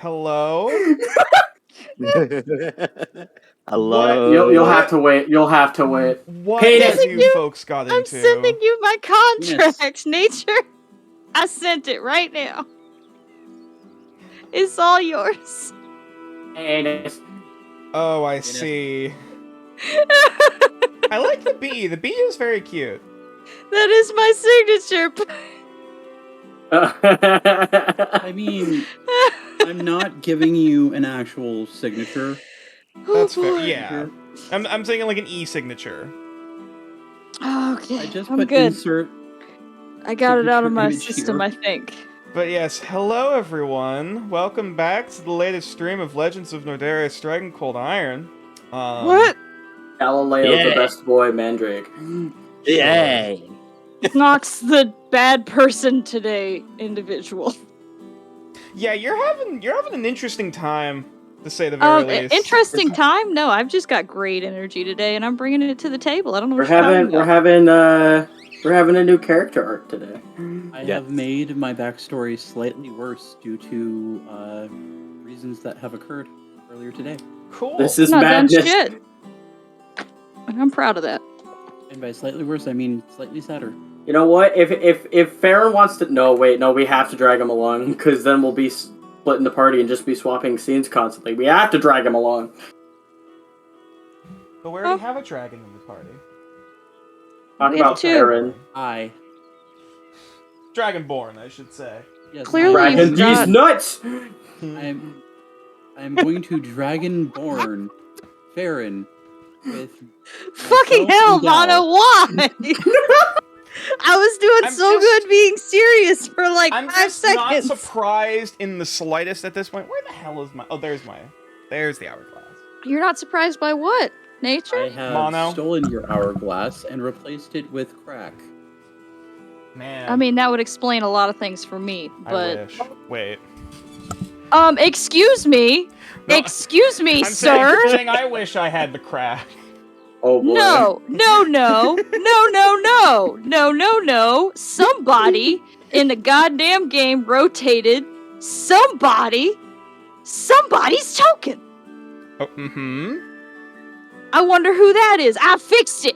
Hello? Hello. You'll have to wait. You'll have to wait. What Penis. have you folks got I'm into? sending you my contract, Nature. I sent it right now. It's all yours. Penis. Oh, I see. I like the bee. The bee is very cute. That is my signature. I mean, I'm not giving you an actual signature. That's fair. boy. Yeah. I'm saying like an e-signature. Okay, I just I'm put good. insert. I got it out of signature my image system, here. I think. But yes, hello everyone. Welcome back to the latest stream of Legends of Nordaris Striking Cold Iron. What? Galileo, the Yay. best boy, Mandrake. Yay! Nox the bad person today individual. Yeah, you're having an interesting time, to say the very least. Interesting time? No, I've just got great energy today, and I'm bringing it to the table. I don't know what We're you're talking about. we're having a new character arc today. I have made my backstory slightly worse due to reasons that have occurred earlier today. Cool. This is I'm not done madness. shit. And I'm proud of that. And by slightly worse, I mean slightly sadder. You know what? If Farron wants to, no, we have to drag him along because then we'll be splitting the party and just be swapping scenes constantly. We have to drag him along. But we already have a dragon in the party. Talk We have about two. Farron. Dragonborn, I should say. Yes, Clearly Dragon you've these got- nuts. I'm going to Dragonborn Farron with Fucking myself hell, and Gal. Mono, why? I was doing I'm so just- good being serious for like I'm 5 just not seconds. surprised in the slightest at this point. Where the hell is my... Oh, there's the hourglass. You're not surprised by what? Nature? I have Mono. stolen your hourglass and replaced it with crack. Man. I mean, that would explain a lot of things for me, I but... wish. Wait. Excuse me? No, Excuse me, I'm saying, sir? saying I wish I had the crack. Oh boy. No. Somebody in the goddamn game rotated somebody's token. Oh, mm-hmm. I wonder who that is. I fixed it.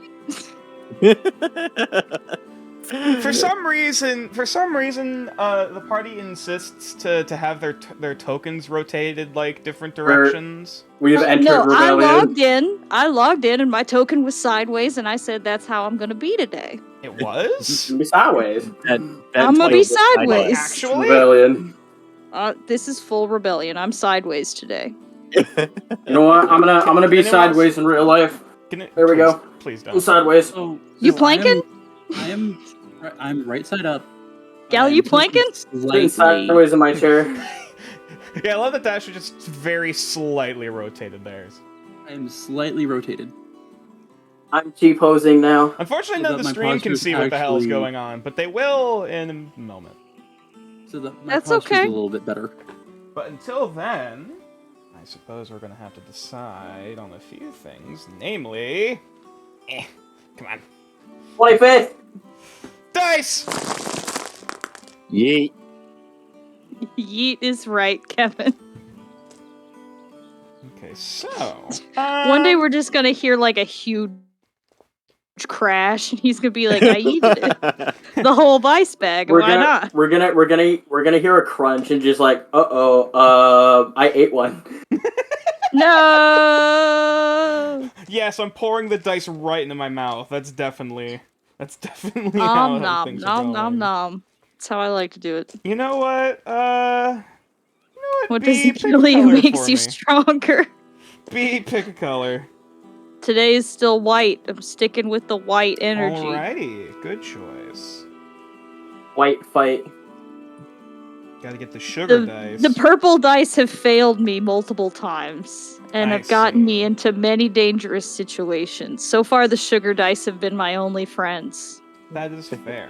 For some reason, the party insists to have their tokens rotated like different directions. We've entered No, rebellion. I logged in and my token was sideways and I said that's how I'm gonna be today. It was? Be sideways. I'm gonna be sideways. Actually? Rebellion. This is full rebellion. I'm sideways today. You know what? I'm gonna be Anyone sideways in real life. There we go. Please I'm don't. sideways. So, You so planking? I'm right side up. Gal, I'm you planking? Sitting Slightly. sideways in my chair. Yeah, I love that Dasher just very slightly rotated theirs. I'm slightly rotated. I'm T-posing now. Unfortunately, So none of that the my stream can posture's see what the hell is actually- going on, but they will in a moment. So that my That's posture's okay. a little bit better. But until then, I suppose we're gonna have to decide on a few things, namely... come on. 25th! Dice! Yeet. Yeet is right, Kevin. Okay, so... One day we're just gonna hear like a huge crash, and he's gonna be like, "I yeeted it." The whole vice bag. Why not? We're gonna hear a crunch and just like, I ate one. No. Yes, I'm pouring the dice right into my mouth. That's definitely Nom how nom things are nom nom going. nom. That's how I like to do it. You know what? What B, doesn't pick a kill you color makes for you me. stronger. B, pick a color. Today is still white. I'm sticking with the white energy. Alrighty, good choice. White fight. Gotta get the sugar dice. The purple dice have failed me multiple times and I have gotten see. me into many dangerous situations. So far, the sugar dice have been my only friends. That is fair.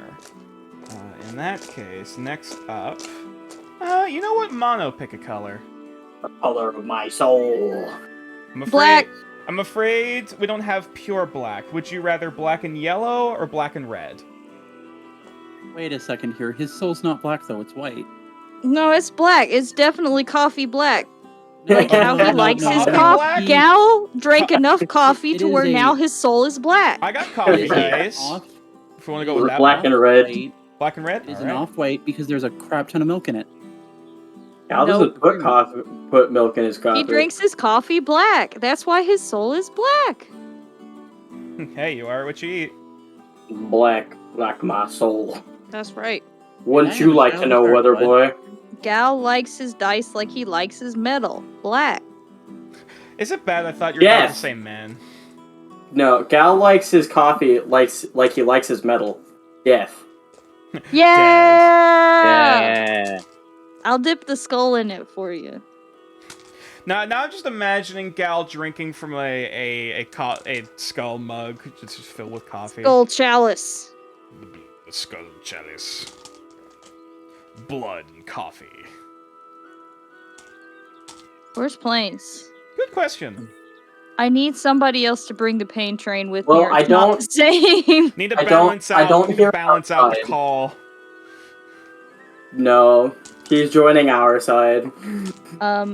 In that case, next up... you know what? Mono, pick a color. The color of my soul. I'm afraid, Black. I'm afraid we don't have pure black. Would you rather black and yellow or black and red? Wait a second here. His soul's not black though. It's white. No, it's black. It's definitely coffee black. Like how he likes his Coffee coffee. black? Gal drank enough coffee It to is where a- now his soul is black. I got It coffee is a dice. off- If you want to go with that Black one. and red. off-white- Black and red? It is All an right. off-white because there's a crap ton of milk in it. Al doesn't put milk in his coffee. He drinks his coffee black. That's why his soul is black. Hey, you are what you eat. Black, like my soul. That's right. Wouldn't I you like to understand know, the Weather third Boy? Gal likes his dice like he likes his metal. Black. Is it bad? I thought you were about to Yes. say man. No, Gal likes his coffee like he likes his metal. Death. Yeah! Yeah. I'll dip the skull in it for you. Now I'm just imagining Gal drinking from a skull mug just filled with coffee. Skull chalice. The skull chalice. Blood and coffee. Where's Plains? Good question. I need somebody else to bring the pain train with Well, me. Or I it's not don't- the same. Need to I don't- balance I out. don't need to hear balance out the outside. call. No, he's joining our side.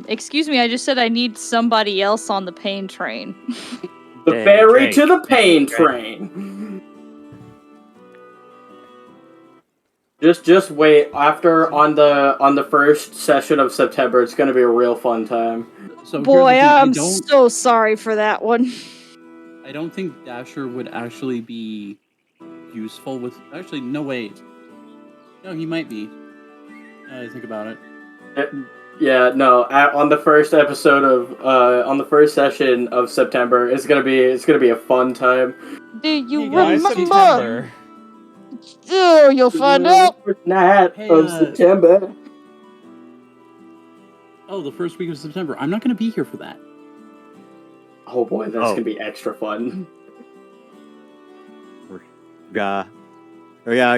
Excuse me, I just said I need somebody else on the pain train. The Dang, ferry Drake. to the pain Drake. train. Just wait. After on the first session of September, it's gonna be a real fun time. So Boy, here's the I'm thing, so sorry for that one. I don't think Dasher would actually be useful with. Actually, no wait. No, he might be. Now that I think about it. Yeah, no. On the first episode of on the first session of September, it's gonna be a fun time. Do you Hey, Why guys, remember? September? Oh, you'll find out. First night Hey, of September. Oh, the first week of September. I'm not going to be here for that. Oh boy, that's Oh. gonna be extra fun. We're gonna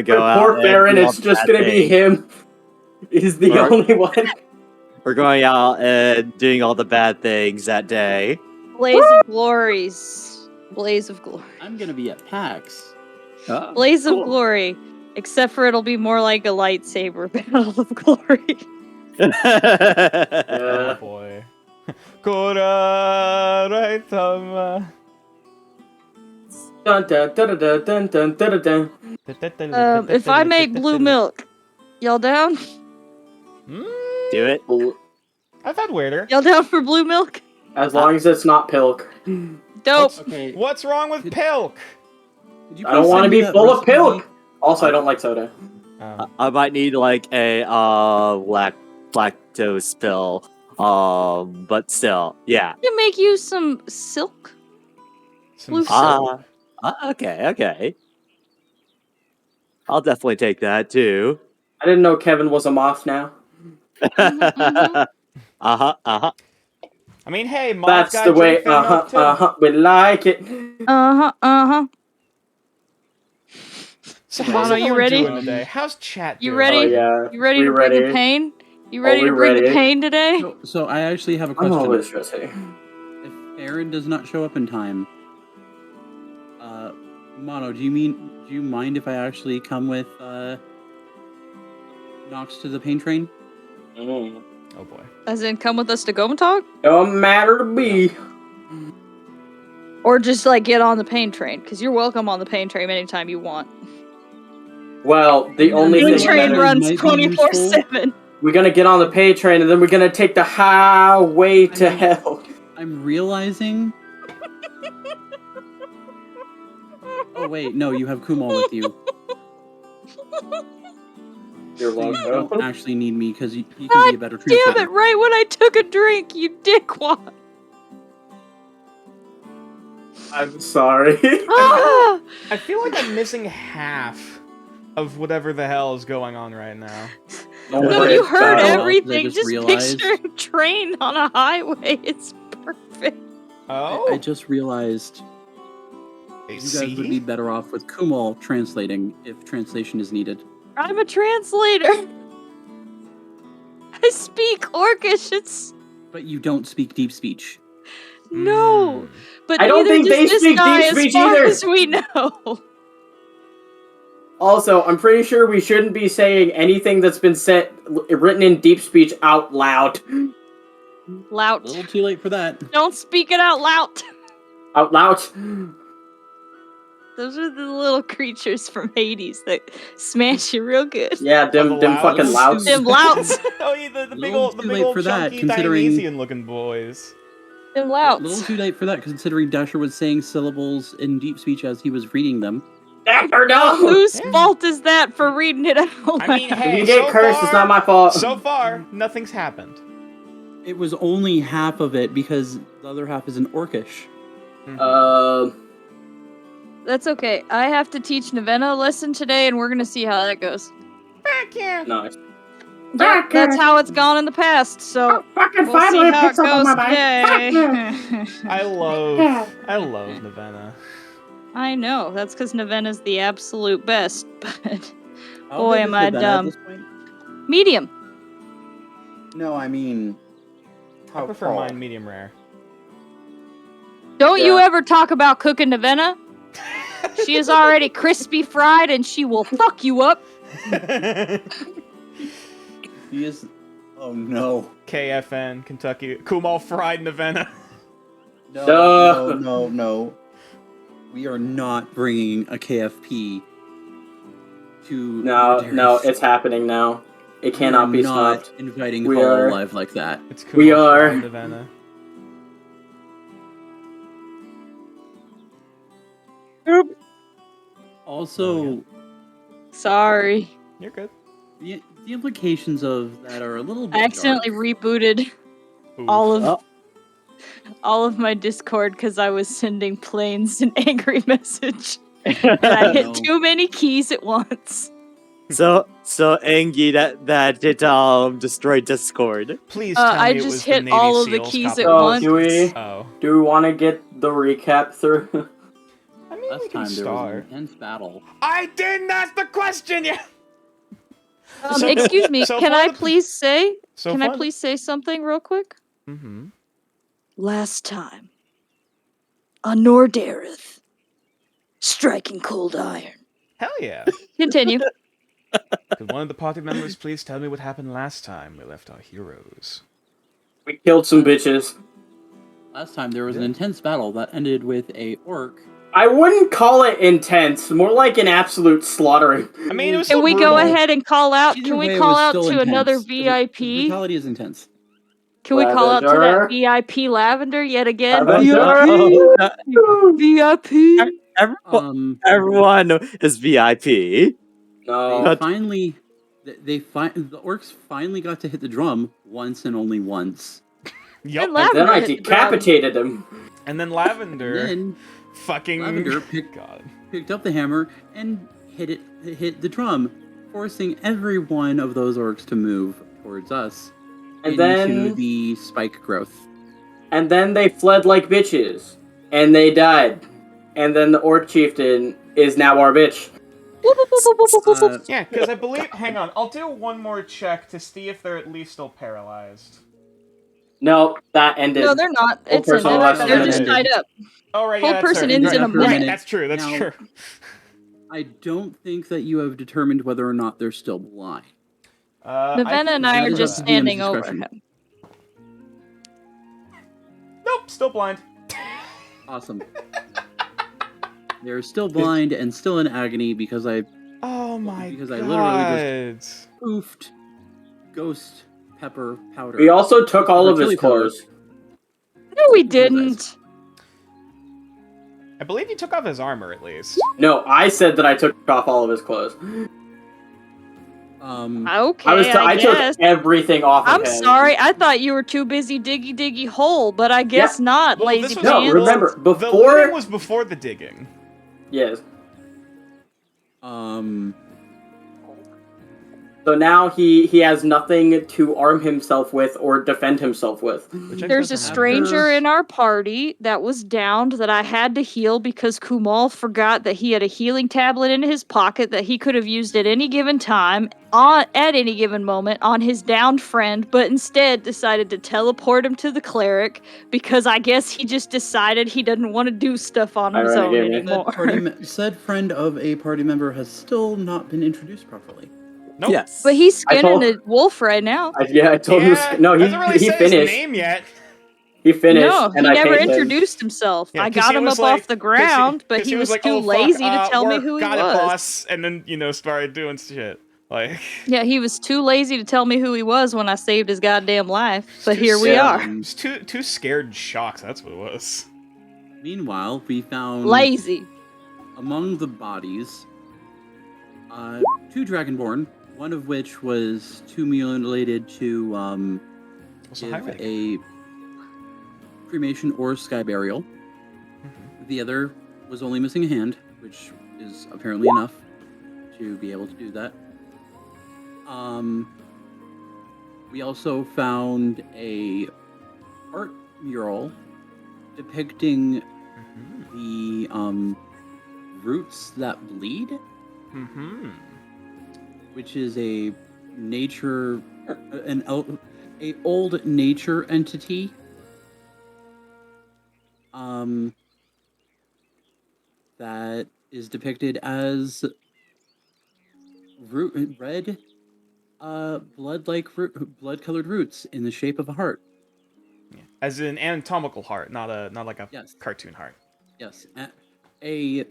go out. Poor and Farron, do all it's the just bad gonna be things. him. He's the Right. only one. We're going out and doing all the bad things that day. Blaze of Glories. Blaze of Glory. I'm going to be at PAX. Blaze of Glory. Except for it'll be more like a lightsaber battle of glory. Oh Yeah. boy. Kora Raitama. Dun, dun, dun, dun, dun, dun, dun, dun. If I make blue milk, y'all down? Do it. I've had weirder. Y'all down for blue milk? As long as it's not Pilk. Dope. Okay. What's wrong with Pilk? Could you I don't please want to send me be that full of recipe? Pilk. Also, I don't like soda. I might need like a lactose pill. But still, yeah. You make you some silk. Blue silk. Okay. I'll definitely take that too. I didn't know Kevin was a moth now. mhm. Uh-huh. I mean, hey, Moth That's got the way, Jimmy Fallon too. we like it. Uh-huh. So Mono, how's you everyone ready? doing today? How's chat You doing? ready? Oh, yeah. You ready We to bring the ready. pain? You ready we to bring the ready? pain today? So I actually have a I'm question. always ready. If Aaron does not show up in time, Mono, do you mind if I actually come with Nox to the pain train? Mm. Oh boy. As in, come with us to Gomatog? Don't matter to me. Or just, like, get on the pain train? Because you're welcome on the pain train anytime you want. Well, the only Pain thing train that runs might be useful. 24/7. we're gonna get on the pay train and then we're gonna take the highway to I mean- hell. I'm realizing. Oh wait, no, you have Kumal with you. You're So you welcome. don't actually need me because he can be a better Damn translator. it, right when I took a drink, you dickwad. I'm sorry. Ah! I feel like I'm missing half of whatever the hell is going on right now. Don't No, worry you about heard it. everything. I just Just realized- picture a train on a highway. It's perfect. Oh, I just realized you guys would be better off with Kumal translating if translation is needed. I'm a translator. I speak Orcish. It's But you don't speak deep speech. no, but I don't neither think does they this speak guy deep as speech far either. as we know. Also, I'm pretty sure we shouldn't be saying anything that's been written in deep speech out loud. Lout. A little too late for that. Don't speak it out loud. Out loud. Those are the little creatures from Hades that smash you real good. Yeah, them Oh, the fucking louds? louds. Them louts. Oh, yeah, the big Little old, too late for that, chunky considering- Dionysian-looking boys. Them A louts. little too late for that, considering Dasher was saying syllables in deep speech as he was reading them. Dasher, no! Whose Yeah. fault is that for reading it out loud? I mean, hey, If you get so cursed, far, it's not my fault. So far, nothing's happened. It was only half of it because the other half is in Orcish. That's okay. I have to teach Navenna a lesson today, and we're gonna see how that goes. Heck yeah. Nice. Yep, that's how it's gone in the past, so Fucking we'll see how it goes today. I love Navenna. I know, that's because Navenna's the absolute best, but How Boy, big am is I Nevada dumb. at this point? medium. No, I mean, I prefer mine medium rare. Don't you Yeah. ever talk about cooking Navenna. She is already crispy fried, and she will fuck you up. He is. Oh no. KFN, Kentucky. Kumal fried Navenna. No. We are not bringing a KFP to. No, Nordaris. it's happening now. It We cannot are be not stopped. inviting We Hollow are- Live like that. It's Kumal We are- fried Navenna. Also, Sorry. You're good. the implications of that are a little bit. I accidentally dark. rebooted Oof. all of my Discord because I was sending planes an angry message. And I hit No. too many keys at once. so Angie, that it destroyed Discord. Please tell I me it just was the hit Navy all of the SEALs keys copy at So, once. do we Oh. want to get the recap through? I mean, we Last can time there was an start. intense battle. I didn't ask the question yet! Excuse me, so can far I the- please say? So Can I far- please say something real quick? Mm-hmm. Last time, on Nordareth, striking cold iron. Hell yeah. Continue. Could one of the party members please tell me what happened last time we left our heroes? We killed some bitches. Last time there was an Yeah. intense battle that ended with a orc. I wouldn't call it intense, more like an absolute slaughtering. I mean, it was Can still we go brutal. ahead and call out? Either Can way, we it call was out still to intense. another The VIP? brutality is intense. Can we call out to that Lavender. VIP Lavender yet again? Lavender. VIP. Everyone is VIP. They No. finally, the orcs finally got to hit the drum once and only once. Yup. And And then Lavender I hit the decapitated him. And then And Lavender then fucking Lavender God. picked up the hammer and hit the drum, forcing every one of those orcs to move towards us And into then the spike growth. they fled like bitches. And they died. And then the orc chieftain is now our bitch. Yeah, because I believe. Hang on, I'll do one more check to see if they're at least still paralyzed. No, that ended. No, they're not. Full It's in personal it. lesson They're just ended. tied up. Oh right, Full yeah, that's person right. ends in a Right, minute. That's true. That's Now- true. I don't think that you have determined whether or not they're still blind. Navenna and I that are is just up to DM's standing over discretion. him. Nope, still blind. Awesome. They're still blind and still in agony because I Oh my Because I god. literally poofed ghost pepper powder. We also took all Or of his chili powder. clothes. No, we didn't. I believe he took off his armor at least. No, I said that I took off all of his clothes. Okay, I guess. took everything off of I'm him. sorry. I thought you were too busy diggy hole, but I guess not, Well, lazy this was No, pants. remember, the before... looting was before the digging. Yes. So now he has nothing to arm himself with or defend himself with. Which I There's a guess doesn't stranger After- in our party that was downed that I had to heal because Kumal forgot that he had a healing tablet in his pocket that he could have used at any given time, at any given moment, on his downed friend, but instead decided to teleport him to the cleric because I guess he just decided he didn't want to do stuff on his Ironic, own yeah, man. anymore. Said friend of a party member has still not been introduced properly. Nope. Yes. But he's I skinning told- a wolf right now. I told Yeah, him. No, hasn't really he said finished. his name yet. He finished, No, he and I never paid him. introduced himself. Yeah, I 'cause got he him was up like- off the ground, but 'cause he was like, too "Oh, fuck, lazy to tell me work, who he got it, was. boss," and then started doing shit. Like, Yeah, he was too lazy to tell me who he was when I saved his goddamn life. But too here we sad. are. he was too scared and shocked. That's what it was. Meanwhile, we found Lazy. among the bodies 2 Dragonborn, one of which was too mutilated to Also, give highway. a cremation or sky burial. Mhm. The other was only missing a hand, which is apparently enough to be able to do that. We also found a art mural depicting Mhm. the roots that bleed, Mhm. which is a nature, a old nature entity. That is depicted as red, blood-colored roots in the shape of a heart. Yeah. As an anatomical heart, not like a Yes. cartoon heart. Yes, a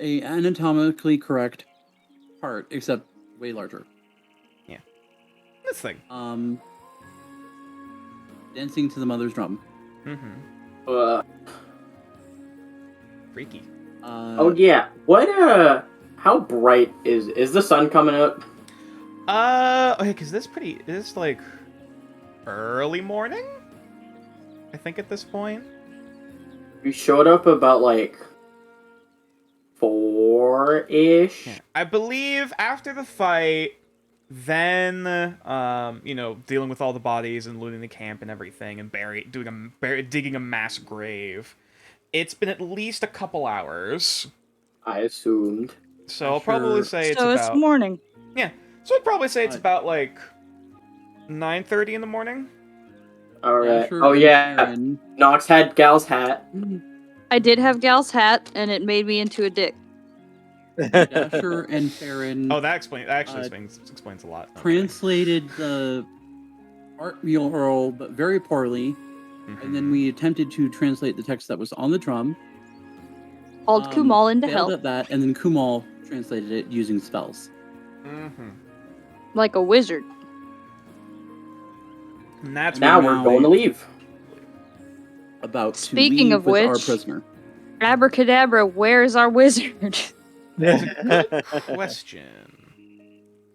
anatomically correct heart, except way larger. This thing. Dancing to the mother's drum. Mm-hmm. Freaky. Oh yeah. What? How bright is the sun coming up? Okay, because this like early morning. I think at this point. We showed up about like 4-ish. Yeah. I believe after the fight, then dealing with all the bodies and looting the camp and everything, and digging a mass grave. It's been at least a couple hours. I assumed. So I'll probably say it's So about. it's morning. So I'd probably say it's Uh, about like 9:30 in the morning. All right. Asher Oh and yeah. Aaron- Nox had Gal's hat. I did have Gal's hat, and it made me into a dick. Dasher and Farron Oh, that actually explains a lot. Okay. translated the art mural, but very poorly. Mhm. And then we attempted to translate the text that was on the drum. Called Kumal in to failed help, at that, and then Kumal translated it using spells. Mhm. like a wizard. And that's Now when we're going to leave. About Speaking to leave of with our which- prisoner. Abracadabra, where's our wizard? question.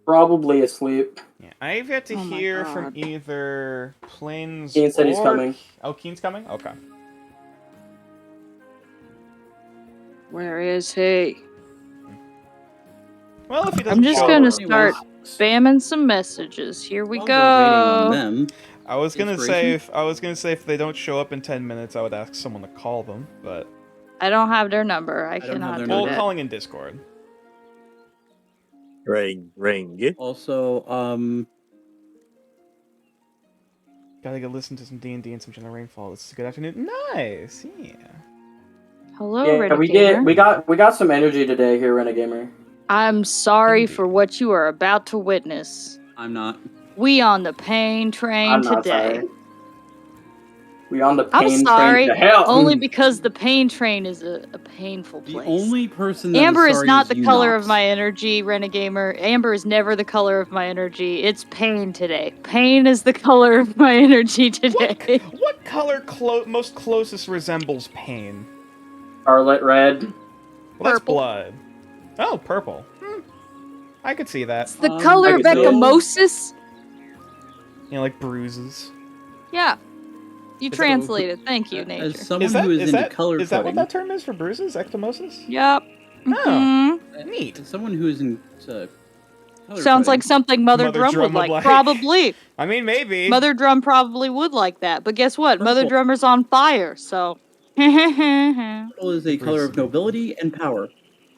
Probably asleep. Yeah, I've yet to Oh my hear from God. either Plains Keen said he's or- coming. Oh, Keen's coming? Okay. Where is he? Well, if he doesn't I'm just show gonna up- start spamming some messages. Here we While we're waiting on go. them, I was gonna Inspiration? say if they don't show up in 10 minutes, I would ask someone to call them, but I don't have their number. I don't have cannot their do well, number. that. calling in Discord. Ring, ring. also, Gotta go listen to some D&D and some General Rainfall. This is a good afternoon. Nice, yeah. Hello, Yeah, Renegade. we got some energy today here, Renegamer. I'm sorry Indeed. for what you are about to witness. I'm not. We on the pain train I'm not today. sorry. We on the I'm pain sorry, train to hell. only because the pain train is a painful The place. only person that Amber is sorry not the you, color Nox. of my energy, Renegamer. Amber is never the color of my energy. It's pain today. Pain is the color of my energy today. What color most closest resembles pain? Scarlet red. Well, that's Purple. blood. Oh, purple. I could see that. It's the I color of can see it. ecchymosis. Like bruises. Yeah. You Is that- translated. Thank you, nature. As someone who is into color is that what coding, that term is for bruises? Ectomosis? Yep. Oh. Mhm. Neat. as someone who is into Color Sounds coding. like something Mother, Mother Drum, Drum would would like. like. Probably. I mean, maybe. Mother Drum probably would like that. But guess what? Mother Purple. Drummer's on fire, so. Yeah, Purple is a color of nobility and power.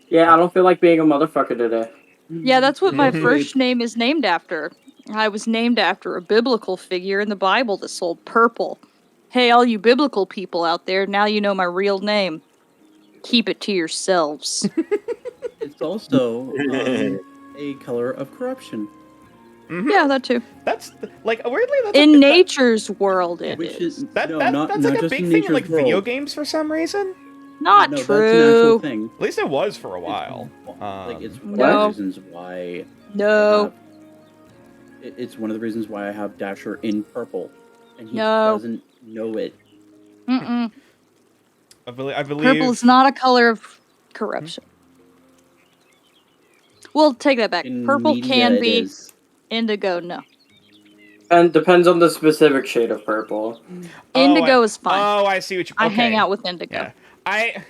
Yeah, I don't feel like being a motherfucker today. that's what my Also a- first name is named after. I was named after a biblical figure in the Bible that sold purple. Hey, all you biblical people out there, now you know my real name. Keep it to yourselves. It's also a color of corruption, Mhm. Yeah, that too. That's like weirdly that's In a bit, nature's world, it which is. is that, no, that, not that's not like a just big in thing in like nature's world. video games for some reason. Not no, true. That's an actual thing. At least it was for a while. Like it's one No. of the reasons why. No. It's one of the reasons why I have Dasher in purple, and he No. doesn't know it. Mm-mm. I believe. Purple is not a color of corruption. We'll take that back. In Purple media, can it be. is. Indigo, no. And depends on the specific shade of purple. Indigo is fine. Oh, I see what you. I hang okay. out with indigo. Yeah,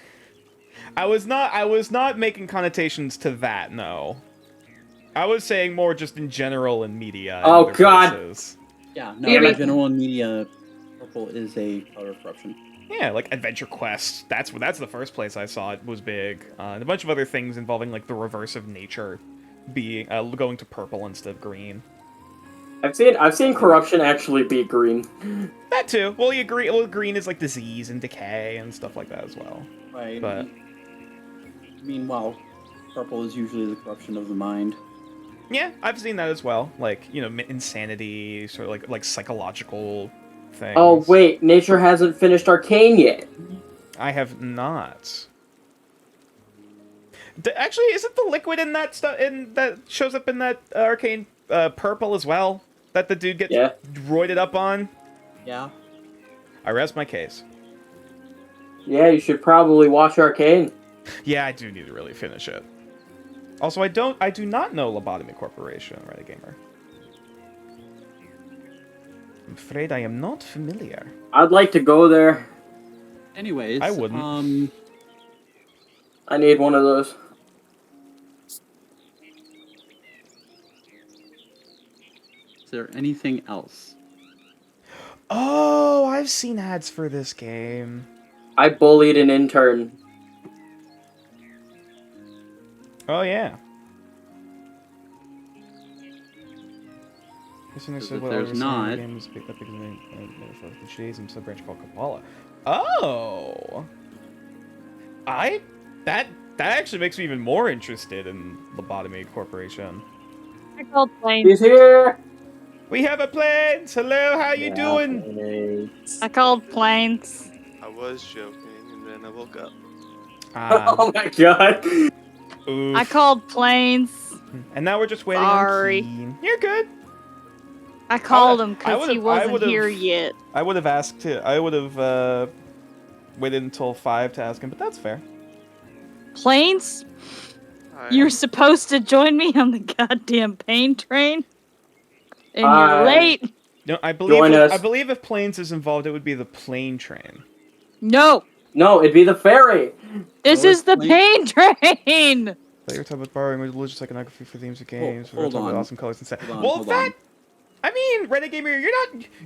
I was not making connotations to that. No, I was saying more just in general in media. and Oh, other God. places. Yeah, no, Yeah, in but- general in media, purple is a color of corruption. Yeah, like Adventure Quest. That's the first place I saw it was big. And a bunch of other things involving like the reverse of nature, being going to purple instead of green. I've seen corruption actually be green. That too. Well, you agree. Well, green is like disease and decay and stuff like that as well. Right. But Meanwhile, purple is usually the corruption of the mind. yeah, I've seen that as well. Like insanity, sort of like psychological things. Oh wait, nature hasn't finished Arcane yet. I have not. Actually, isn't the liquid in that stuff in that shows up in that arcane purple as well? That the dude gets Yeah. roided up on. Yeah. I rest my case. Yeah, you should probably watch Arcane. Yeah, I do need to really finish it. Also, I do not know Lobotomy Corporation, right, gamer. I'm afraid I am not familiar. I'd like to go there. Anyways, I wouldn't. I need one of those. Is there anything else? Oh, I've seen ads for this game. I bullied an intern. Oh yeah. Because if there's not- sub-branch called Kabbalah. Oh, that actually makes me even more interested in Lobotomy Corporation. I called planes. He's here. We have a planes. Hello, how you doing? I called planes. I was joking, and then I woke up. Oh my god. Oof. I called planes. And now we're just waiting Sorry. on Keen. You're good. I called him I because he would've- I wasn't would've- here yet. I would have asked to. I would have waited until 5 to ask him, but that's fair. Planes? Hi. You're supposed to join me on the goddamn pain train? And Hi. you're late. No, I believe. Join us. I believe if planes is involved, it would be the plane train. No, No, it'd be the ferry. this Oh, is the plane- pain train. I thought you were talking about borrowing religious iconography for themes of games. hold talking about on. awesome colors and set. Hold on, Well, hold that. on. I mean, Renegade Gamer, you're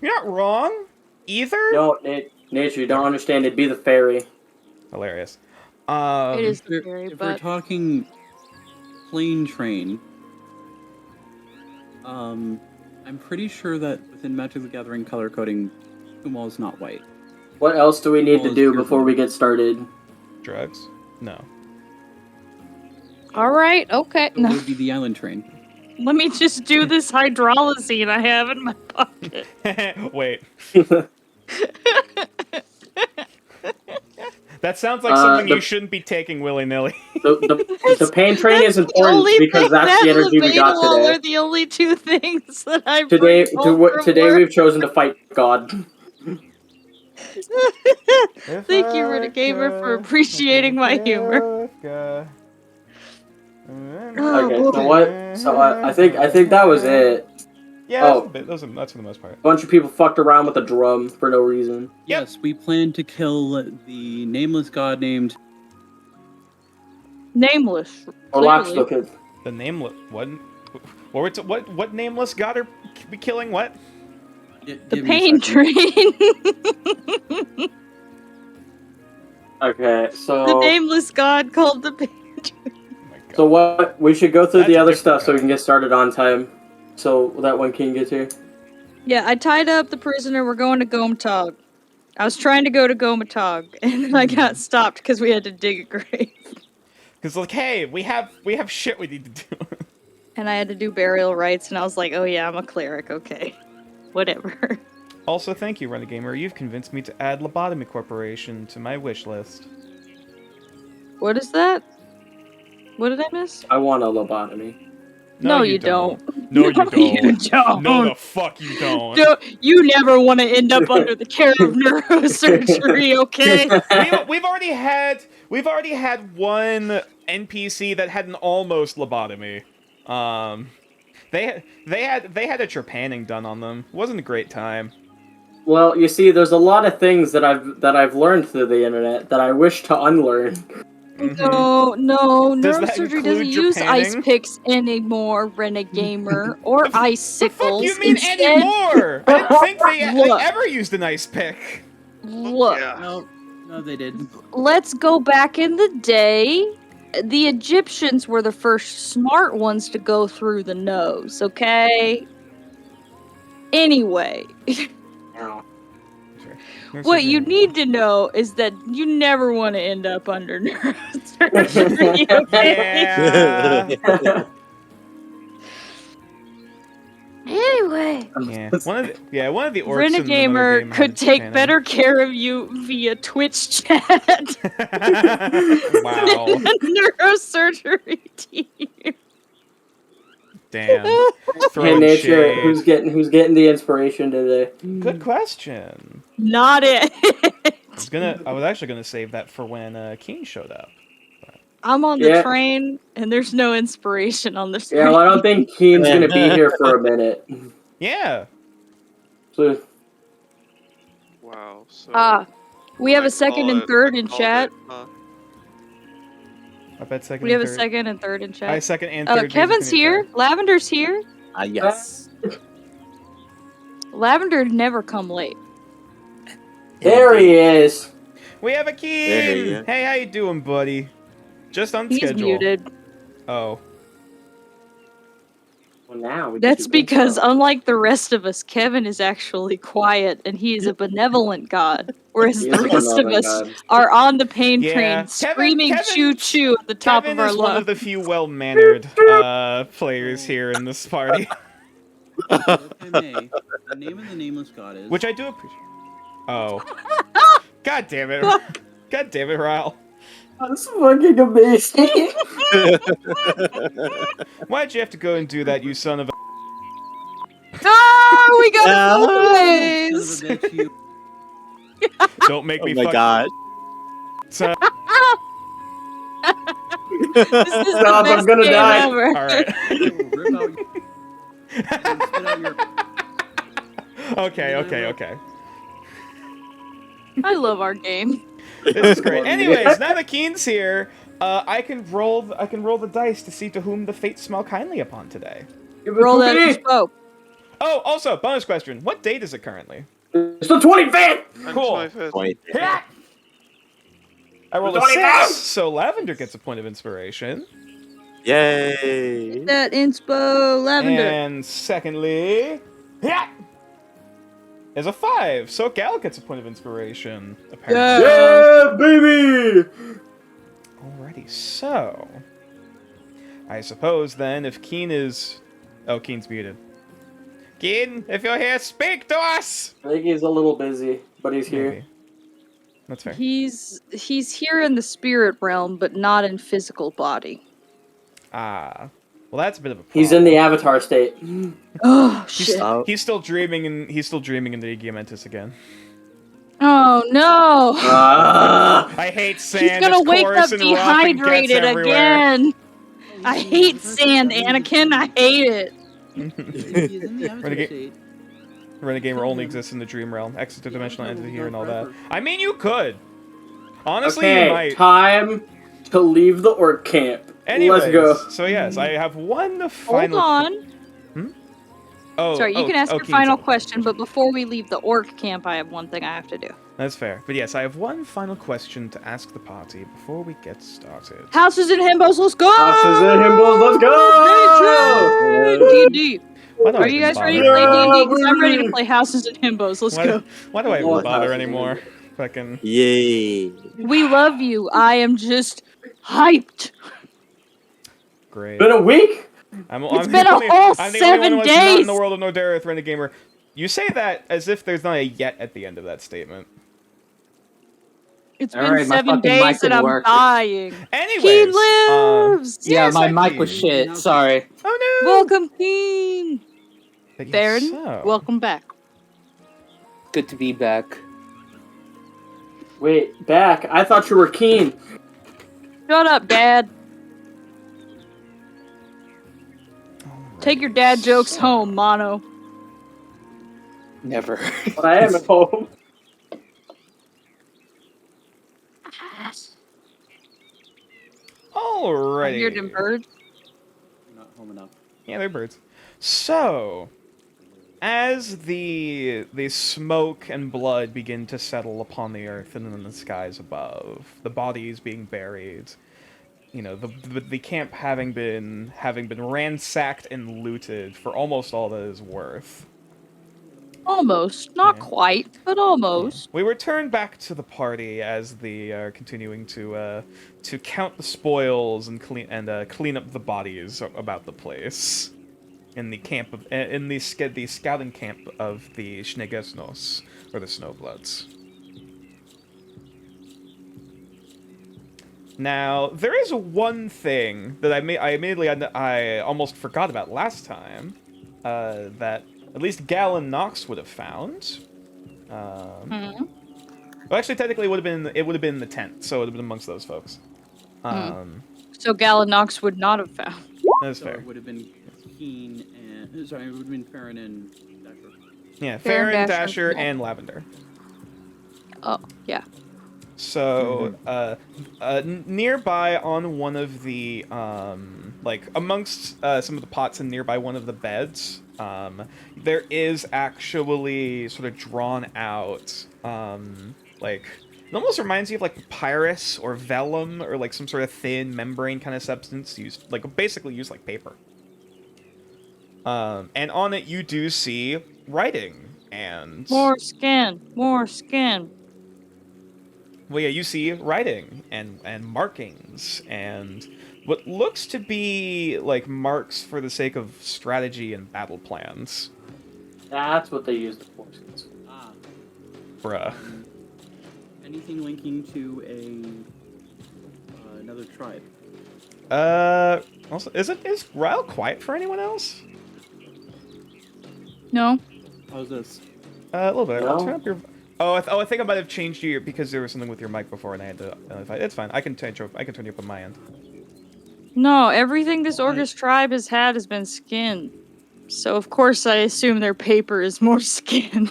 not wrong, either. No, nature, you don't understand. It'd be the ferry. Hilarious. It is If we're- scary, if we're but talking plane train, I'm pretty sure that within Magic the Gathering color coding, Kumal is not white. What else do we need Well, to do it's before we get started? Drugs? No. all right, okay. So it would be the island train. Let me just do this hydrolysine I have in my pocket. Wait. That sounds like something you shouldn't be taking willy nilly. The pain train is important only because thing that's the energy we got available Are today. the only two things that I Today, bring home from today work. we've chosen to fight God. Thank you, Renegade, for appreciating my humor. Okay, so what? So I think that was it. Yeah, Oh. that's for the most part. A bunch of people fucked around with a drum for no reason. Yep. Yes, we plan to kill the nameless god named. Nameless. Or Lox clearly. looking. The name what? What nameless god are we killing? What? Give The me a pain second. train. Okay, The so nameless god called the pain train. Oh my god. so what? We should go through That's the a other different stuff so we god. can get started on time. So that when King gets here. Yeah, I tied up the prisoner. We're going to Gomatog. I was trying to go to Gomatog, and then I got stopped because we had to dig a grave. Because like, hey, we have shit we need to do. And I had to do burial rites, and I was like, oh yeah, I'm a cleric, okay. Whatever. Also, thank you, Renegamer. You've convinced me to add Lobotomy Corporation to my wish list. What is that? What did I miss? I want a lobotomy. No, you don't. No, you don't. You don't. No, the fuck you don't. You never want to end up under the care of neurosurgery, okay? We've already had one NPC that had an almost lobotomy. They had a trepanning done on them. It wasn't a great time. Well, you see, there's a lot of things that I've learned through the internet that I wish to unlearn. No, Does that neurosurgery doesn't include your use ice panning? picks anymore, Renegamer, or The icicles. fuck you mean Instead, anymore? I didn't think they Look. ever used an ice pick. look, Yeah. No, they didn't. let's go back in the day. The Egyptians were the first smart ones to go through the nose, okay? Anyway, what you need to know is that you never want to end up under neurosurgery, okay? Yeah. Anyway, Yeah. One of the orcs in another Renegamer game could had take trepanning. better care of you via Twitch chat Wow. than the neurosurgery team. Damn. Hey Throwing nature, shade. who's getting the inspiration today? Good question. Not it. I was actually gonna save that for when Keen showed up. I'm on the Yeah. train, and there's no inspiration on this Yeah, train. well, I don't think Keen's gonna be here for a minute. Yeah. So Wow. So. We have I a second call and it- third I in called chat. it, huh? I bet second. We have and a third. second and third in chat. I second and third. Kevin's here. Lavender's here. Yes. Lavender never come late. there he is. We have a There Keen. you go. Hey, how you doing, buddy? Just on He's schedule. muted. Oh. Well, now we can That's do because, intro. unlike the rest of us, Kevin is actually quiet and he is a benevolent god, whereas He the is a rest of benevolent us god. are on the pain Yeah. train, screaming "choo choo" at the top Kevin of our is one of lungs. the few well-mannered players here in this party, If I may, the name of the nameless god is. which I do appreciate. Oh. God damn it. God damn it, Ryle. That's fucking amazing. Why'd you have to go and do that, you son of a... Ah, we got Ah. it both Son ways. of a bitch, you. Don't make Oh me my fuck... god. Son- This is Stop, the I'm best gonna game die. ever. Alright. Rip out your. Spit out your. Okay. I love our game. This is great. Anyways, now that Keen's here, I can roll the dice to see to whom the fates smile kindly upon today. Give it Roll to that me. and spoke. Oh, also, bonus question. What date is it currently? It's the 25th. I'm Cool. 25th. Wait. I rolled a It's only 6, so Lavender gets a point of inspiration. Yay. That inspo, Lavender. And secondly, is a 5, so Gal gets a point of inspiration, apparently. Yeah, baby. Alrighty, so... I suppose then, if Keen is... Oh, Keen's muted. Keen, if you're here, speak to us! I think he's a little busy, but he's here. Maybe. That's fair. He's here in the spirit realm, but not in physical body. Ah. Well, that's a bit of a problem. He's in the avatar state. Oh He's, shit! he's still dreaming in the Aegiamentus again. Oh no! Ah. I hate He's sand. gonna it's wake up coarse and rough and gets dehydrated everywhere. again. I hate sand, Anakin. I hate it. He's in the avatar Renegade- state. Renegamer only exists in the dream realm. Exit dimensional entity here and all that. I mean, you could. Honestly, Okay, you might. time to leave the orc camp. Anyways, Let's go. so yes, I have one Hold final. on. Oh, Sorry, you can ask your Keen's final up. question, but before we leave the orc camp, I have one thing I have to do. That's fair. But yes, I have one final question to ask the party before we get started. Houses and himbos, let's go! Houses and himbos, let's go! D&D. Why do I Are you even guys ready bother? to play Yeah, D&D? Because I'm ready to baby! play Houses and himbos. Let's Why, go. why do I even Lord, bother houses and anymore? himbos. Fucking Yay. We love you. I am just hyped. great. Been a week? It's been a whole I'm the only one 7 who's not in the days. world of Nordareth, Renegade Gamer. You say that as if there's not a yet at the end of that statement. It's All been right, my 7 fucking days mic and didn't I'm work. dying. Anyways, He lives. Yeah, yes, my thank mic you. was shit. Sorry. Oh no! Welcome, King. But yes, Baron, so- welcome back. Good to be back. Wait, back. I thought you were keen. Shut up, Dad. Alright, Take your dad jokes so- home, Mono. Never. But I am at home. I hear them Alrighty. birds. Not home enough. Yeah, they're birds. So, as the smoke and blood begin to settle upon the earth and in the skies above, the bodies being buried, you know, the camp having been ransacked and looted for almost all that is worth. Almost. Not Yeah. quite, but almost. We return back to the party as they are continuing to count the spoils and clean up the bodies about the place in the camp of the scouting camp of the Schnegesnos, or the Snowbloods. Now there is one thing that I almost forgot about last time, that at least Galen Knox would have found. Well, actually, technically, it would have been in the tent, so it would have been amongst those folks. So Galanox would not have found. That's So fair. it would have been Keen and sorry, it would have been Farron and Dasher. Yeah, Farron, Farron, Dasher, Dasher, yeah. and Lavender. Oh, yeah. So, nearby on one of the, like, amongst some of the pots and nearby one of the beds, there is actually sort of drawn out, like, it almost reminds you of, like, papyrus or vellum or, like, some sort of thin membrane kind of substance used, like, basically used like paper. And on it you do see writing and... More skin. More skin. Well, yeah, you see writing and markings and what looks to be like marks for the sake of strategy and battle plans. That's what they use the forces. Ah. Bruh. Anything linking to another tribe? Also, is Ryle quiet for anyone else? No. How's this? A little bit. I'll No. turn up your. Oh, I think I might have changed you because there was something with your mic before, and I had to. It's fine. I can turn you up on my end. No, everything this Orcus tribe has had has been skin. So of course I assume their paper is more skin.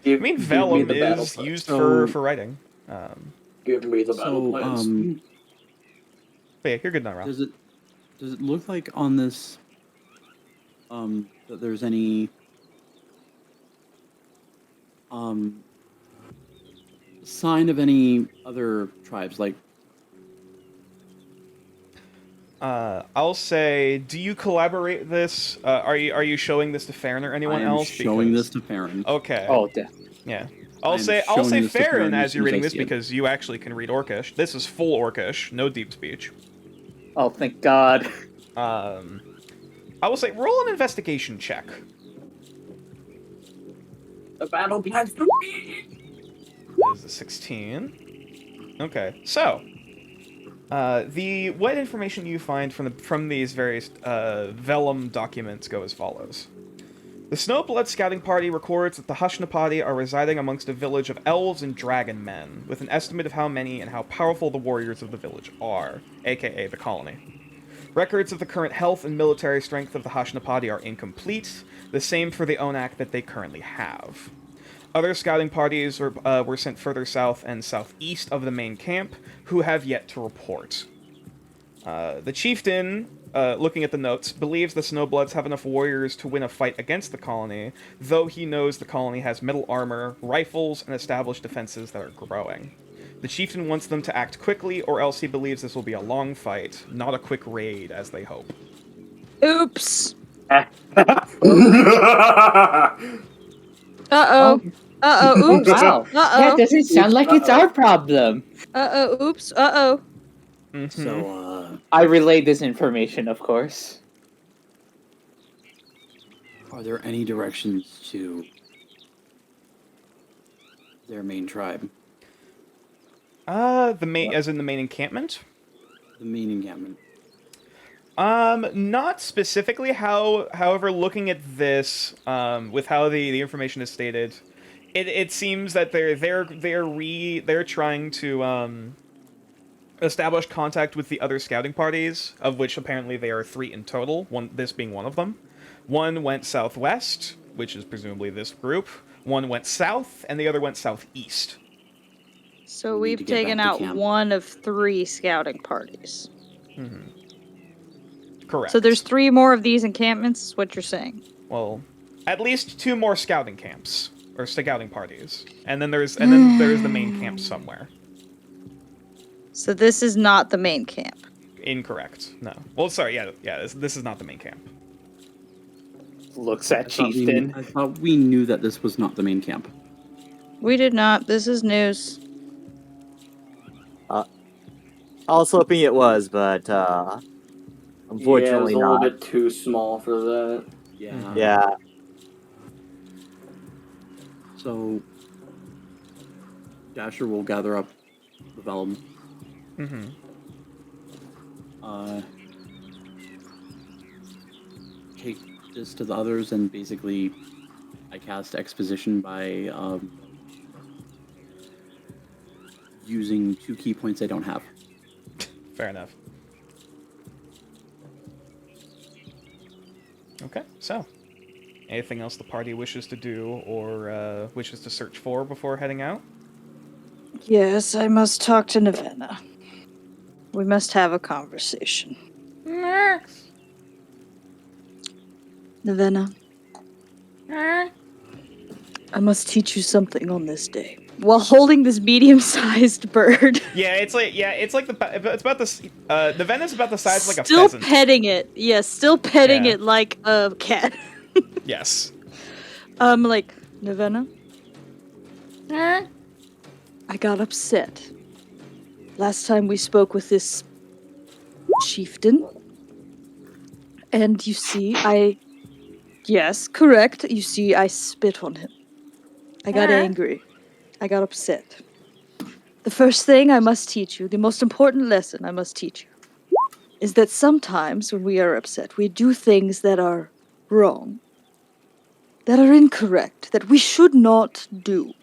I mean, vellum is used for writing. Give me the battle So, plans. But yeah, you're good now, Ryle. does it look like on this that there's any sign of any other tribes? Like, I'll say, do you collaborate this? Are you showing this to Farron or anyone I am else? showing Because- this to Farron. Okay. Oh, definitely. Yeah. I I'll am say showing this to Farron Farron as as you're soon as reading I this see it. because you actually can read Orcish. This is full Orcish, no deep speech. Oh, thank God. I will say, roll an investigation check. The battle plans. That is a 16. Okay, so what information you find from these various vellum documents go as follows. The Snowblood scouting party records that the Hushnapadi are residing amongst a village of elves and dragon men, with an estimate of how many and how powerful the warriors of the village are, aka the colony. Records of the current health and military strength of the Hushnapadi are incomplete, the same for the Onak that they currently have. Other scouting parties were sent further south and southeast of the main camp, who have yet to report. The chieftain, looking at the notes, believes the Snowbloods have enough warriors to win a fight against the colony, though he knows the colony has metal armor, rifles, and established defenses that are growing. The chieftain wants them to act quickly, or else he believes this will be a long fight, not a quick raid as they hope. Oops. Oh. Oops. Wow. That doesn't sound like it's our problem. Oops. Uh-oh. Mhm. So, I relayed this information, of course. are there any directions to their main tribe? The main, as in the main encampment? The main encampment. Not specifically. However, looking at this, with how the information is stated, it seems that they're trying to establish contact with the other scouting parties, of which apparently there are 3 in total. This being one of them. One went southwest, which is presumably this group. One went south, and the other went southeast. So We need we've to get taken back to out camp. one of 3 scouting parties. Correct. So there's 3 more of these encampments, is what you're saying. Well, at least 2 more scouting camps or scouting parties, and then there's the main camp somewhere. So this is not the main camp. Incorrect. No. Well, sorry. Yeah. This is not the main camp. Looks at I thought Chieftain. I thought we knew that this was not the main camp. We did not. This is news. I was hoping it was, but Yeah, unfortunately it's a little not. bit too small for that. Yeah. Yeah. So, Dasher will gather up the Vellum. Mm-hmm. Take this to the others, and basically, I cast Exposition by using 2 key points I don't have. Fair enough. Okay. So, anything else the party wishes to do or wishes to search for before heading out? Yes, I must talk to Navenna. We must have a conversation. Navenna. I must teach you something on this day. While holding this medium-sized bird. Yeah. It's like it's about this. The Vena's about the size of like a Still pheasant. petting it. Yes, still petting Yeah. it like a cat. Yes. Like, Navenna? I got upset. Last time we spoke with this chieftain. And you see, yes, correct. You see, I spit on him. I got angry. I got upset. The first thing I must teach you, the most important lesson I must teach you, is that sometimes when we are upset, we do things that are wrong, that are incorrect, that we should not do.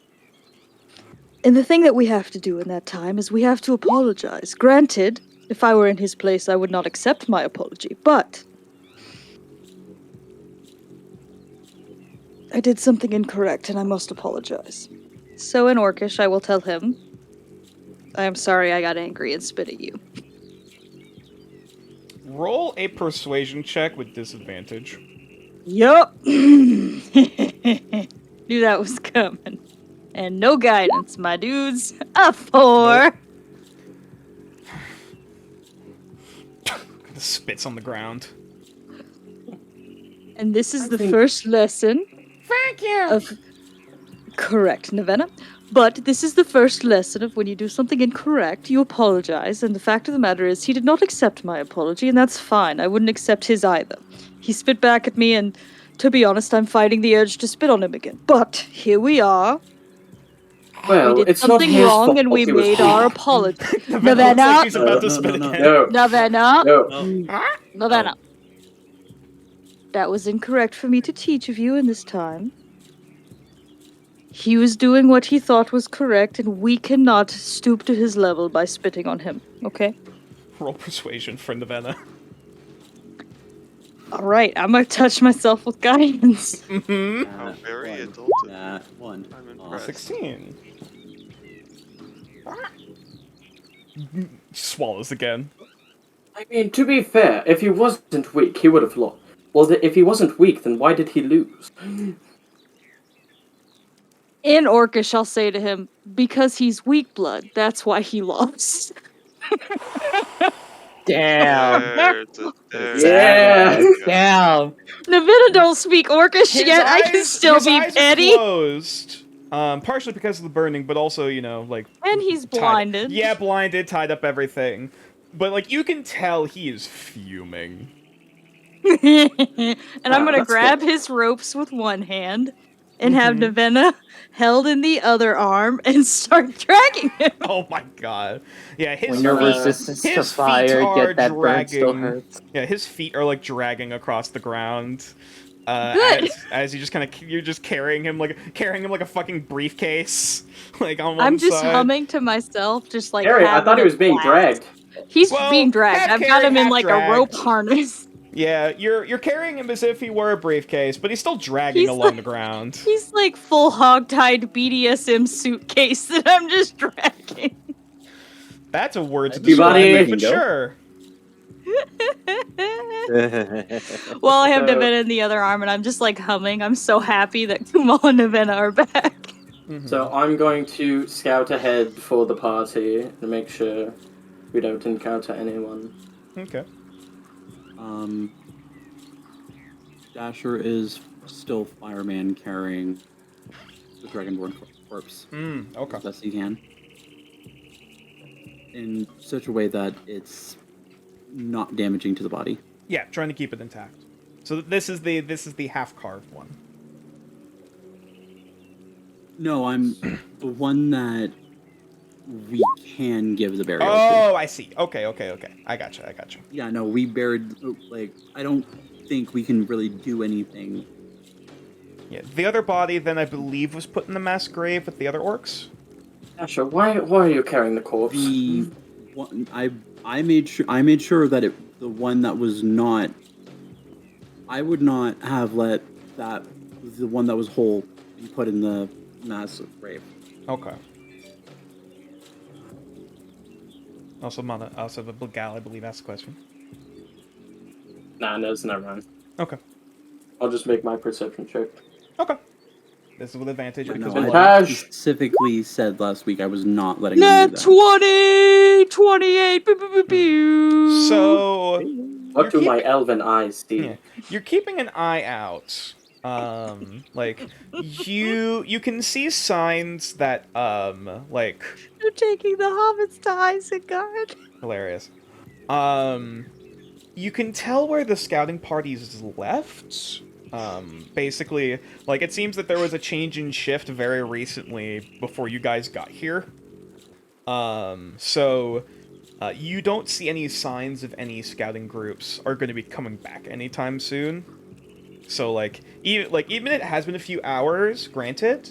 And the thing that we have to do in that time is we have to apologize. Granted, if I were in his place, I would not accept my apology, but I did something incorrect and I must apologize. So in Orcish, I will tell him, I am sorry I got angry and spit at you. Roll a persuasion check with disadvantage. Yup. Knew that was coming. And no guidance, my dudes. A 4. Spits on the ground. And this is the first lesson. Thank you. Correct, Navenna. But this is the first lesson of when you do something incorrect, you apologize. And the fact of the matter is, he did not accept my apology, and that's fine. I wouldn't accept his either. He spit back at me, and to be honest, I'm fighting the urge to spit on him again. But here we are. Well, We did it's not something his wrong, fault. and we It was made our apology. Looks like Navenna. he's about to No, spit no, again. No, Navenna. no. Navenna. That was incorrect for me to teach of you in this time. He was doing what he thought was correct, and we cannot stoop to his level by spitting on him, okay? Roll persuasion for Navenna. Alright, I'm gonna touch myself with guidance. How very adult of you. That one. I'm impressed. 16. Swallows again. I mean, to be fair, if he wasn't weak, he would have lost. Well, if he wasn't weak, then why did he lose? In Orcish, I'll say to him, because he's weak blood, that's why he lost. Damn. Yeah. Damn. Navina don't speak Orcish His yet, I can eyes- still his be eyes petty. Are closed. Partially because of the burning, but also, you know, like And he's blinded. Yeah, blinded, tied up everything. But like you can tell he is fuming. And I'm gonna that's grab good. his ropes with one hand and have Mhm. Navina held in the other arm and start dragging him. Oh my god. Yeah, his When your feet- resistance to his feet fire are get that burn still dragging. hurts. Yeah, his feet are like dragging across the ground. Good. As you just kind of you're just carrying him like a fucking briefcase, like on one I'm just side. humming to myself, just like Harry, I having thought he a was being blast. dragged. He's Well, being dragged. half I've got carried, him in half like dragged. a rope harness. Yeah, you're carrying him as if he were a briefcase, but he's still dragging He's along like- the ground. He's like full hog-tied BDSM suitcase that I'm just dragging. That's a word to Everybody- describe it, Can but go. sure. Well, I have So- Navina in the other arm, and I'm just like humming. I'm so happy that Kumal and Navina are back. Mhm. So I'm going to scout ahead for the party to make sure we don't encounter anyone. Okay. Dasher is still fireman carrying the Dragonborn corpse Okay. as best he can. In such a way that it's not damaging to the body. Yeah, trying to keep it intact. So this is the half carved one. No, I'm the one that we can give the burial to. Oh, I see. Okay. I gotcha. Yeah, no, we buried, like, I don't think we can really do anything. Yeah, the other body then I believe was put in the mass grave with the other orcs. Asher, why are you carrying the corpse? The one, I made sure that the one that was not, I would not have let the one that was whole be put in the mass grave. Okay. Also, the Gal, I believe, asked a question. Nah, no, it's never mind. Okay. I'll just make my perception check. Okay. This is with advantage because No, of I- blood. I specifically said last week I was not letting them Nat do that. 20! 28! Pew, pew, pew, pew. So What do You're my keeping- elven eyes see? yeah, you're keeping an eye out. Like you can see signs that like You're taking the hobbits to Isengard. hilarious. You can tell where the scouting parties left. Basically, like it seems that there was a change in shift very recently before you guys got here. So you don't see any signs of any scouting groups are going to be coming back anytime soon. So like even it has been a few hours, granted,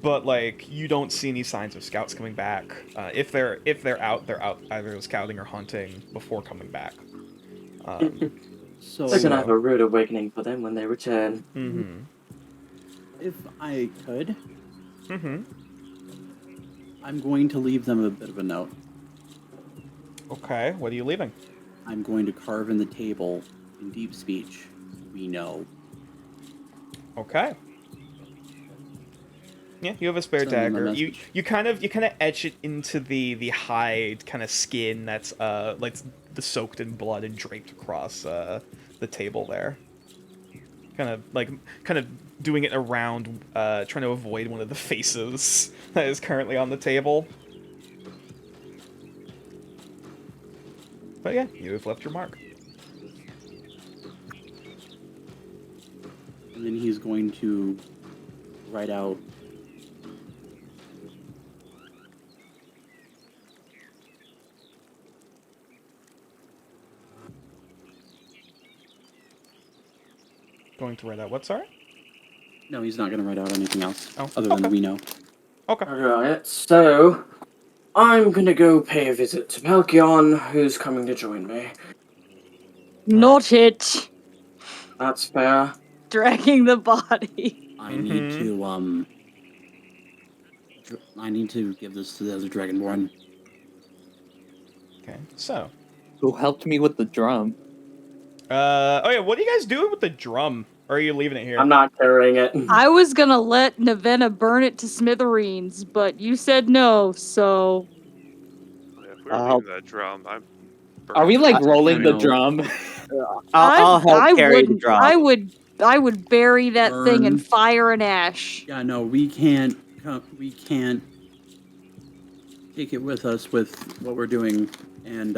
but like you don't see any signs of scouts coming back. If they're out, they're out either scouting or hunting before coming back. So They're gonna have a rude awakening for them when they return. Mm-hmm. if I could, Mm-hmm. I'm going to leave them a bit of a note. Okay, what are you leaving? I'm going to carve in the table in deep speech. We know. Okay. Yeah, you have a spare Send them a dagger. You message. you kind of etch it into the hide kind of skin that's like the soaked in blood and draped across the table there. Kind of doing it around, trying to avoid one of the faces that is currently on the table. But yeah, you have left your mark. And then he's going to write out Going to write out what, sorry? No, he's not going to write out anything else Oh, other than okay. we know. Okay. Alright, so I'm gonna go pay a visit to Pelkion, who's coming to join me. Not it. That's fair. Dragging the body. I need Mhm. to I need to give this to the other Dragonborn. Okay, so Who helped me with the drum? Oh yeah, what are you guys doing with the drum? Or are you leaving it here? I'm not carrying it. I was gonna let Navenna burn it to smithereens, but you said no, so If we're I'll- leaving that drum, I'm. Are we like rolling I the know. drum? I'll help I carry the wouldn't. drum. I would bury that thing in Burn. fire and ash. Yeah, no, we can't. We can't take it with us with what we're doing, and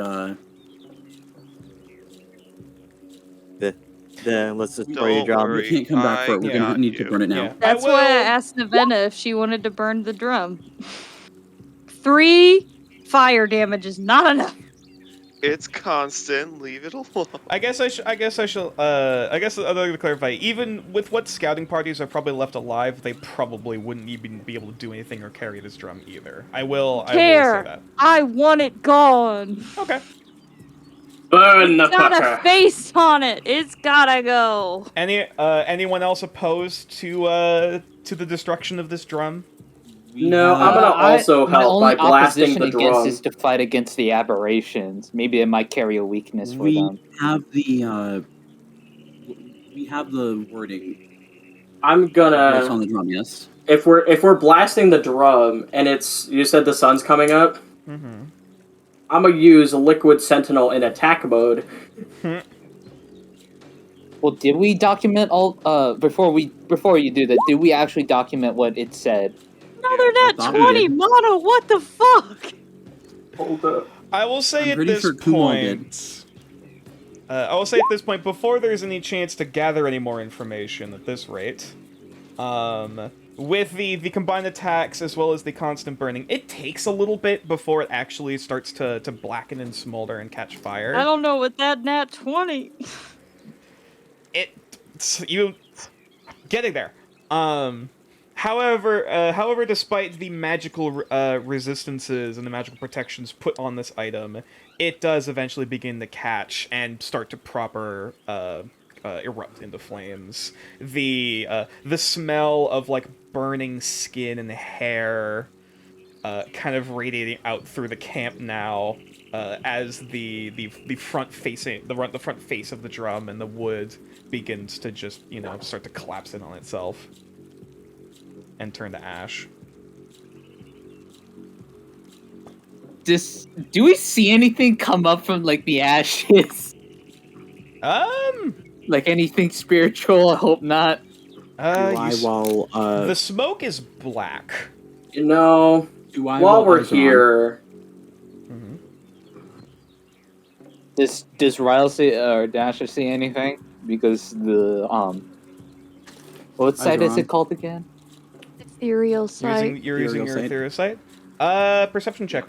Then let's just We burn your Don't drum. worry. we can't come back for it. We're Yeah. gonna need to burn it now. Yeah. That's why I will- asked Navenna if she wanted to burn the drum. 3 fire damage is not enough. It's constant. Leave it alone. I guess I should. I guess I'm going to clarify. Even with what scouting parties are probably left alive, they probably wouldn't even be able to do anything or carry this drum either. I will say Care. that. I want it gone. Okay. Burn the It's got a fucker. face on it. It's gotta go. Anyone else opposed to the destruction of this drum? No, I'm gonna also my help only by blasting opposition the against drum. is to fight against the aberrations. Maybe it might carry a weakness for We them. have the wording. I'm What's gonna on the drum? Yes. if we're blasting the drum and it's you said the sun's coming up. Mm-hmm. I'm gonna use a liquid sentinel in attack mode. Well, did we document all? Before you do that, did we actually document what it said? Another I nat thought we 20, did. Mono. What the fuck? Hold up. I will say I'm at pretty this sure Kumal did. point. I will say at this point, before there's any chance to gather any more information at this rate, with the combined attacks as well as the constant burning, it takes a little bit before it actually starts to blacken and smolder and catch fire. I don't know what that nat 20. You getting there. However, despite the magical resistances and the magical protections put on this item, it does eventually begin to catch and start to proper erupt into flames. The smell of like burning skin and hair kind of radiating out through the camp now, as the front face of the drum and the wood begins to just start to collapse in on itself and turn to ash. Do we see anything come up from like the ashes? Like anything spiritual? I hope not. The smoke is black. You know, while while we're eyes are on? here, Does Ryle see or Dasher see anything? Because the what site is on. it called again? Ethereal sight. You're using your sight. ethereal sight. Perception check.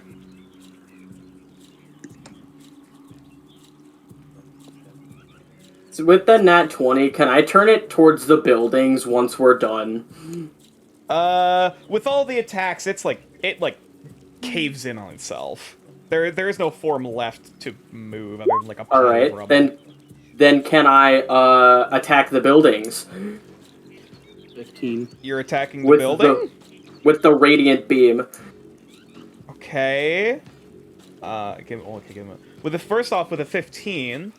with the nat 20, can I turn it towards the buildings once we're done? With all the attacks, it caves in on itself. There is no form left to move other than like a pile All of right, rubble. then can I attack the buildings 15. You're attacking the with building? with the radiant beam? Okay. With the first off with a 15.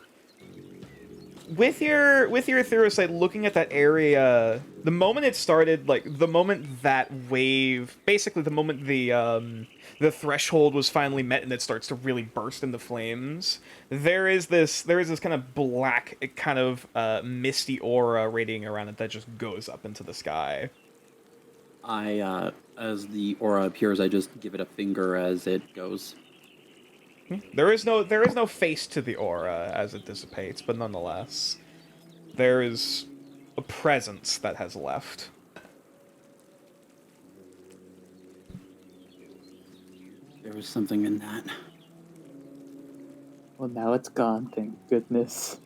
With your ethereal sight, looking at that area, the moment it started, like the moment that wave, basically the moment the threshold was finally met and it starts to really burst into flames, there is this kind of black, kind of misty aura radiating around it that just goes up into the sky. As the aura appears, I just give it a finger as it goes. There is no face to the aura as it dissipates, but nonetheless, there is a presence that has left. There was something in that. Well, now it's gone. Thank goodness.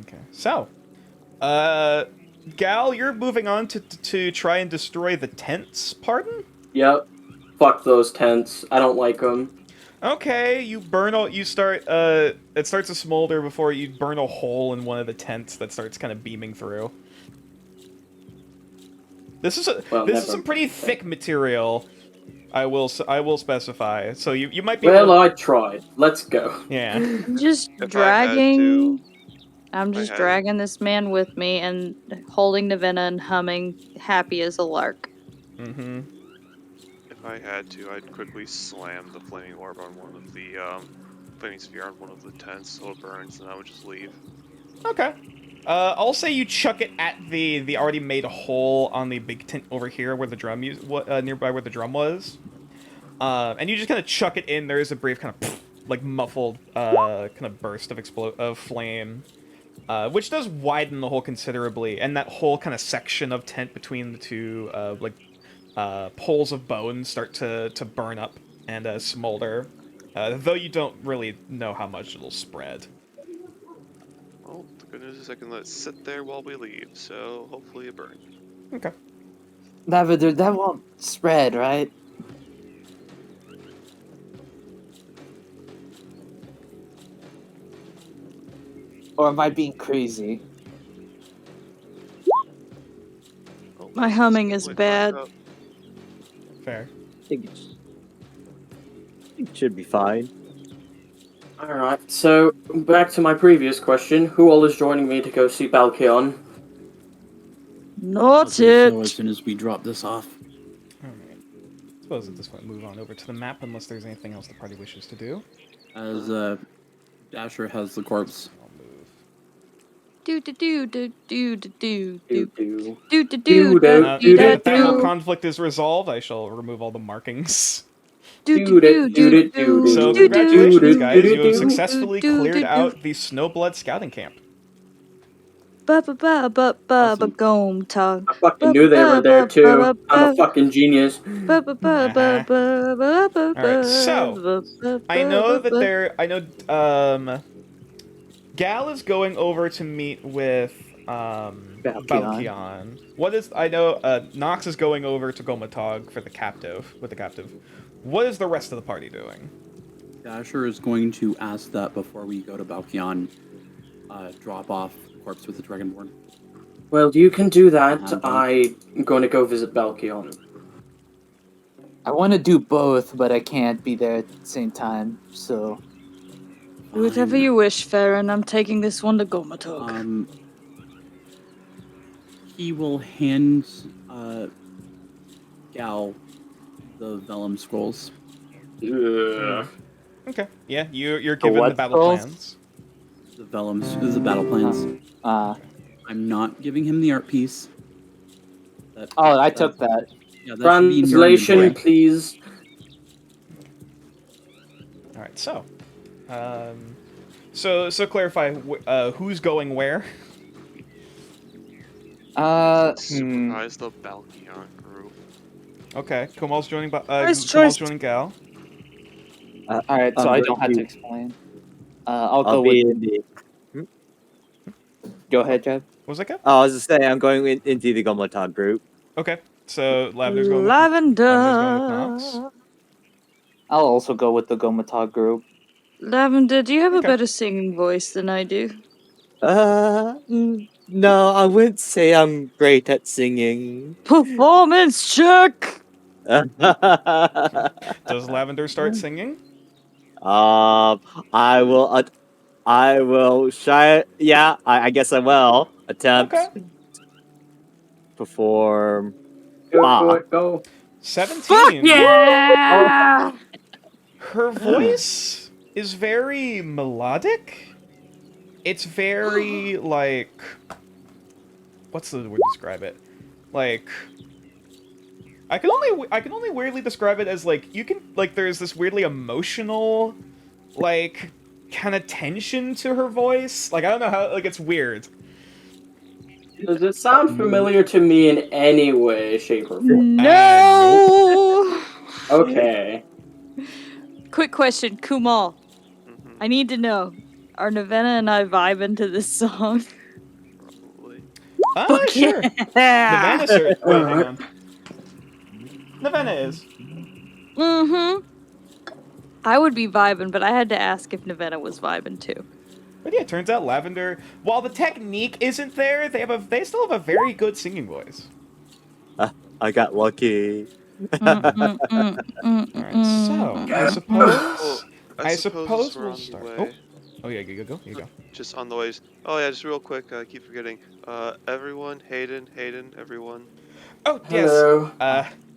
Okay, so, Gal, you're moving on to try and destroy the tents. Pardon? Yep. Fuck those tents. I don't like them. Okay, you burn all. You start. It starts to smolder before you burn a hole in one of the tents that starts kind of beaming through. This is Well, this never. is some pretty thick material. I will specify. So you might be. Well, able I tried. Let's go. yeah. I'm just If I had dragging. to, I'm I just had- dragging this man with me and holding Navenna and humming, happy as a lark. Mm-hmm. If I had to, I'd quickly slam the flaming orb on one of the flaming sphere on one of the tents so it burns, and I would just leave. Okay. I'll say you chuck it at the already made hole on the big tent over here where the drum nearby where the drum was. And you just kind of chuck it in. There is a brief kind of like muffled kind of burst of flame, which does widen the hole considerably, and that whole kind of section of tent between the two poles of bone start to burn up and smolder, though you don't really know how much it'll spread. Well, the good news is I can let it sit there while we leave, so hopefully it burns. Okay. Lavender, that won't spread, right? Or am I being crazy? Oh, My let's humming get is my bad. time up. Fair. I think it should be fine. Alright, so back to my previous question. Who all is joining me to go see Balkion? Not Okay, so as it. soon as we drop this off. Alright. Suppose at this point move on over to the map unless there's anything else the party wishes to do. As Dasher has the corpse. I'll move. Do do do do do do do Do do do. do do do Do, Now do, that that whole do. conflict is resolved, I shall remove all the markings. do Do, do do, do do, So do, congratulations, do, guys! do, You have do. successfully do, cleared do, out the Snowblood scouting camp. ba ba ba ba ba ba Awesome. gom tog. I fucking knew they were there too. I'm a fucking genius. Ba ba ba ba ba ba ba. Alright, so, I know that Gal is going over to meet with Balkion. Nox is going over to Gomatog for the captive with the captive. What is the rest of the party doing? Dasher is going to ask that before we go to Balkion, drop off the corpse with the Dragonborn. Well, you can do that. Okay. I'm going to go visit Balkion. I want to do both, but I can't be there at the same time, so... Do whatever you wish, Farron. I'm taking this one to Gomatog. He will hand Gal the Vellum scrolls. Yeah. Okay, yeah, you're given the what battle scrolls? plans. The Vellum, the battle plans. I'm not giving him the art piece. I took that. Yeah, that should be in your Translation, inventory. please. All right, so clarify who's going where. Supervise the Balkion group. Okay, Kumal's joining. Nice Kumal's choice. joining Gal. Alright, so I don't have to explain. I'll go I'll be with... in the. Go ahead, Jeb. What was that, Kev? Oh, I was just saying, I'm going into the Gomotog group. Okay, so Lavender's going with Lavender. Lavender's going with Nox. I'll also go with the Gomatog group. Lavender, do you have a Okay. better singing voice than I do? No, I wouldn't say I'm great at singing. Performance check. Does Lavender start singing? I will try. Yeah, I guess I will attempt Okay. perform. Go, go. 17. Fuck yeah! Her voice is very melodic. It's very like, what's the word to describe it? Like, I can only weirdly describe it as like there's this weirdly emotional, like, kind of tension to her voice. Like I don't know how, like it's weird. Does it sound familiar to me in any way, shape, or form? No. Okay. Quick question, Kumal. Mhm, I need to know: are Navenna and I vibing to this song? probably. Sure. Yeah. Navenna, sir. Wait, hang on. Navenna is. Mm-hmm. I would be vibing, but I had to ask if Navenna was vibing too. But yeah, it turns out Lavender, while the technique isn't there, they still have a very good singing voice. I got lucky. Alright, so I suppose Well, I suppose we're we'll on the start. way. Oh yeah, you go. You go. Just on the way. Oh yeah, just real quick. I keep forgetting. Everyone, Hayden, everyone. Oh Hello.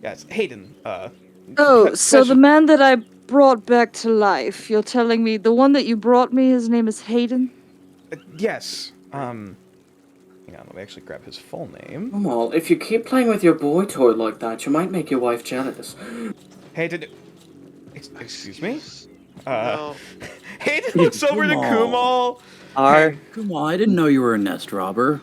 yes, Hayden. Oh, Ple- so the pleasure- man that I brought back to life, you're telling me the one that you brought me, his name is Hayden? yes. Hang on, let me actually grab his full name. Kumal, if you keep playing with your boy toy like that, you might make your wife jealous. Hayden. Excuse me. No. Hayden looks over to Kumal. Kumal. Are Come on, I didn't know you were a nest robber.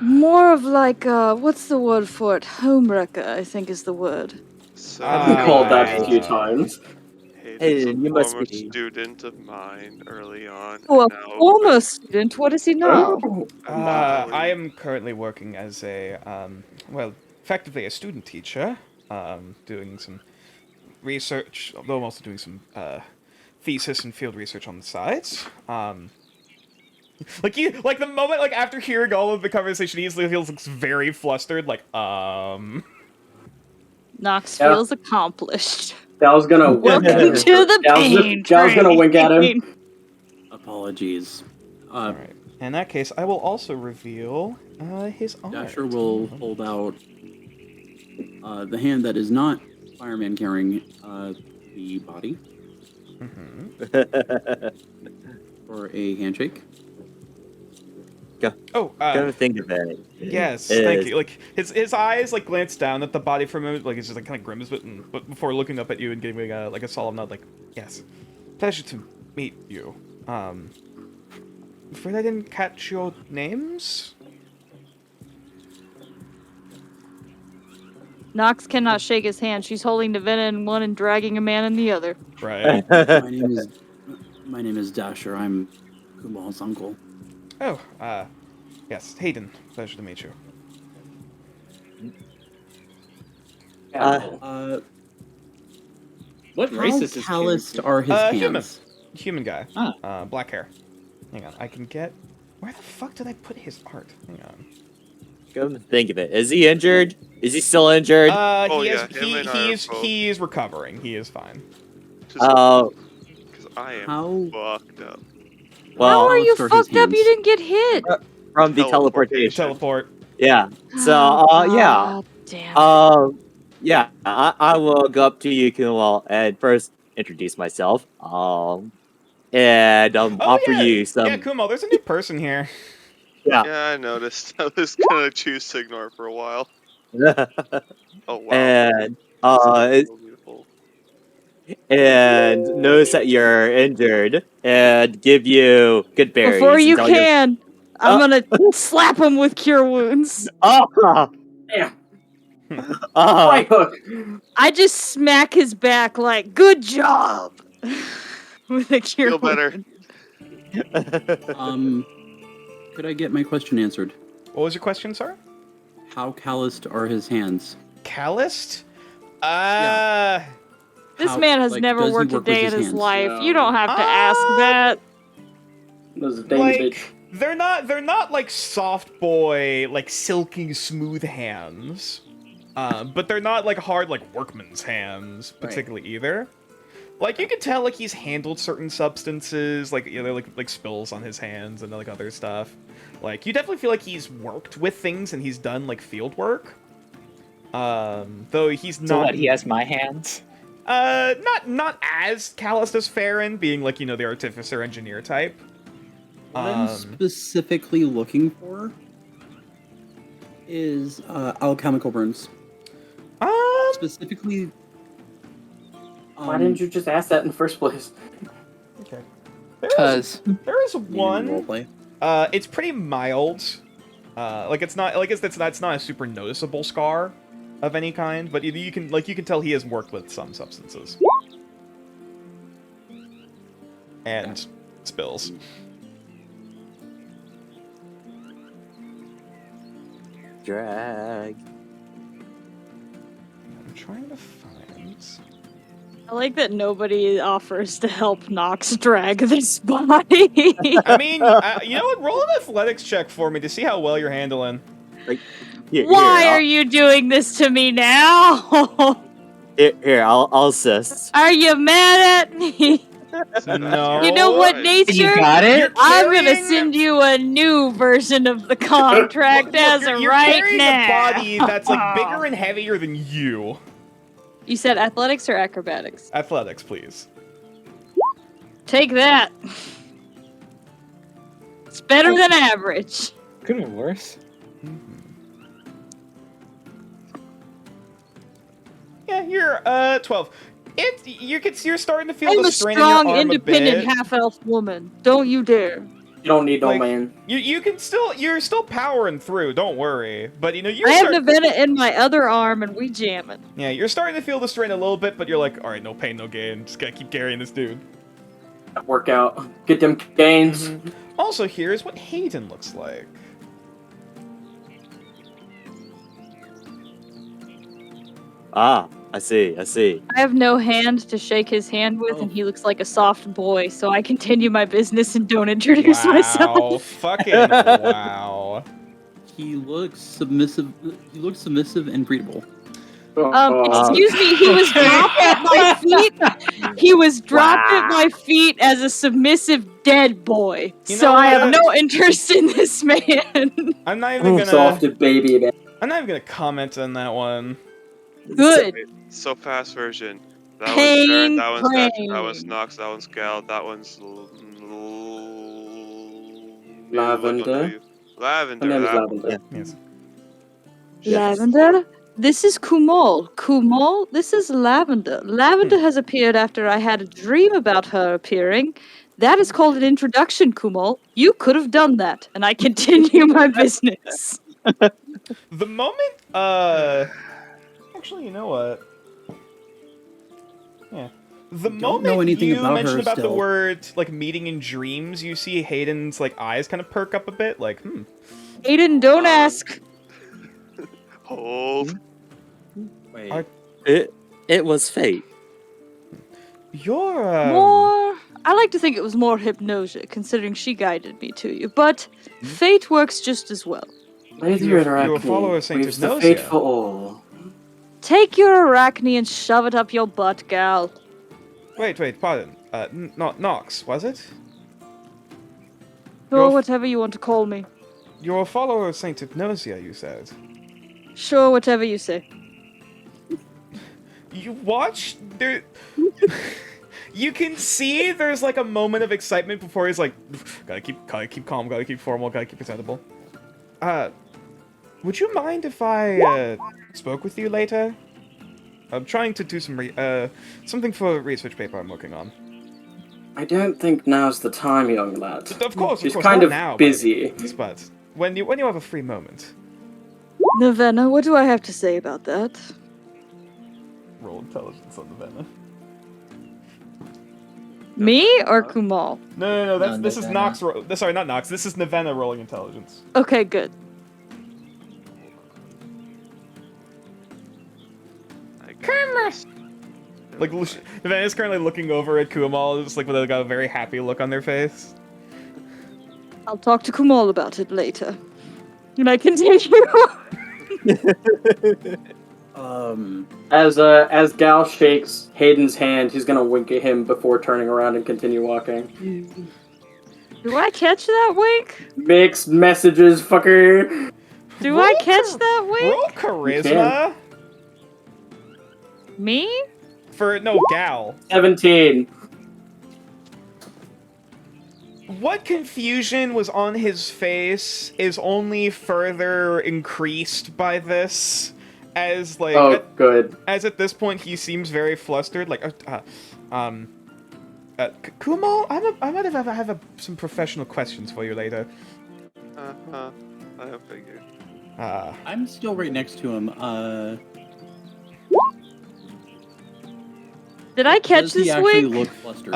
More of like, what's the word for it? Homewrecker, I think is the word. So I've been called that a few Ah. times. Hayden's a you must former be. student of mine early on. Oh, a and now former student. What is he now? Oh, I am currently working as a, well, effectively a student teacher, doing some research, although I'm also doing some, thesis and field research on the sides. Like the moment, like after hearing all of the conversation, he easily feels very flustered, like, Knox Yeah. feels accomplished. Dal's gonna Welcome to the pain Dal's gonna wink at him. train. Apologies. Alright. In that case, I will also reveal, his art. Dasher will hold out the hand that is not Fireman carrying the body for a handshake. Oh, Come think of it. yes, It thank is. you. Like his eyes like glance down at the body for a moment, like it's just like kind of grimace, but before looking up at you and giving like a solemn nod, like yes, pleasure to meet you. Afraid I didn't catch your names. Knox cannot shake his hand. She's holding Davina in one and dragging a man in the other. Right. My name is Dasher. I'm Kumal's uncle. Oh, yes, Hayden. Pleasure to meet you. What race How is this? calloused are his Human. hands? Human guy. Ah. Black hair. Hang on, I can get. Where the fuck did I put his art? Hang on. Come think of it. Is he injured? Is he still injured? Oh, He yeah, is. him and I are both. He is recovering. He is fine. Oh, Because I am How fucked up. well, How are you Calloused are his fucked up? You hands. didn't get hit. from the Teleportation. teleportation. Teleport. Yeah. So, yeah. God damn. Yeah, I will go up to you, Kumal, and first introduce myself. And offer yeah. you some. Yeah, Kumal, there's a new person here. Yeah. Yeah, I noticed. I was gonna choose Signor for a while. Oh wow. And This is so beautiful. and notice that you're injured, and give you good berries. Before you and tell can, I'm gonna slap him with cure wounds. Oh, Damn. oh. Right hook. I just smack his back like, good job. With a cure Feel better. wound. Could I get my question answered? What was your question, sir? How calloused are his hands? Calloused? This How- man has like, never does he worked a work with day in his hands? life. No. You don't have to ask that. Those Danish like bitch. they're not like soft boy, like silky smooth hands. But they're not like hard like workman's hands particularly either. Like you can tell like he's handled certain substances, like you know, like spills on his hands and like other stuff. Like you definitely feel like he's worked with things and he's done like field work. Though he's not. So what? He has my hands. Not as calloused as Farron, being like, you know, the artificer engineer type. What I'm specifically looking for is alchemical burns. Specifically. Why didn't you just ask that in the first place? Okay. Cause There is One. one. Roleplay. It's pretty mild. Like it's not like it's not a super noticeable scar of any kind, but you can tell he has worked with some substances. And spills. Drag. I'm trying to find. I like that nobody offers to help Nox drag this body. I mean, you know what? Roll an athletics check for me to see how well you're handling. Why are you doing this to me now? Here, I'll assist. Are you mad at me? No. You know what, nature? You got it? I'm gonna carrying- send you a new version of the contract as you're, of you're right carrying now. a body that's like bigger and heavier than you. You said athletics or acrobatics? Athletics, please. Take that. It's better than average. Could have been worse. Yeah, you're 12. You're starting to feel I'm the a strain in your strong, arm independent a bit. half-elf woman. Don't you dare. You don't need no Like, man. You're still powering through. Don't worry. But you know I have Navena in my other arm, and we jamming. Yeah, you're starting to feel the strain a little bit, but you're like, all right, no pain, no gain. Just gotta keep carrying this dude. Workout. Get them gains. Also, here's what Hayden looks like. Ah, I see. I have no hand to shake his hand with, and he looks like a soft boy, so I continue my business and don't introduce Wow, myself. fucking wow. He looks submissive. He looks submissive and breedable. Excuse me, he was dropped at my feet. He was dropped at my feet as a submissive dead boy. You So know I have what? no interest in this man. I'm not even gonna. Softed baby, man. I'm not even gonna comment on that one. Good. So fast version. That Pain one's Baron, that one's Dash, that brain. one's Nox, that one's Gal, that one's Lavender. Lavender. Her name is that one. Lavender. Yes. Lavender? This is Kumal. Kumal, this is Lavender. Lavender has appeared after I had a dream about her appearing. That is called an introduction, Kumal. You could have done that, and I continue my business. The moment, actually, you know what? Yeah. The don't moment know anything you about mentioned her about the still. word, like, meeting in dreams, you see Hayden's, like, eyes kind of perk up a bit, like, Aiden, don't ask. Hold. Wait. It was fate. You're, I like to think it was more hypnosia, considering she guided me to you, but fate works just as well. Lady You're a Arachne follower of Saint weaves the Hypnosia. fate for all. Take your Arachne and shove it up your butt, gal. wait, pardon. Not Nox, was it? Or Your- whatever you want to call me. You're a follower of Saint Hypnosia, you said. Sure, whatever you say. You watch there. You can see there's like a moment of excitement before he's like, gotta keep calm, gotta keep formal, gotta keep presentable. Would you mind if I spoke with you later? I'm trying to do some something for a research paper I'm working on. I don't think now's the time, young lad. Of course, She's of course, kind not of now, busy. but when you have a free moment. Navena, what do I have to say about that? Roll intelligence on Navena. Me or Kumal? No, No, this is Navena. Nox. Sorry, not Nox. This is Navena rolling intelligence. Okay, good. Like Navena's currently looking over at Kumal, just like with a very happy look on their face. I'll talk to Kumal about it later. And I continue. As Gal shakes Hayden's hand, he's gonna wink at him before turning around and continue walking. Do I catch that wink? Mixed messages, fucker. Do I catch that wink? Roll charisma Me? for no Gal. 17. What confusion was on his face is only further increased by this, as like Oh, good. as at this point he seems very flustered. Like, Kumal, I might have some professional questions for you later. I figured. I'm still right next to him. Did I catch Does he this actually wink? look flustered?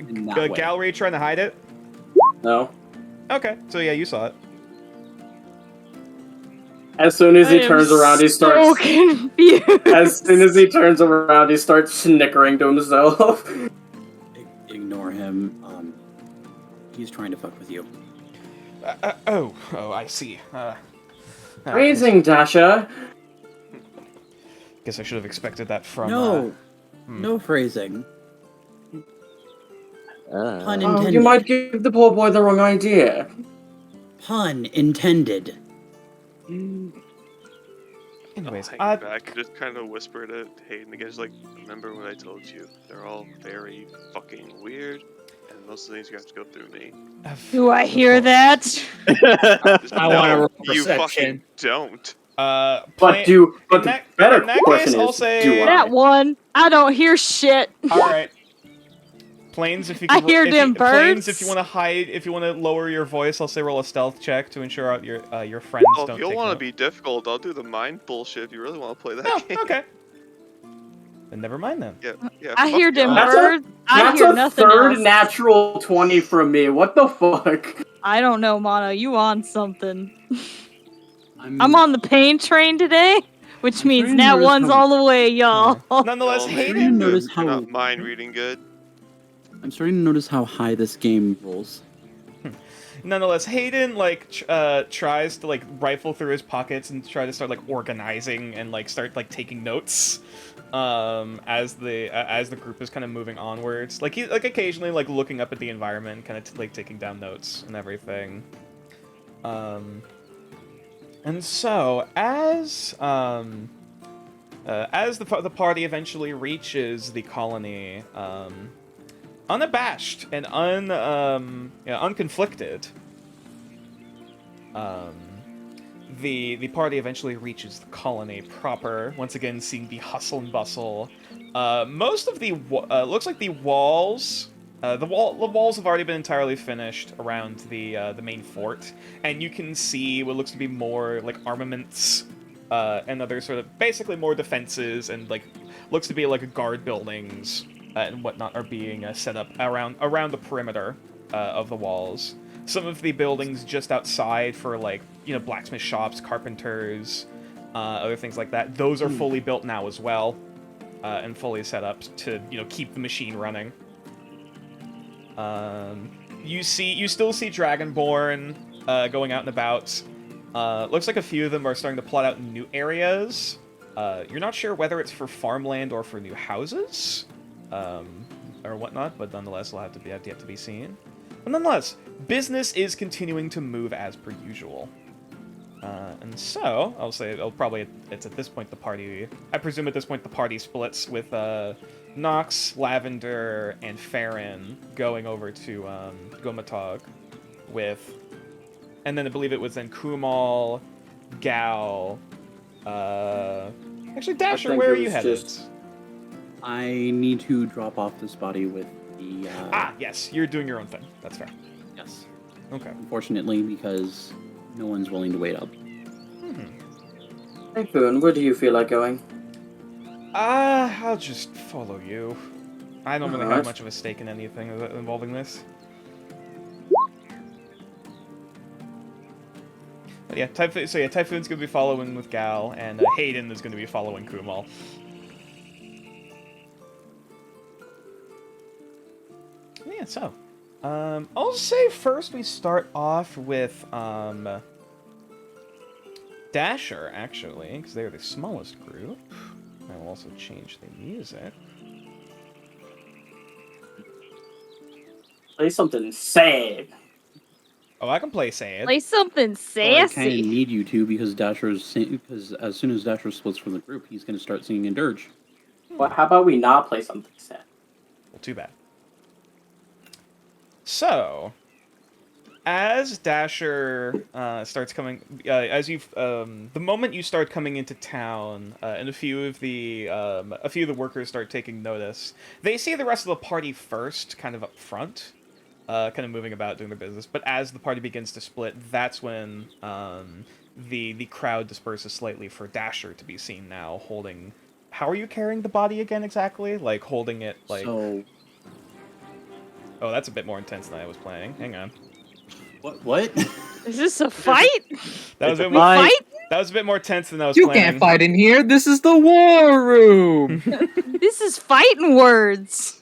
In that way. Gallery trying to hide it? No. Okay, so yeah, you saw it. As soon as he I am turns around, he so starts. confused. As soon as he turns around, he starts snickering to himself. Ignore him. He's trying to fuck with you. Oh, I see. Phrasing, Dasha. Guess I should have expected that from. No, no phrasing. Pun Oh, intended. you might give the poor boy the wrong idea. Pun intended. Anyways, I'll hang back and just kind of whisper to Hayden again, just like, remember what I told you? They're all very fucking weird, and most of the things you have to go through me. Do I hear that? Just, I wanna roll you perception. fucking don't. But Plan- but in the that- better in that question case, I'll is, say- do I? That one. I don't hear shit. All right. Planes, if you I can, hear if them you, Planes, birds. if you want to hide, if you want to lower your voice, I'll say roll a stealth check to ensure your friends Oh, don't if you take want to note. be difficult, I'll do the mind bullshit if you really want to play that Oh, game. okay. Then never mind then. Yeah, I fuck hear you. them That's a- birds. I That's hear a nothing third else. natural 20 from me. What the fuck? I don't know, Mono. You on something? I'm I'm on the pain train today, which I'm means starting to nat notice one's how- all the way, y'all. Nonetheless, Well, Hayden- Hayden. notice You're how- not mind reading good. I'm starting to notice how high this game rolls. Nonetheless, Hayden tries to like rifle through his pockets and try to start like organizing and like start like taking notes as the group is kind of moving onwards. Like he like occasionally like looking up at the environment, kind of like taking down notes and everything. And so as the party eventually reaches the colony, unabashed and unconflicted, the party eventually reaches the colony proper. Once again, seeing the hustle and bustle. Most of the looks like the walls. The walls have already been entirely finished around the main fort, and you can see what looks to be more like armaments and other sort of basically more defenses and like looks to be like guard buildings and whatnot are being set up around the perimeter of the walls. Some of the buildings just outside for like blacksmith shops, carpenters, other things like that. Those are fully built now as well, and fully set up to keep the machine running. You still see Dragonborn going out and about. Looks like a few of them are starting to plot out new areas. You're not sure whether it's for farmland or for new houses, or whatnot, but nonetheless, will have yet to be seen. But nonetheless, business is continuing to move as per usual. And so, I'll say, it's at this point the party, I presume at this point the party splits with, Nox, Lavender, and Farron going over to, Gomatog with, and then I believe it was then Kumal, Gal, actually Dasher, think where are it you was headed? just- I need to drop off this body with the. Yes, you're doing your own thing. That's fair. Yes. Okay. Unfortunately, because no one's willing to wait up. Hey, Boone, where do you feel like going? I'll just follow you. I don't really have Alright. much of a stake in anything involving this. But yeah, Typhoon's gonna be following with Gal, and Hayden is gonna be following Kumal. Yeah, so, I'll say first we start off with, Dasher, actually, because they're the smallest group. I will also change the music. Play something sad. Oh, I can play Sad. Play something Well, I kind of sassy. need you to because because as soon as Dasher splits from the group, he's going to start singing a dirge. Well, how about we not play something sad? Well, too bad. So, as Dasher starts coming, the moment you start coming into town, and a few of the workers start taking notice, they see the rest of the party first, kind of up front, kind of moving about doing their business. But as the party begins to split, that's when the crowd disperses slightly for Dasher to be seen now holding. How are you carrying the body again exactly? Like holding it like. So Oh, that's a bit more intense than I was planning. Hang on. what? Is this a fight? That was a bit We more. fight? That was a bit more tense than I was You planning. can't fight in here. This is the war room. This is fighting words.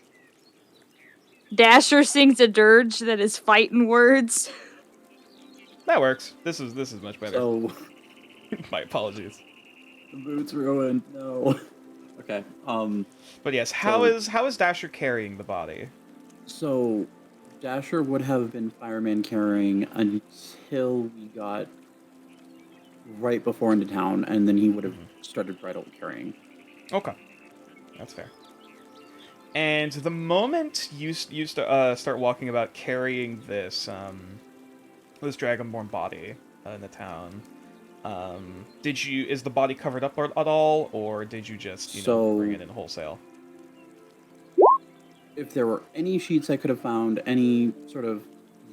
Dasher sings a dirge that is fighting words. That works. This is much better. So My apologies. The boot's ruined. No. Okay. But yes, So- how is Dasher carrying the body? So, Dasher would have been fireman carrying until we got right before into town, and then he would have started bridal carrying. Okay, that's fair. And the moment you start walking about carrying this this dragonborn body in the town, is the body covered up at all, or did you just bring it in wholesale? If there were any sheets I could have found, any sort of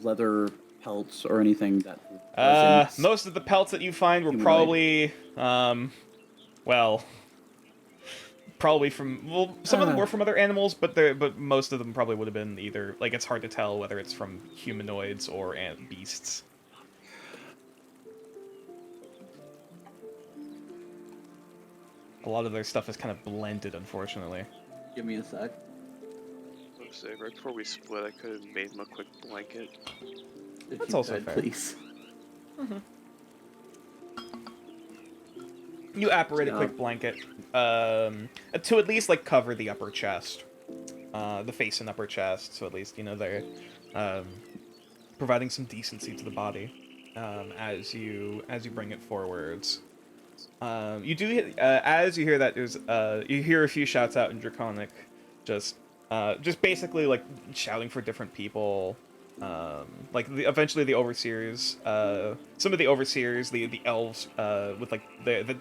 leather pelts or anything that wasn't Most of the pelts that you find were humanoid. probably well, probably from some of them were from other animals, but most of them probably would have been either, like, it's hard to tell whether it's from humanoids or beasts. A lot of their stuff is kind of blended, unfortunately. Give me a sec. I was say, right before we split, I could have made him a quick blanket. If That's you also could, fair. please. You apparate a Yeah. quick blanket to at least like cover the upper chest, the face and upper chest, so at least they're providing some decency to the body as you bring it forwards. You do as you hear that there's you hear a few shouts out in Draconic, just basically like shouting for different people. Like eventually the overseers, some of the overseers, the elves, with like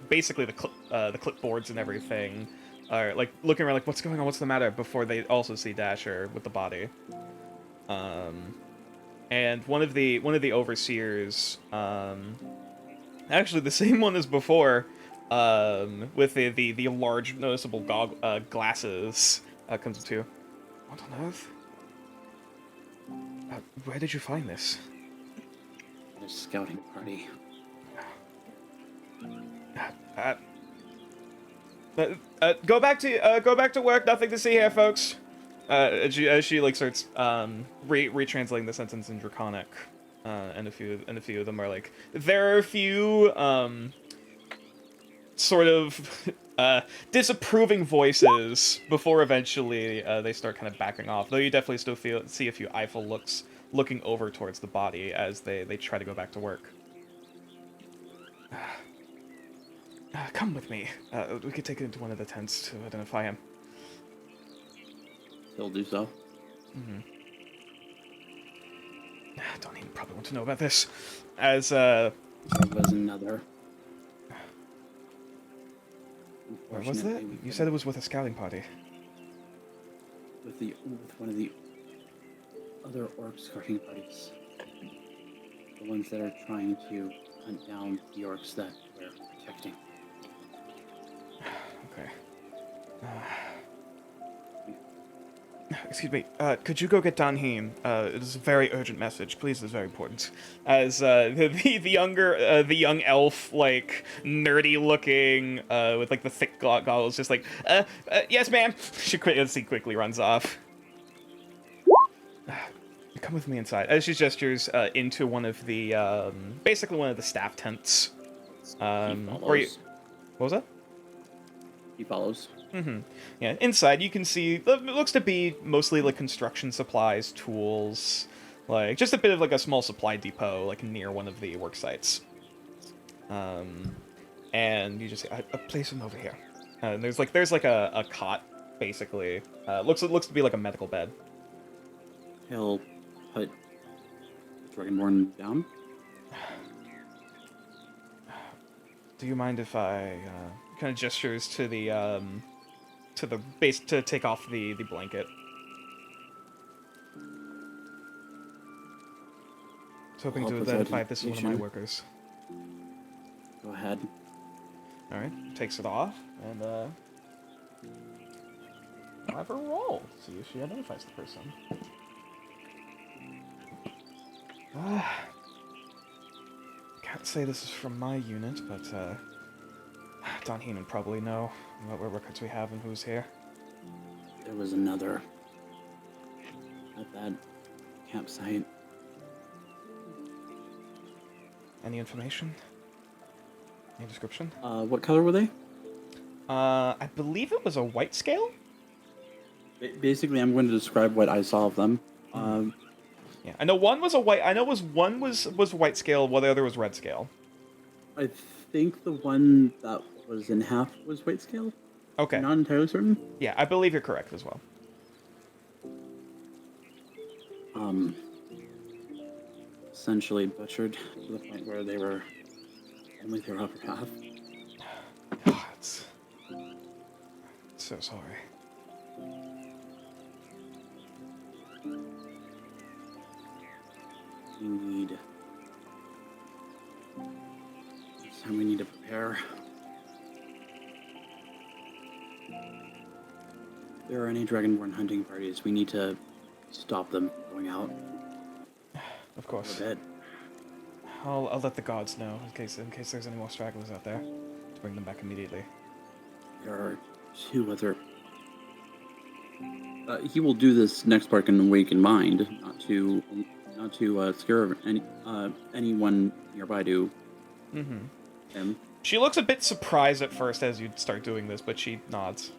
basically the clipboards and everything, are like looking around like, what's going on, what's the matter, before they also see Dasher with the body. And one of the overseers, actually the same one as before, with the large noticeable glasses, comes up to, what on earth? Where did you find this? A scouting party. Go back to work. Nothing to see here, folks. As she like starts retranslating the sentence in Draconic, and a few of them are like, there are a few sort of disapproving voices before eventually they start kind of backing off. Though you definitely still see a few eyeful looks looking over towards the body as they try to go back to work. Come with me. We could take it into one of the tents to identify him. He'll do so. Don't even probably want to know about this. As There was another. where was that? Unfortunately, we You said it was with a scouting party. with one of the other orc scouting parties. The ones that are trying to hunt down the orcs that we're protecting. Okay. Excuse me. Could you go get Danheen? It is a very urgent message. Please, it's very important. As the young elf, like nerdy looking, with like the thick goggles, just like, yes, ma'am. She quickly runs off. Come with me inside. As she gestures into one of the basically one of the staff tents. He Where you? follows. What was that? He follows. Yeah, inside you can see it looks to be mostly like construction supplies, tools, like just a bit of like a small supply depot like near one of the work sites. And you just say, place him over here. And there's like a cot basically. Looks to be like a medical bed. He'll put Dragonborn down. Do you mind if I kind of gestures to the base to take off the blanket? I was hoping I'll to put that identify if this is one of my information. workers. Go ahead. All right, takes it off and I'll have her roll. See if she identifies the person. Can't say this is from my unit, but Don Heenan probably know what records we have and who's here. There was another at that campsite. Any information? Any description? What color were they? I believe it was a white scale. Basically, I'm going to describe what I saw of them. Yeah, I know one was a white. I know one was white scale, while the other was red scale. I think the one that was in half was white scale. Okay. I'm not entirely certain. Yeah, I believe you're correct as well. Essentially butchered to the point where they were only their upper half. It's so sorry. We need to prepare. If there are any Dragonborn hunting parties, we need to stop them from going out Of a course. bit. I'll let the gods know in case there's any more stragglers out there to bring them back immediately. There are two other. He will do this next part in Awaken Mind, not to scare anyone nearby to him. She looks a bit surprised at first as you start doing this, but she nods.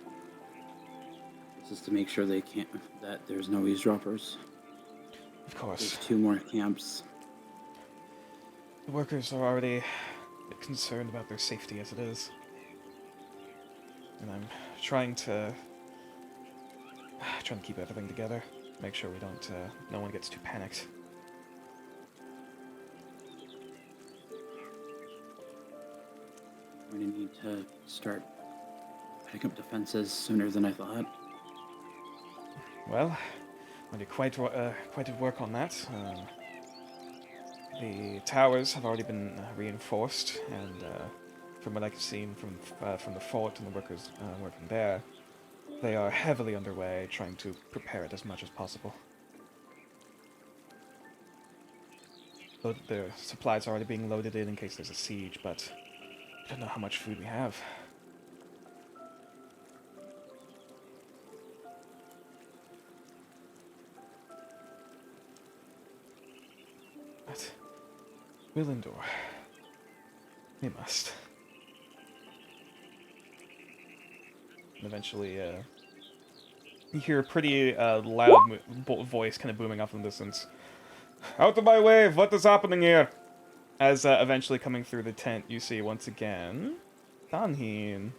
This is to make sure that there's no eavesdroppers. Of course. There's two more camps. The workers are already a bit concerned about their safety as it is. And I'm trying to keep everything together. Make sure we don't, no one gets too panicked. We're going to need to start putting up defenses sooner than I thought. Well, I did quite at work on that. The towers have already been reinforced, and from what I can see from the fort and the workers working there, they are heavily underway, trying to prepare it as much as possible. The supplies are already being loaded in case there's a siege, but I don't know how much food we have. But we'll endure. We must. And eventually, you hear a pretty loud voice kind of booming off in the distance. Out of my way! What is happening here? As eventually coming through the tent, you see once again Danheen.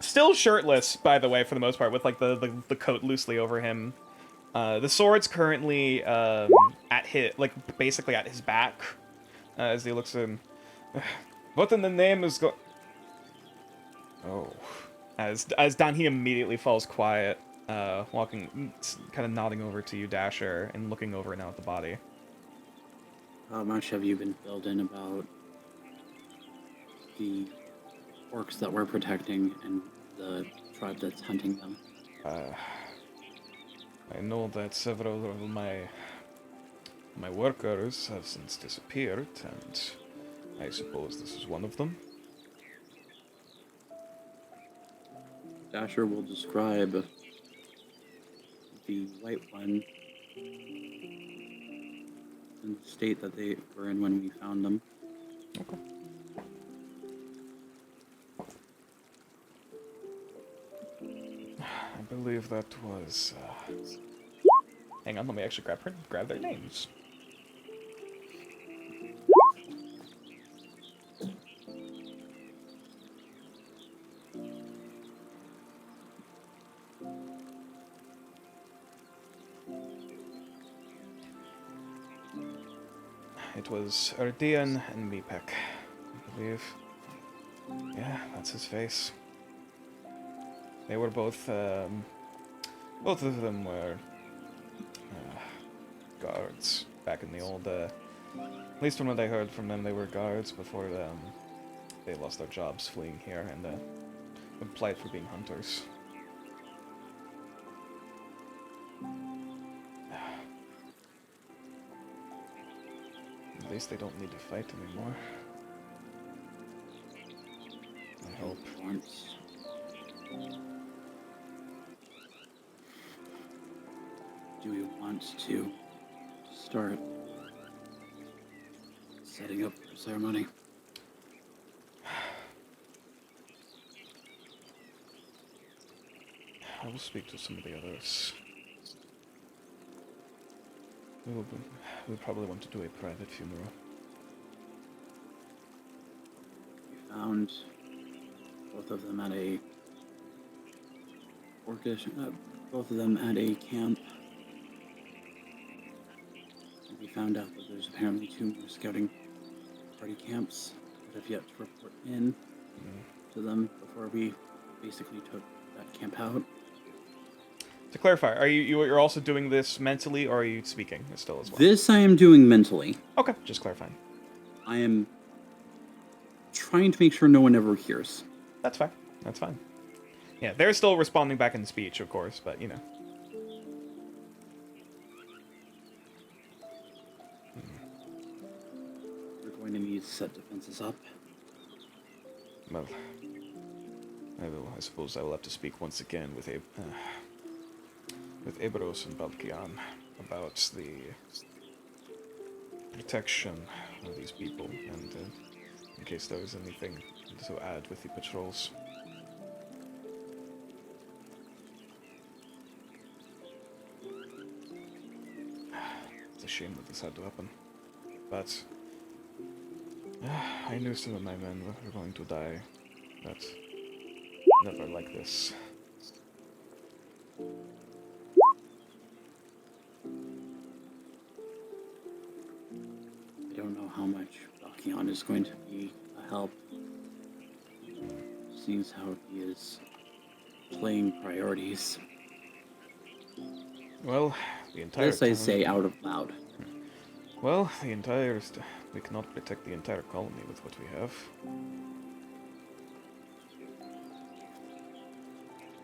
Still shirtless, by the way, for the most part, with like the coat loosely over him. The sword's currently basically at his back, as he looks in. What in the name is Oh, as Danheen immediately falls quiet, walking, kind of nodding over to you, Dasher, and looking over now at the body. How much have you been filled in about the orcs that we're protecting and the tribe that's hunting them? I know that several of my workers have since disappeared, and I suppose this is one of them. Dasher will describe the white one in the state that they were in when we found them. Okay. I believe that was. Hang on, let me actually grab their names. It was Erdian and Mipek, I believe. Yeah, that's his face. They were both of them were guards back in the old, at least from what I heard from them, they were guards before they lost their jobs fleeing here and applied for being hunters. At least they don't need to fight anymore. I hope. Once. Do we want to start setting up for the ceremony. I will speak to some of the others. We probably want to do a private funeral. We found both of them at a both of them at a camp. And we found out that there's apparently 2 more scouting party camps that have yet to report in to them before we basically took that camp out. To clarify, are you're also doing this mentally, or are you speaking still as well? This I am doing mentally. Okay, just clarifying. I am trying to make sure no one ever hears. That's fine. That's fine. Yeah, they're still responding back in speech, of course, but you know. We're going to need to set defenses up. Well, I suppose I will have to speak once again with Eberus and Balkian about the protection of these people, and in case there is anything to add with the patrols. It's a shame that this had to happen, but I knew some of my men were going to die, but never like this. I don't know how much Balkion is going to be a help, seeing as how he is playing priorities. Well, the entire This I town- say out of loud. Well, we cannot protect the entire colony with what we have.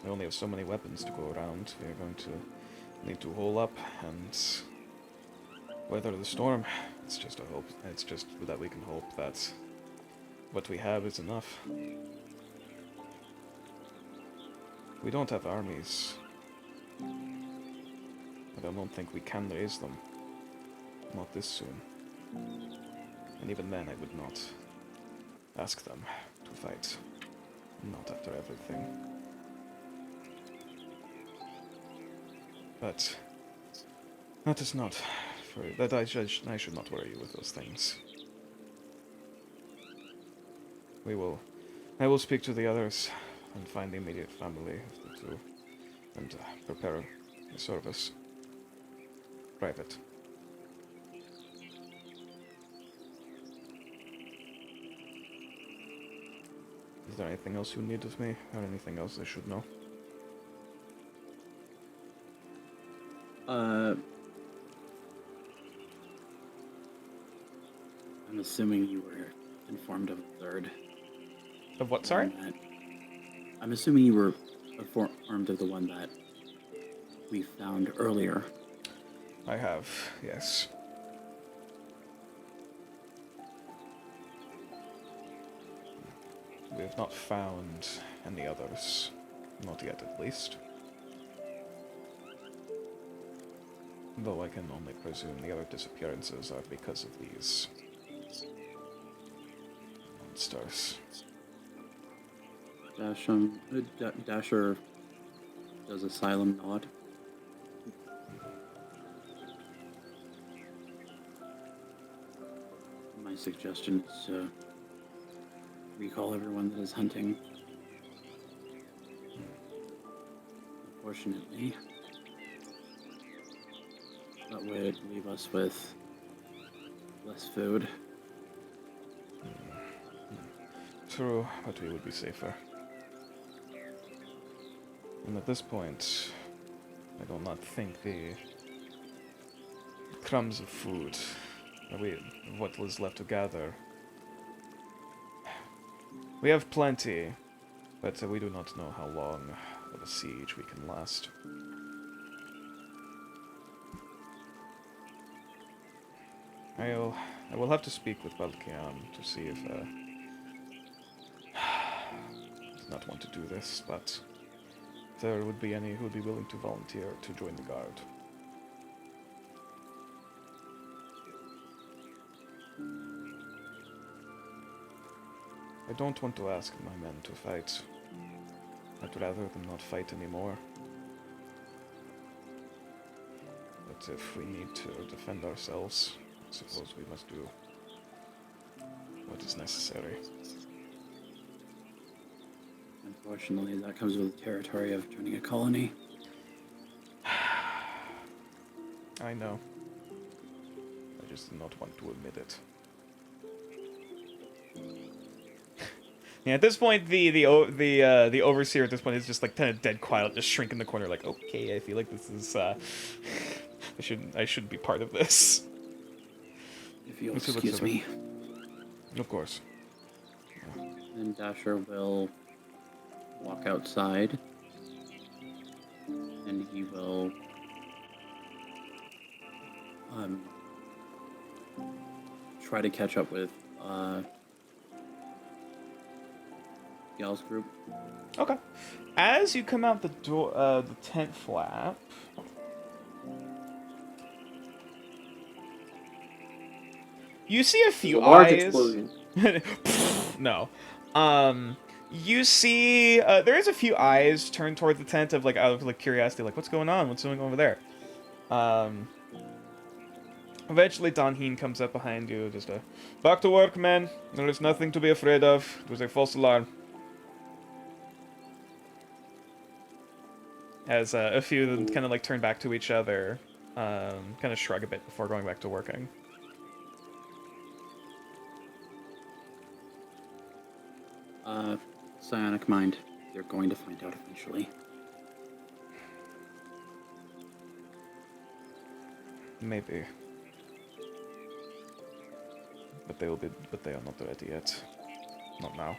We only have so many weapons to go around. We are going to need to hole up and weather the storm. It's just a hope. It's just that we can hope that what we have is enough. We don't have armies, but I don't think we can raise them. Not this soon. And even then I would not ask them to fight. Not after everything. But that is not for that I should not worry you with those things. I will speak to the others and find the immediate family of the 2 and prepare a service. Private. Is there anything else you need of me, or anything else I should know? I'm assuming you were informed of the 3rd. Of what, sorry? I'm assuming you were informed of the one that we found earlier. I have, yes. We have not found any others. Not yet, at least. Though I can only presume the other disappearances are because of these monsters. Dasher does a silent nod. My suggestion is to recall everyone that is hunting. Unfortunately, that would leave us with less food. True, but we would be safer. And at this point, I do not think the crumbs of food, what is left to gather. We have plenty, but we do not know how long of a siege we can last. I will have to speak with Balkian to see if does not want to do this, but if there would be any who would be willing to volunteer to join the guard. I don't want to ask my men to fight. I'd rather them not fight anymore. But if we need to defend ourselves, I suppose we must do what is necessary. Unfortunately, that comes with the territory of joining a colony. I know. I just do not want to admit it. Yeah, at this point, the overseer at this point is just like kind of dead quiet, just shrink in the corner, like, okay, I feel like this is I should be part of this. If you'll Let's see what's excuse over. me. Of course. Then Dasher will walk outside, and he will try to catch up with Gal's group. Okay. As you come out the door, the tent flap, you see a few Large eyes. explosion. No. You see, there is a few eyes turned toward the tent of like out of like curiosity, like what's going on? What's going on over there? Eventually, Donheen comes up behind you, just back to work, man. There is nothing to be afraid of. It was a false alarm. As a few of them kind of like turn back to each other, kind of shrug a bit before going back to working. Psionic Mind. They're going to find out eventually. Maybe. But they will be. But they are not ready yet. Not now.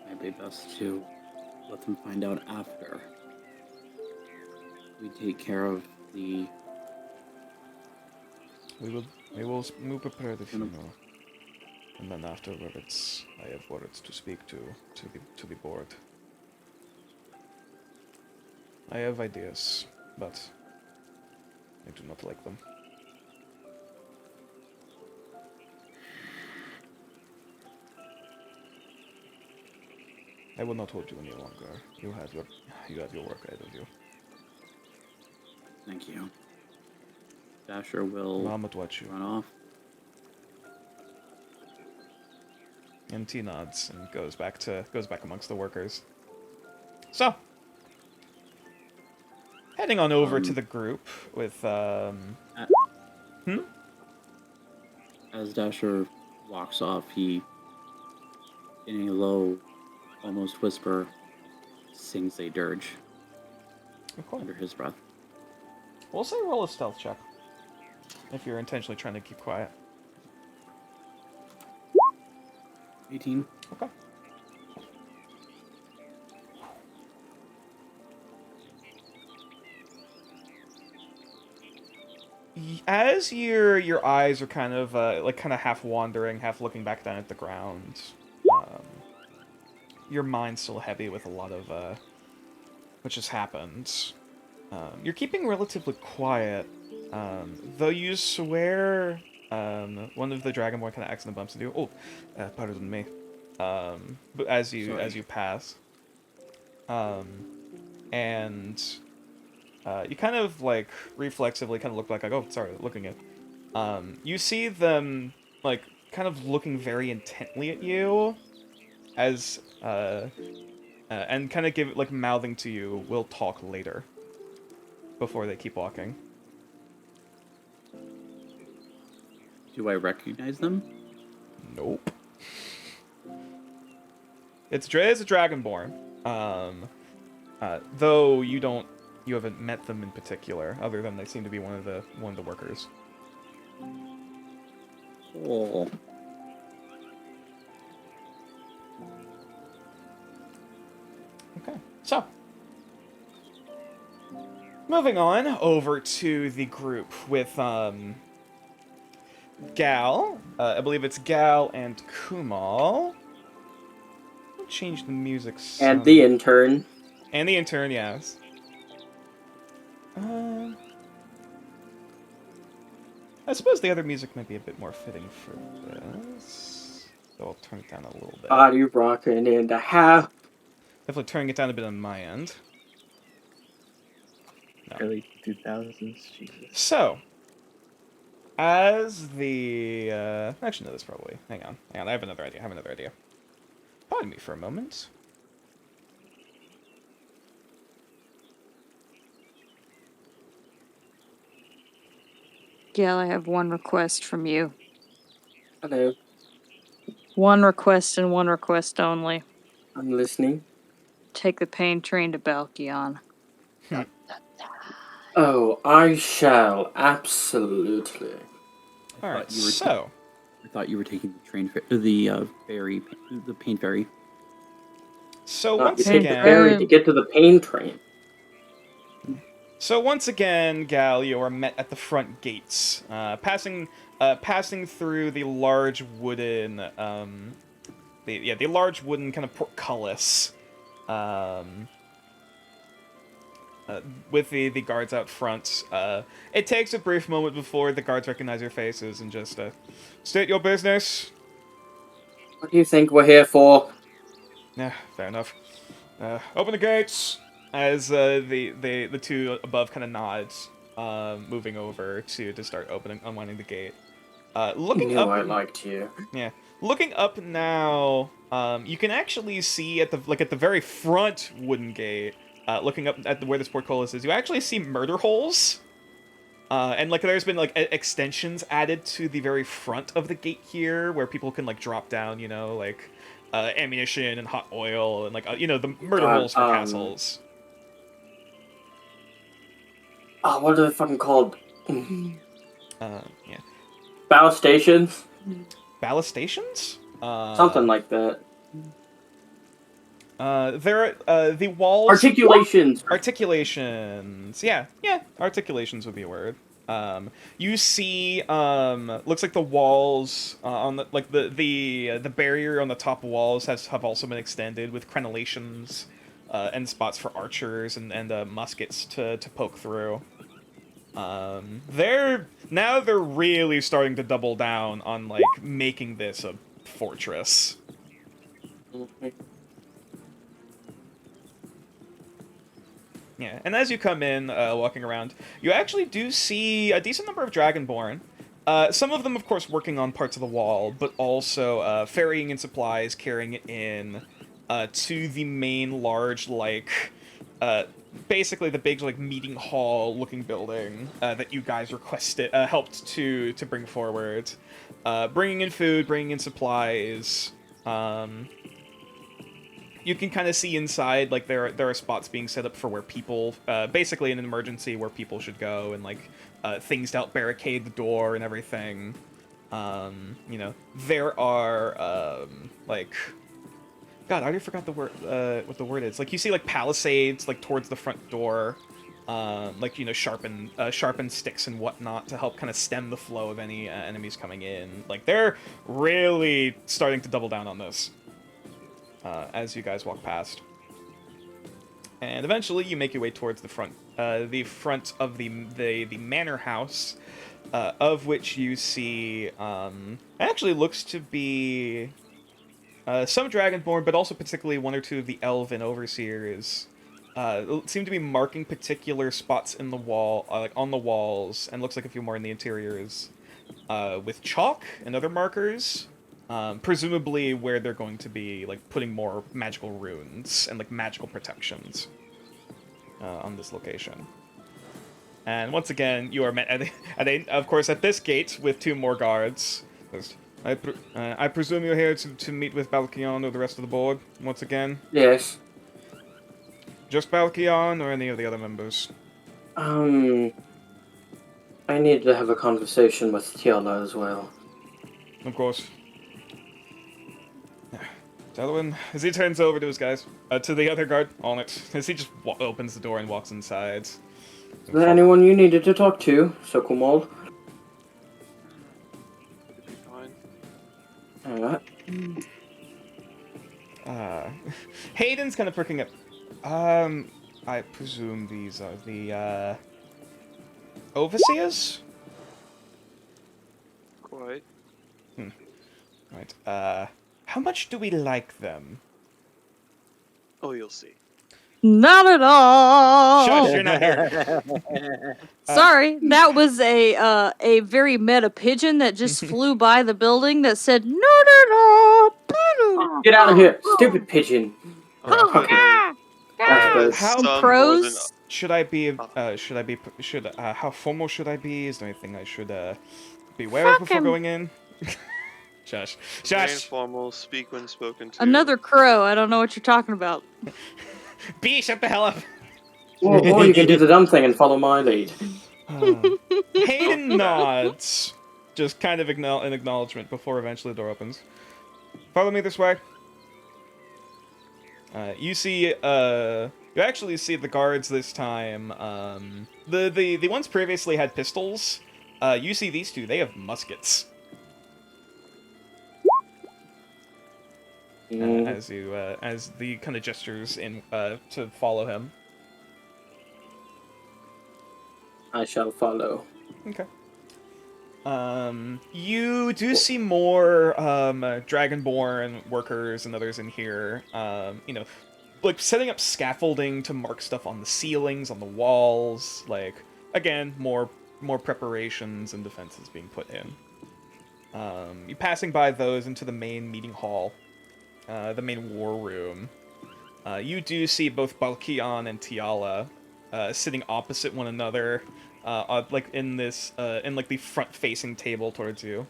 Might be best to let them find out after we take care of the. We will prepare the funeral, and then afterwards, I have words to speak to the board. I have ideas, but I do not like them. I will not hold you any longer. You have your work ahead of you. Thank you. Dasher will Mom watch you. run off. And T nods and goes back amongst the workers. So, heading on over to the group with As Dasher walks off, he, in a low, almost whisper, sings a dirge under his breath. We'll say roll a stealth check if you're intentionally trying to keep quiet. 18. Okay. As your eyes are kind of half wandering, half looking back down at the ground, your mind's still heavy with a lot of what just happened. You're keeping relatively quiet, though you swear one of the Dragonborn kind of accident bumps into you. Oh, pardon me. But as you pass, and you kind of like reflexively kind of look like oh sorry looking at. You see them like kind of looking very intently at you, as and kind of give like mouthing to you. We'll talk later. Before they keep walking. Do I recognize them? Nope. It's a Dragonborn. Though you haven't met them in particular, other than they seem to be one of the workers. Oh. Okay, so moving on over to the group with Gal. I believe it's Gal and Kumal. I'll change the music. And the intern. And the intern, yes. I suppose the other music might be a bit more fitting for this. So I'll turn it down a little bit. Body rocking in the house. Definitely turning it down a bit on my end. Early 2000s. Jesus. So, as the actually no, this probably. Hang on. I have another idea. Pardon me for a moment. Gal, I have one request from you. Hello, One request and one request only. I'm listening. Take the pain train to Balkion. Oh, I shall, absolutely. All right. you were So, I thought you were taking the train ferry, the pain ferry. so Not once you take the again, ferry to get to the pain train. Gal, you are met at the front gates, passing through the large wooden, the large wooden kind of portcullis, with the guards out front. It takes a brief moment before the guards recognize your faces and just state your business. What do you think we're here for? Yeah, fair enough. Open the gates. As the two above kind of nods, moving over to start unwinding the gate. Looking Knew up, I liked you. yeah, looking up now, you can actually see at the very front wooden gate. Looking up at where this portcullis is, you actually see murder holes. And like there's been like extensions added to the very front of the gate here, where people can like drop down, like ammunition and hot oil and like the murder holes for castles. Oh, what are they fucking called? Yeah. Ballast stations? Ballast stations? Something like that. There the walls. Articulations! Articulations. Yeah, articulations would be a word. You see, looks like the walls on the barrier on the top walls have also been extended with crenellations and spots for archers and muskets to poke through. They're really starting to double down on like making this a fortress. Yeah, and as you come in, walking around, you actually do see a decent number of Dragonborn. Some of them, of course, working on parts of the wall, but also ferrying in supplies, carrying it in to the main large, basically the big, meeting hall-looking building that you guys helped to bring forward. Bringing in food, bringing in supplies. You can kind of see inside, like, there are spots being set up for where people, basically in an emergency, where people should go, and, things to help barricade the door and everything. There are, God, I already forgot the word, what the word is. Like, you see, palisades, towards the front door, sharpened sticks and whatnot to help kind of stem the flow of any enemies coming in. They're really starting to double down on this. As you guys walk past. And eventually you make your way towards the front of the manor house, of which you see actually looks to be some Dragonborn, but also particularly one or two of the elven overseers seem to be marking particular spots in the wall, on the walls, and looks like a few more in the interiors, with chalk and other markers. Presumably where they're going to be, putting more magical runes and, magical protections on this location. And once again, you are met of course, at this gate with two more guards. I presume you're here to meet with Balkion or the rest of the board, once again? Yes. Just Balkion or any of the other members? I need to have a conversation with Tiala as well. Of course. Gentlemen, as he turns over to his guys, to the other guard on it, as he just opens the door and walks inside. Is there anyone you needed to talk to, Sokumald? Fine. Alright. Hayden's kind of perking up. I presume these are the, overseers? alright. Right. How much do we like them? Oh, you'll see. Not at all. Shush, you're not here. Sorry, that was a very meta pigeon that just flew by the building that said no no no. Get out of here, stupid pigeon. Okay. That's both. How Some more than- Pros. Should I be? How formal should I be? Is there anything I should be aware of Fuck before him. going in? Shush, Very shush. informal, speak when spoken to. Another crow. I don't know what you're talking about. B, shut the hell up. Or you can do the dumb thing and follow my lead. Hayden nods, just kind of an acknowledgement before eventually the door opens. Follow me this way. You see, you actually see the guards this time. The ones previously had pistols. You see these two; they have muskets. As the kind of gestures in to follow him. I shall follow. Okay. You do see more Dragonborn workers and others in here. Like setting up scaffolding to mark stuff on the ceilings, on the walls. Like again, more preparations and defenses being put in. You passing by those into the main meeting hall, the main war room. You do see both Balkion and Tiala sitting opposite one another. Like in this, in like the front-facing table towards you.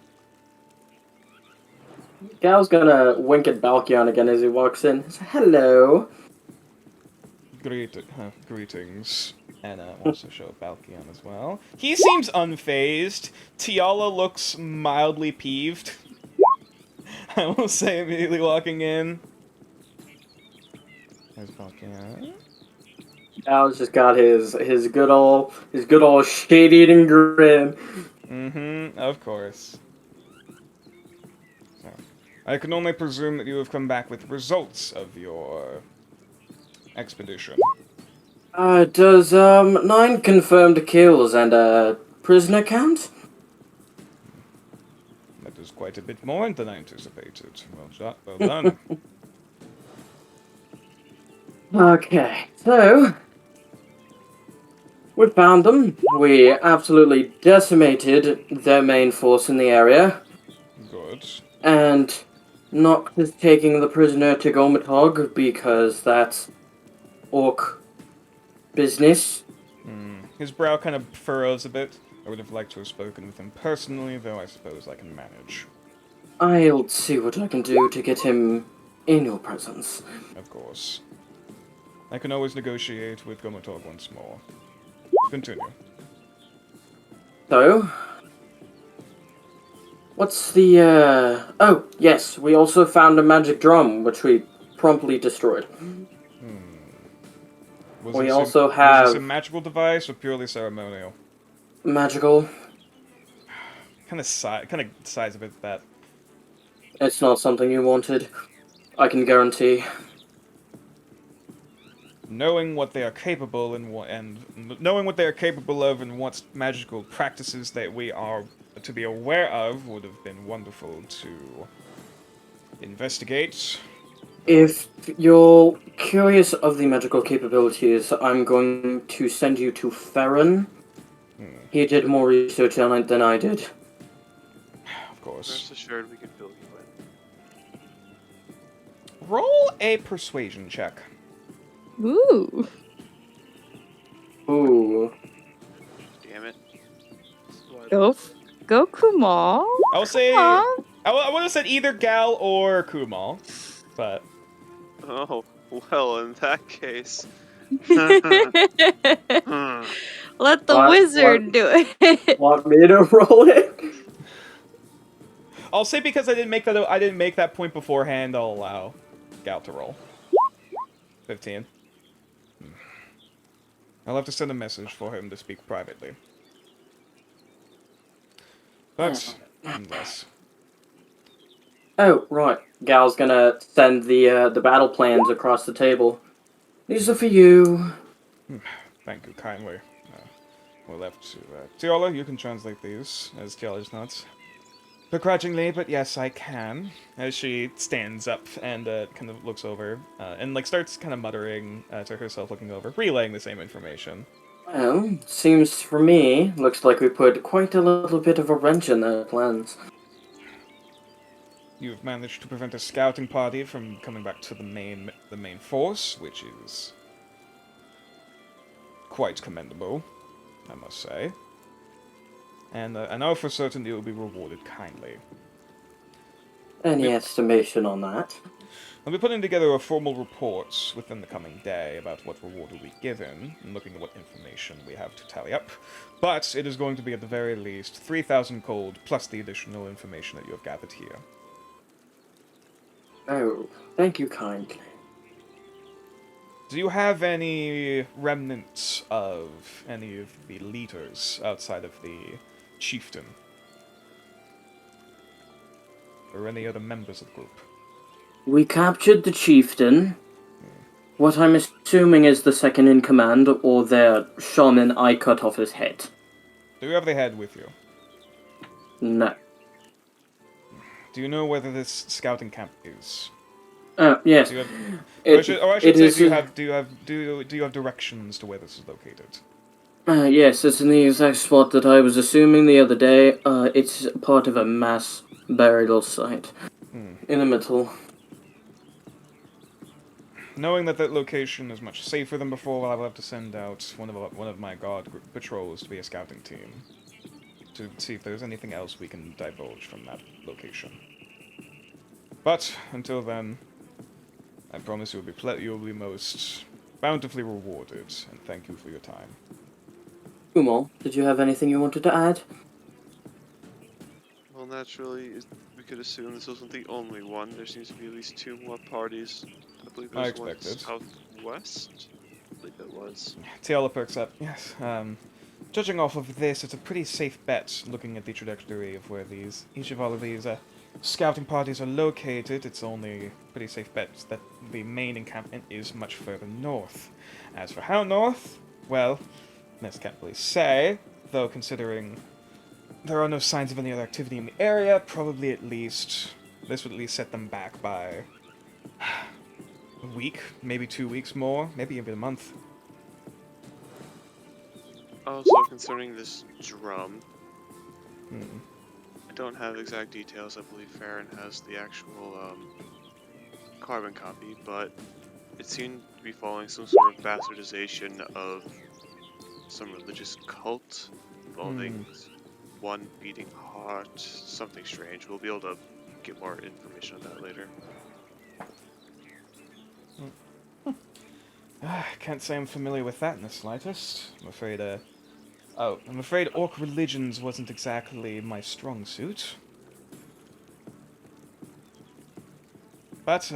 Gal's gonna wink at Balkion again as he walks in. Hello. Greetings. And also show Balkion as well. He seems unfazed. Tiala looks mildly peeved. I will say immediately walking in. There's Balkion. Gal's just got his good old shit-eating grin. Mm-hmm, of course. So, I can only presume that you have come back with results of your expedition. Does 9 confirmed kills and a prisoner count? That is quite a bit more than I anticipated. Well done. Okay, so we found them. We absolutely decimated their main force in the area, Good. and not just taking the prisoner to Gomatog because that's orc business. His brow kind of furrows a bit. I would have liked to have spoken with him personally, though I suppose I can manage. I'll see what I can do to get him in your presence. Of course. I can always negotiate with Gomatog once more. Continue. So, what's the, oh, yes, we also found a magic drum, which we promptly destroyed. Was We this also was have- this a magical device or purely ceremonial? Magical. Kind of sighs a bit at that. It's not something you wanted. I can guarantee. Knowing what they are capable knowing what they are capable of and what magical practices that we are to be aware of would have been wonderful to investigate. If you're curious of the magical capabilities, I'm going to send you to Farron. He did more research on it than I did. Of course. Rest assured we can fill you in. Roll a persuasion check. Ooh. Ooh. Damn it. Go Kumal. I'll say Aw. I would have said either Gal or Kumal, but Oh, well, in that case. Let the What? wizard do it. Want me to roll it? I'll say because I didn't make that point beforehand, I'll allow Gal to roll. 15. I'll have to send a message for him to speak privately. But nonetheless. Oh, right. Gal's gonna send the battle plans across the table. These are for you. Thank you kindly. We're left to Tiala, you can translate these as Tiala's notes. Begrudgingly, but yes, I can. As she stands up and kind of looks over and like starts kind of muttering to herself, looking over, relaying the same information. Well, seems for me, looks like we put quite a little bit of a wrench in their plans. You've managed to prevent a scouting party from coming back to the main force, which is quite commendable, I must say. And I know for certain you will be rewarded kindly. Any estimation on that? I'll be putting together a formal report within the coming day about what reward will be given, and looking at what information we have to tally up. But it is going to be at the very least 3,000 gold, plus the additional information that you have gathered here. Oh, thank you kindly. Do you have any remnants of any of the leaders outside of the chieftain? Or any other members of the group? We captured the chieftain. What I'm assuming is the second in command, or their shaman I cut off his head. Do you have the head with you? No. Do you know whether this scouting camp is? Yes. Do you have, It, or I should it say, is, do you have directions to where this is located? yes, it's in the exact spot that I was assuming the other day. It's part of a mass burial site. In the middle. Knowing that that location is much safer than before, I will have to send out one of my guard patrols to be a scouting team to see if there's anything else we can divulge from that location. But until then, I promise you will be most bountifully rewarded, and thank you for your time. Kumal, did you have anything you wanted to add? Well, naturally, we could assume this wasn't the only one. There seems to be at least 2 more parties. I believe I there's one expected. southwest. I believe it was. Tiala perks up. Yes. Judging off of this, it's a pretty safe bet, looking at the trajectory of where each of all of these scouting parties are located. It's only a pretty safe bet that the main encampment is much further north. As for how north, well, I can't really say, though considering there are no signs of any other activity in the area, probably this would at least set them back by a week, maybe 2 weeks more, maybe even a month. Also, concerning this drum, I don't have exact details. I believe Farron has the actual carbon copy, but it seemed to be following some sort of bastardization of some religious cult involving one beating heart, something strange. We'll be able to get more information on that later. Can't say I'm familiar with that in the slightest. I'm afraid orc religions wasn't exactly my strong suit. But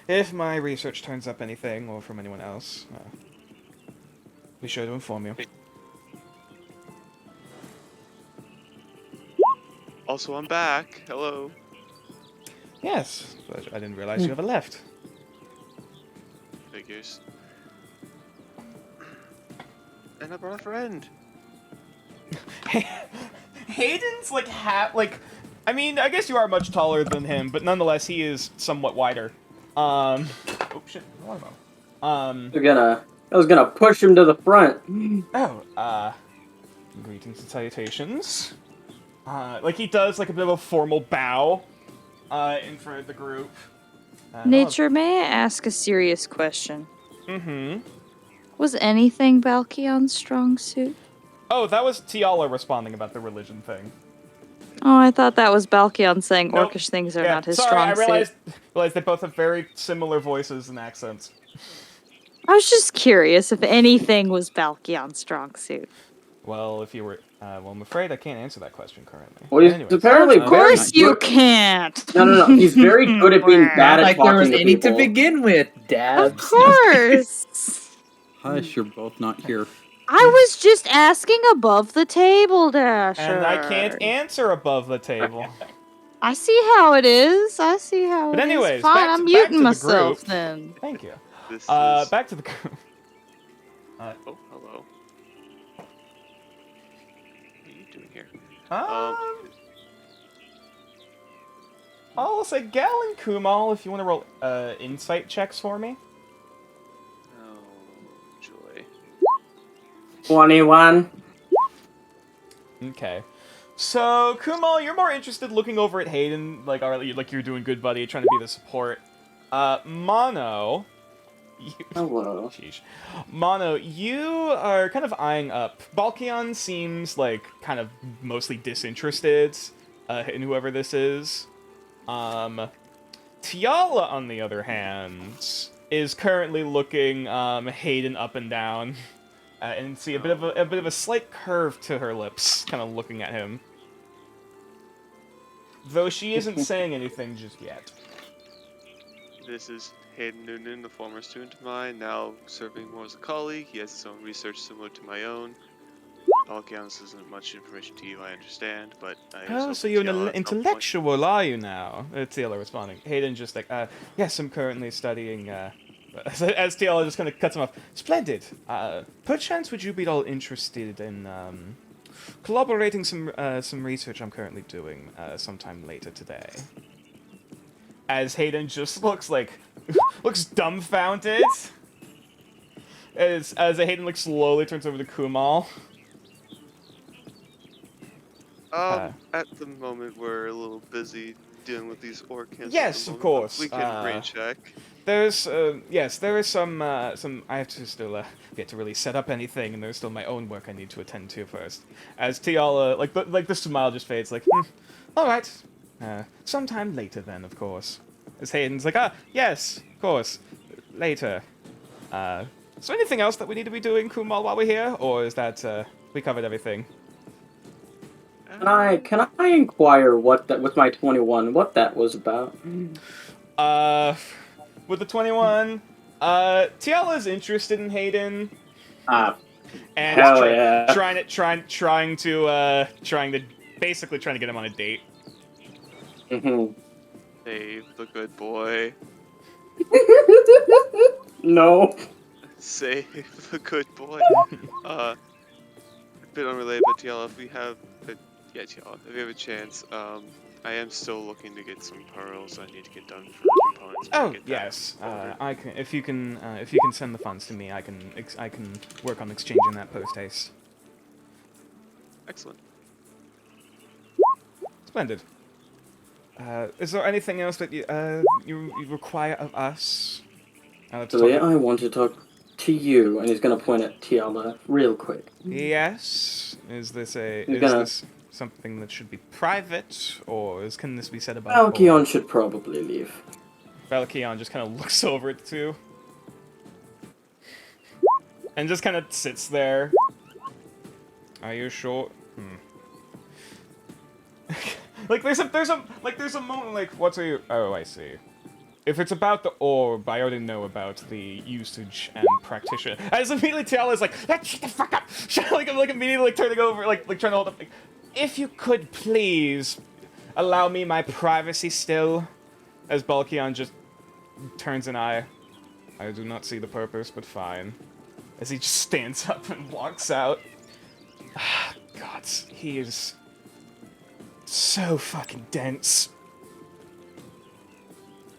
if my research turns up anything, or from anyone else, be sure to inform you. Also, I'm back. Hello. Yes, but I didn't realize you ever left. Figures. And I brought a friend. Hayden's I mean, I guess you are much taller than him, but nonetheless, he is somewhat wider. Oh shit, I was gonna push him to the front. Greetings and salutations. He does a bit of a formal bow, in front of the group. Nature, may I ask a serious question? Mm-hmm. Was anything Balkion's strong suit? Oh, that was Tiala responding about the religion thing. Oh, I thought that was Balkion saying Nope. orcish things are Yeah, not his sorry, strong I realized they both have very similar voices and accents. I was just curious if anything was Balkion's strong suit. Well, if you were, I'm afraid I can't answer that question currently. Well, he's Anyways, apparently Of course you can't! No. He's very good at being bad at Like talking there was to any people. to begin with, Dad. Of course! Hush, you're both not here. I was just asking above the table, Dasher. and I can't answer above the table. I see how it is. But anyways, is. Fine, back I'm to muting the myself group. then. Thank you. This is... Back to the group. Oh, hello. What are you doing here? I'll say Gal and Kumal, if you want to roll insight checks for me. Oh, joy. 21. Okay. So, Kumal, you're more interested looking over at Hayden, like, like you're doing good, buddy, trying to be the support. Mono... Hello. Sheesh. Mono, you are kind of eyeing up. Balkion seems like kind of mostly disinterested in whoever this is. Tiala, on the other hand, is currently looking Hayden up and down, and see a bit of a slight curve to her lips, kind of looking at him. Though she isn't saying anything just yet. This is Hayden Noonan, a former student of mine, now serving more as a colleague. He has his own research similar to my own. Balkianus isn't much information to you, I understand, but I Oh, so you're an intellectual, are you now? Tiala responding. Hayden just like, yes, I'm currently studying, as Tiala just kind of cuts him off. Splendid. Perchance would you be at all interested in, collaborating some research I'm currently doing, sometime later today? As Hayden just looks like, looks dumbfounded. As Hayden like slowly turns over to Kumal. At the moment we're a little busy dealing with these orcans. Yes, of course. We can brain check. There's, yes, there is some, I have to still, get to really set up anything, and there's still my own work I need to attend to first. As Tiala, like the smile just fades, like, alright. Sometime later then, of course. As Hayden's like, yes, of course. Later. Is there anything else that we need to be doing, Kumal, while we're here? Or is that, we covered everything? Can I inquire what that with my 21 what that was about? With the 21, Tiala's interested in Hayden. Ah, And hell yeah. trying to basically trying to get him on a date. Mm-hmm. Save the good boy. No. Save the good boy. A bit unrelated, but Tiala, if we have Tiala, if we have a chance, I am still looking to get some pearls I need to get done for the components. Oh yes, I can. If you can send the funds to me, I can work on exchanging that post haste. Excellent. Splendid. Is there anything else that you require of us? Today I want to talk to you, and he's gonna point at Tiala real quick. Yes. Is this something that should be private, or can this be said about? Alkion should probably leave. Valkion just kind of looks over at the two, and just kind of sits there. Are you sure? Like there's a moment like, what's a? Oh, I see. If it's about the orb, I already know about the usage and practitioner. As immediately Tiala is like, shut the fuck up! like immediately like turning over, like trying to hold up. Like, if you could please allow me my privacy still. As Balkion just turns an eye. I do not see the purpose, but fine. As he just stands up and walks out. God, he is so fucking dense.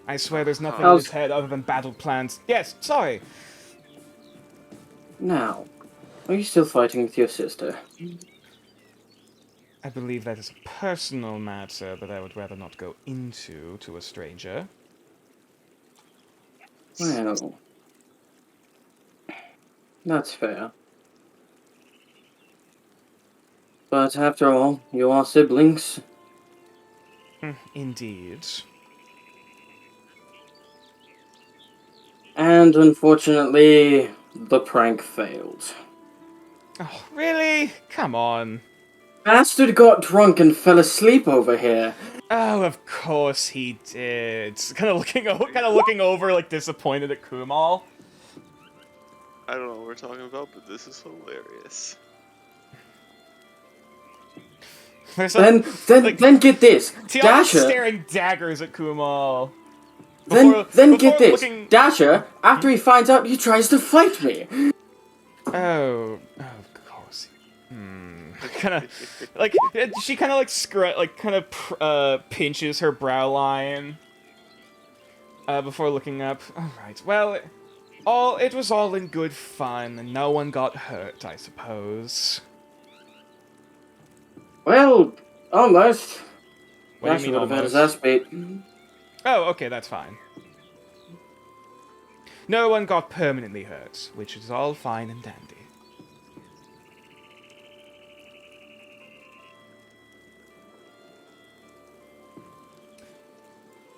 I swear there's nothing in his head other than battle plans. Yes, sorry. Now, are you still fighting with your sister? I believe that is a personal matter that I would rather not go into to a stranger. Well, that's fair. But after all, you are siblings. Indeed. And unfortunately, the prank failed. Oh, really? Come on. Bastard got drunk and fell asleep over here. Oh, of course he did. Kind of looking over, like disappointed at Kumal. I don't know what we're talking about, but this is hilarious. Then get this. Tiala's Dasher. staring daggers at Kumal. Then get this. looking- Dasher, after he finds out, he tries to fight me. Oh, of course. kind of like she kind of like pinches her brow line before looking up. All right. Well, it was all in good fun, and no one got hurt, I suppose. Well, almost. What do you Actually mean would have had his almost? ass beat. Oh, okay, that's fine. No one got permanently hurt, which is all fine and dandy.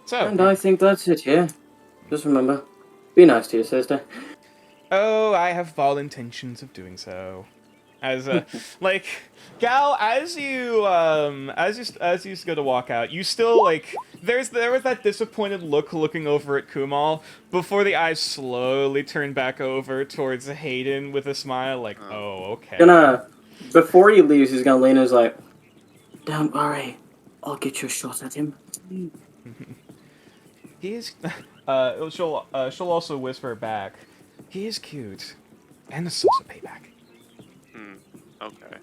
So, And I think that's it here. Just remember, be nice to your sister. oh, I have all intentions of doing so. As like, Gal, as you go to walk out, you still like there was that disappointed look looking over at Kumal before the eyes slowly turn back over towards Hayden with a smile, like, oh, okay. Before he leaves, he's gonna lean and he's like, "Don't worry, I'll get you a shot at him." He is. She'll also whisper back. He is cute, and this is also payback. Okay.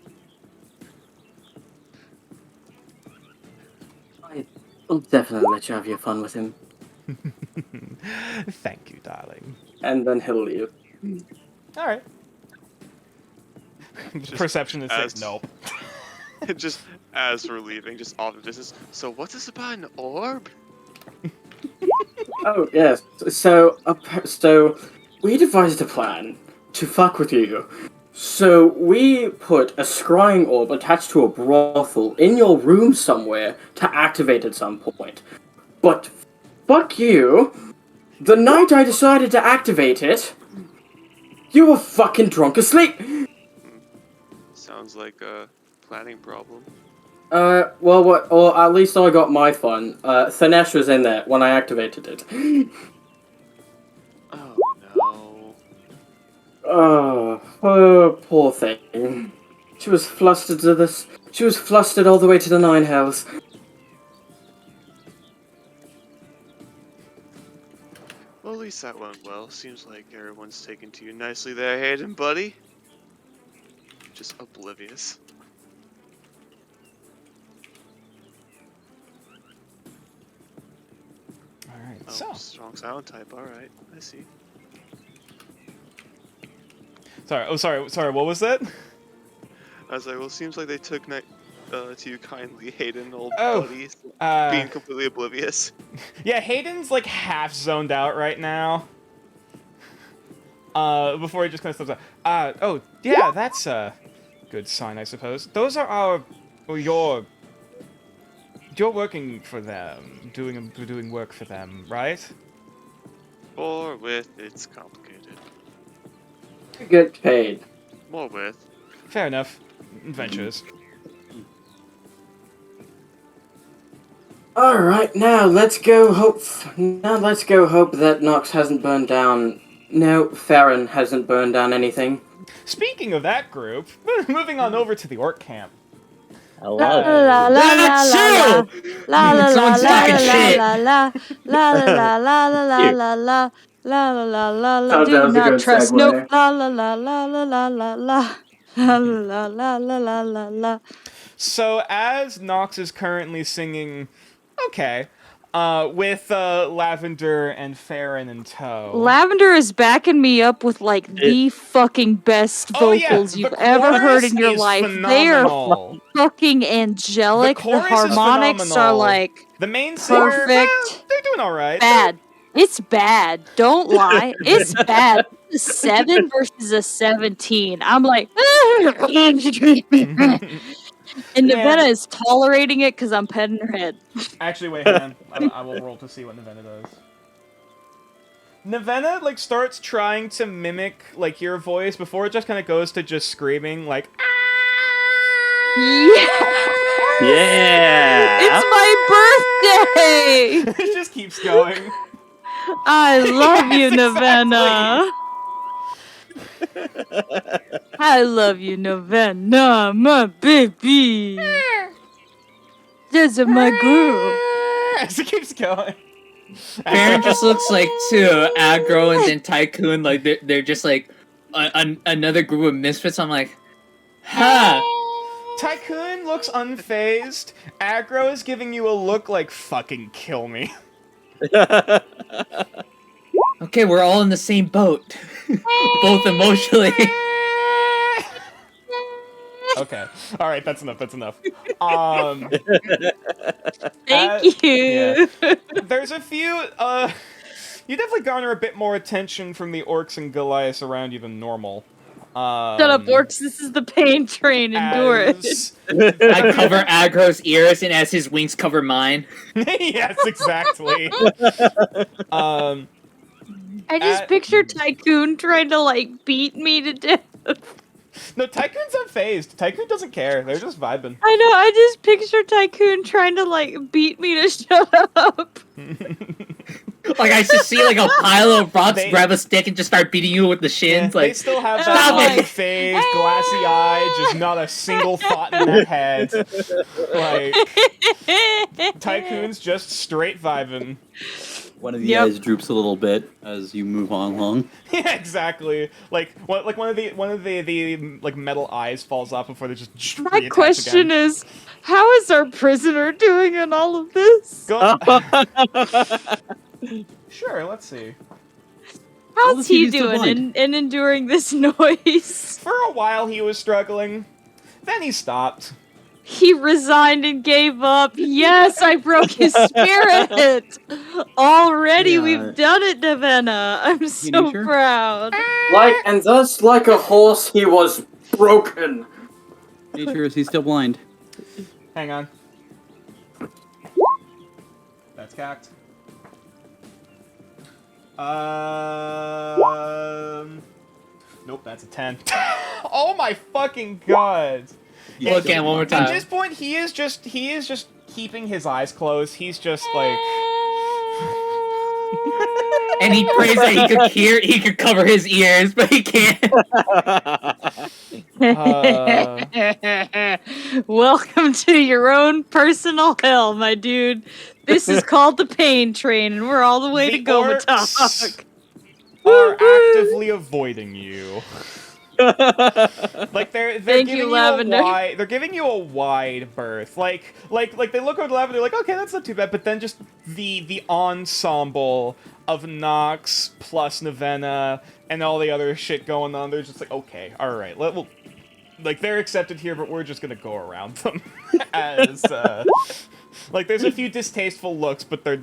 I'll definitely let you have your fun with him. Thank you, darling. And then he'll leave. All right. Perception that says as- nope. Just as we're leaving, just off the distance. So what's this about an orb? Oh yes. So we devised a plan to fuck with you. So we put a scrying orb attached to a brothel in your room somewhere to activate at some point. But fuck you. The night I decided to activate it, you were fucking drunk asleep. Sounds like a planning problem. Well, what? Or at least I got my fun. Thanesh was in there when I activated it. Oh no. Oh, poor thing. She was flustered to this. She was flustered all the way to the nine hells. Well, at least that went well. Seems like everyone's taken to you nicely there, Hayden, buddy. Just oblivious. Alright, Oh, so. strong silent type. Alright, I see. Sorry, what was that? I was like, well, seems like they took to you kindly, Hayden, old Oh, buddies, uh, being completely oblivious. Yeah, Hayden's like half zoned out right now. Before he just kind of steps out. Oh, yeah, that's a good sign, I suppose. Those are you're working for them, doing work for them, right? Or with, it's complicated. You get paid. More with. Fair enough. Adventures. All right, now let's go hope. Now let's go hope that Nox hasn't burned down. No, Farron hasn't burned down anything. Speaking of that group, moving on over to the orc camp. I La love la it. la la la la la la la Someone's la talking la shit. la la la la la la la la la la la la la. Oh, that Do was a not good trust. segue. Nope. La la la la la la la la la la la la la la. So as Nox is currently singing, okay, with Lavender and Farron in tow. Lavender is backing me up with like the fucking best Oh, yeah, vocals the you've ever heard chorus in your is life. phenomenal. They are fucking angelic. The chorus is harmonics are phenomenal. like The main singer, perfect. they're doing all right. bad. It's bad. Don't lie. It's bad. A 7 versus a 17. I'm like, and Nevena is tolerating it because I'm petting her head. Actually, wait, hang on. I will roll to see what Nevena does. Nevena, like, starts trying to mimic, like, your voice before it just kind of goes to just screaming, like, Yeah. Yeah. It's my birthday. it just keeps going. I love you, Yes, Nevena. I love you, Nevena, my baby. That's my girl. As it keeps going. Farron just looks like to Aggro and then Tycoon, like they're just like another group of misfits. I'm like, huh. Tycoon looks unfazed. Aggro is giving you a look like fucking kill me. Okay, we're all in the same boat. Both emotionally. Okay. All right, that's enough. Thank you. Yeah. There's a few. You definitely garner a bit more attention from the orcs and Goliaths around you than normal. Shut up, orcs. This is the pain train. Endure it. I cover Aggro's ears, and as his wings cover mine. Yes, exactly. I just picture Tycoon trying to like beat me to death. No, Tycoon's unfazed. Tycoon doesn't care. They're just vibing. I know. I just picture Tycoon trying to like beat me to shut up. Like I just see like a pile of rocks, They- grab a stick, and just start beating you with the shins. They Like still have Stop that it! unfazed, glassy eye, just not a single thought in their head. Like, Tycoon's just straight vibing. One of the Yep. eyes droops a little bit as you move on along. Yeah, exactly. Like one of the like metal eyes falls off before they just My reattach question again. is, how is our prisoner doing in all of this? Go. Sure, let's see. Well, How's the he TV's still doing in enduring this noise? For a while he was struggling, then he stopped. He resigned and gave up. Yes, I broke his spirit. Already, Yeah. we've done it, Navenna. I'm so Teenager? proud. And thus, like a horse, he was broken. Nature, is he still blind? Hang on. That's cacked. Nope, that's a 10. Oh my fucking god! Look again one more At time. this point, he is just keeping his eyes closed. He's just like, And he prays that he could cover his ears, but he can't. Welcome to your own personal hell, my dude. This is called the pain train, and we're all the way the to go, orcs Matok. are actively avoiding you. Like they're Thank giving you, Lavender. they're giving you a wide berth. Like they look over Lavender, like, okay, that's not too bad. But then just the ensemble of Nox plus Navenna and all the other shit going on, they're just like, okay, all right, like they're accepted here, but we're just gonna go around them. As like there's a few distasteful looks, but they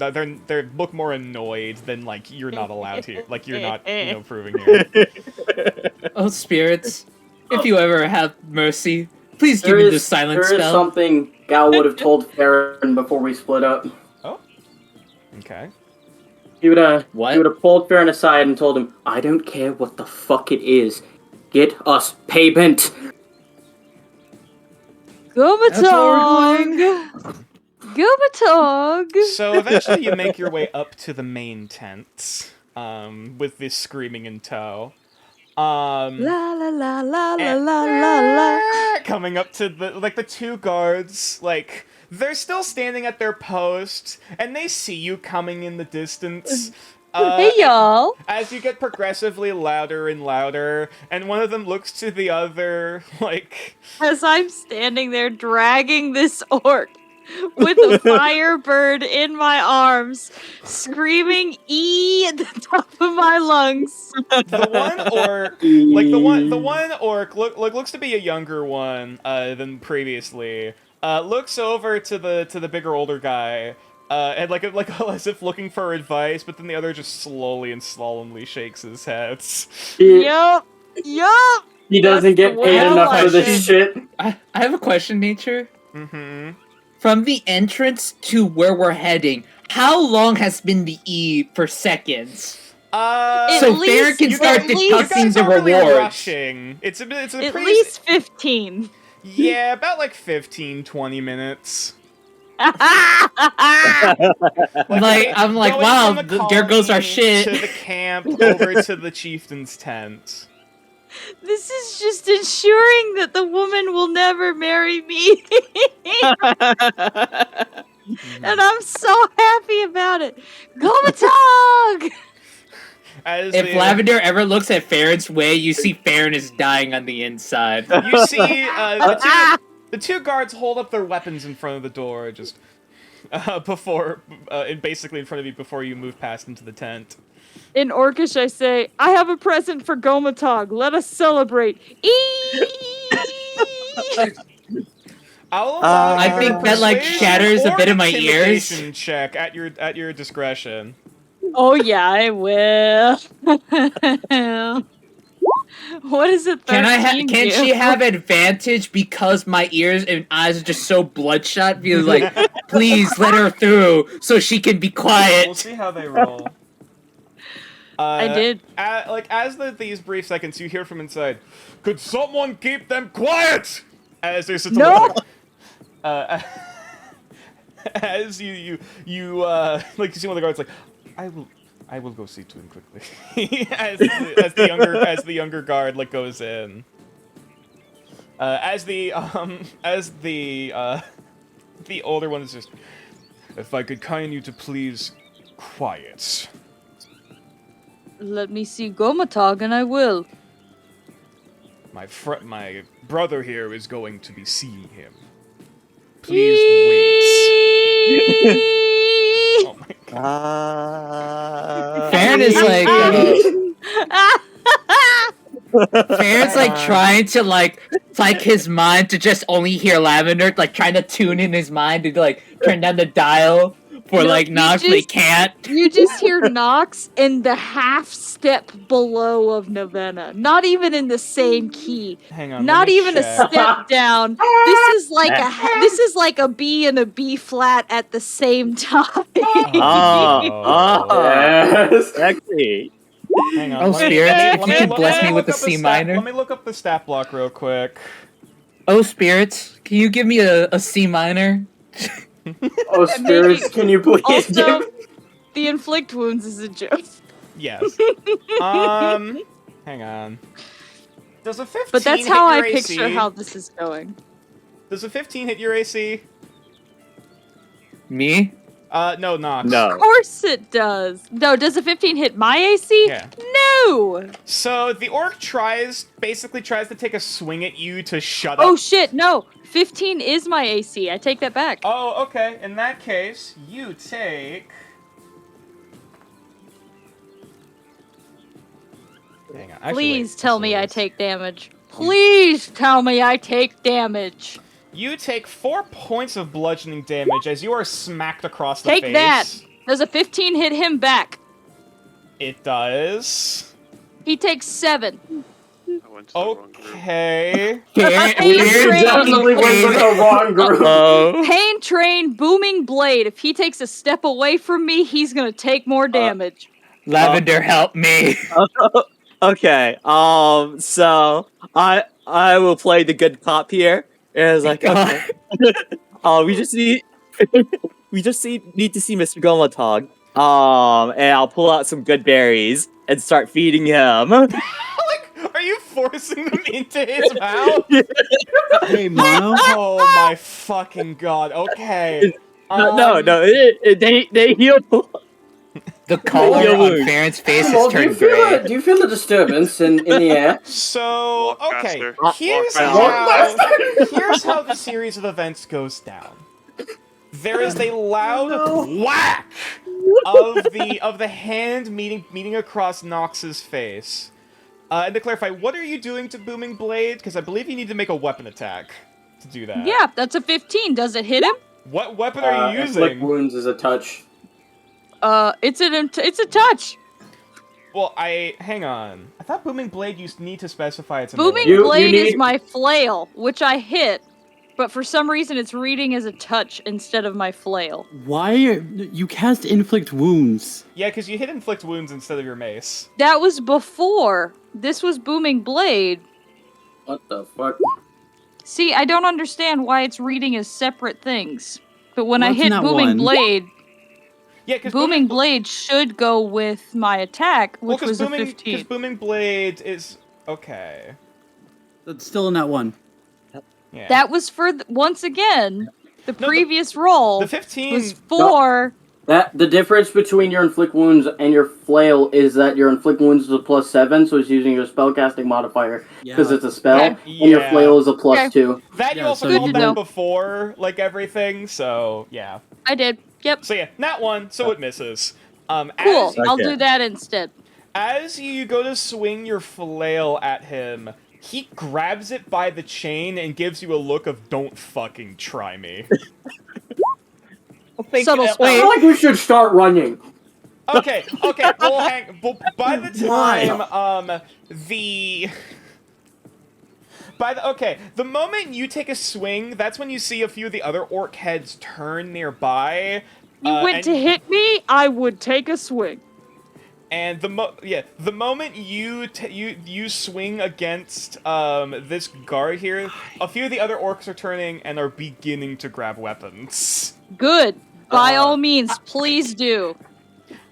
look more annoyed than like you're not allowed here, like you're not proving here. Oh, spirits, if you ever have mercy, please give There me is, this silent there is spell. something Gal would have told Farron before we split up. Okay. He would have What? He would have pulled Farron aside and told him, "I don't care what the fuck it is. Get us payment." Gobatog! Gobatog! So eventually you make your way up to the main tent, with this screaming in tow. La la la la la la la la. Coming up to the two guards, like, they're still standing at their post, and they see you coming in the distance. Hey y'all! As you get progressively louder and louder, and one of them looks to the other, like, As I'm standing there dragging this orc with a firebird in my arms, screaming "E" at the top of my lungs. the one orc, like the one orc looks to be a younger one than previously. Looks over to the bigger older guy, and like as if looking for advice, but then the other just slowly and solemnly shakes his head. Yup! Yup! He doesn't That's get the paid way I enough like for this it. shit. I have a question, Nature. Mm-hmm. From the entrance to where we're heading, how long has been the E for seconds? At So least- Farron can at start least- You discussing guys the are really rewards. rushing. It's a At pretty least 15. yeah, about like 15-20 minutes. I'm like, going wow, from the there goes our colony shit. To the camp, over to the chieftain's tent. This is just ensuring that the woman will never marry me. And I'm so happy about it. Gomatog! As If the- Lavender ever looks at Farron's way, you see Farron is dying on the inside. You see The two guards hold up their weapons in front of the door, just before, basically in front of you before you move past into the tent. In Orcish, I say, I have a present for Gomatog. Let us celebrate. I'll allow I either think that, like, persuasion shatters a or bit of my ears. intimidation check at your discretion. Oh yeah, I will. What is it? Can she have advantage because my ears and eyes are just so bloodshot? Because like, please let her through so she can be We'll quiet. see how they roll. I did. As these brief seconds, you hear from inside, "Could someone keep them quiet?" As they sit to No! as you like you see one of the guards like, I will go see to him quickly. as the younger guard like goes in. As the older one is just, if I could kind you to please quiet. Let me see Gomatog and I will. My brother here is going to be seeing him. Please wait. Oh my god. Farron is like, Farron's like trying to like his mind to just only hear Lavender, like trying to tune in his mind to like turn down the dial for No, like you Nox, but he just- can't. You just hear Nox in the half step below of Novena. Not even in the same key. Hang on. Not let me even a check. step down. This is like a B and a B flat at the same time. Yes. Exactly. Hang on. Oh, let me- Spirit, let me- if let you me- could let bless me me with look a up the C stat- minor. Let me look up the stat block real quick. Oh, spirits, can you give me a C minor? Oh, spirits, can you please Also, give... the inflict wounds is a joke. Yes. Hang on. Does a 15 But that's hit how I your AC? picture how this is going. Does a 15 hit your AC? Me? No, Nox. Of No. course it does. No, does a 15 hit my AC? Yeah. No. So the orc basically tries to take a swing at you to shut Oh up. shit, no. 15 is my AC. I take that back. Oh, okay. In that case, you take. Hang on. Actually, Please wait, tell let's me do I this. take damage. Please tell me I take damage. You take 4 points of bludgeoning damage as you are smacked across the Take face. that. Does a 15 hit him back? It does. He takes 7. I went to the wrong group. Okay. Farron Train. Definitely went to the wrong group. Oh. Pain Train, Booming Blade. If he takes a step away from me, he's gonna take more damage. Lavender, help me. Okay. So I will play the good cop here. And it's like, okay. We just need need to see Mr. Gomatog. And I'll pull out some good berries and start feeding him. Are you forcing them into his mouth? Hey, Mono. Oh my fucking god. Okay. No, they heal. The color Yo, on Luke. Farron's face has Well, do you turned feel gray. do you feel the disturbance in the air? So, Walk okay. faster. Here's Walk here's how the series of events goes down. There is a loud whack of the hand meeting across Nox's face. And to clarify, what are you doing to Booming Blade? Because I believe you need to make a weapon attack to do that. Yeah, that's a 15. Does it hit him? What weapon are you Inflict using? wounds is a touch. It's a touch. Well, hang on. I thought Booming Blade you need to specify it's a Booming melee. You Blade is need- my flail, which I hit, but for some reason it's reading as a touch instead of my flail. Why you cast inflict wounds? Yeah, because you hit inflict wounds instead of your mace. That was before. This was Booming Blade. What the fuck? See, I don't understand why it's reading as separate things. But when I What's in hit that Booming one? Blade, Yeah, because Booming Blade should go with my attack, which was a 15. Because Booming Blade is okay. That's still in that one. Yeah. That was for once again. The No, previous roll the 15 was for That the difference between your inflict wounds and your flail is that your inflict wounds is a +7, so it's using your spellcasting modifier because Yeah. it's a spell, Okay. and your flail is a +2. That you Yeah, also so called you that know. before, like everything. So yeah. I did. Yep. So yeah, not one, so it misses. Cool. As, I'll Okay. do that instead. as you go to swing your flail at him, he grabs it by the chain and gives you a look of "Don't fucking try me." Subtle I spell. feel like we should start running. Okay, okay. Well, by the Why? time the moment you take a swing, that's when you see a few of the other orc heads turn nearby. You went and- to hit me, I would take a swing. And the moment you swing against this guard here, a few of the other orcs are turning and are beginning to grab weapons. Good. By all means, please do.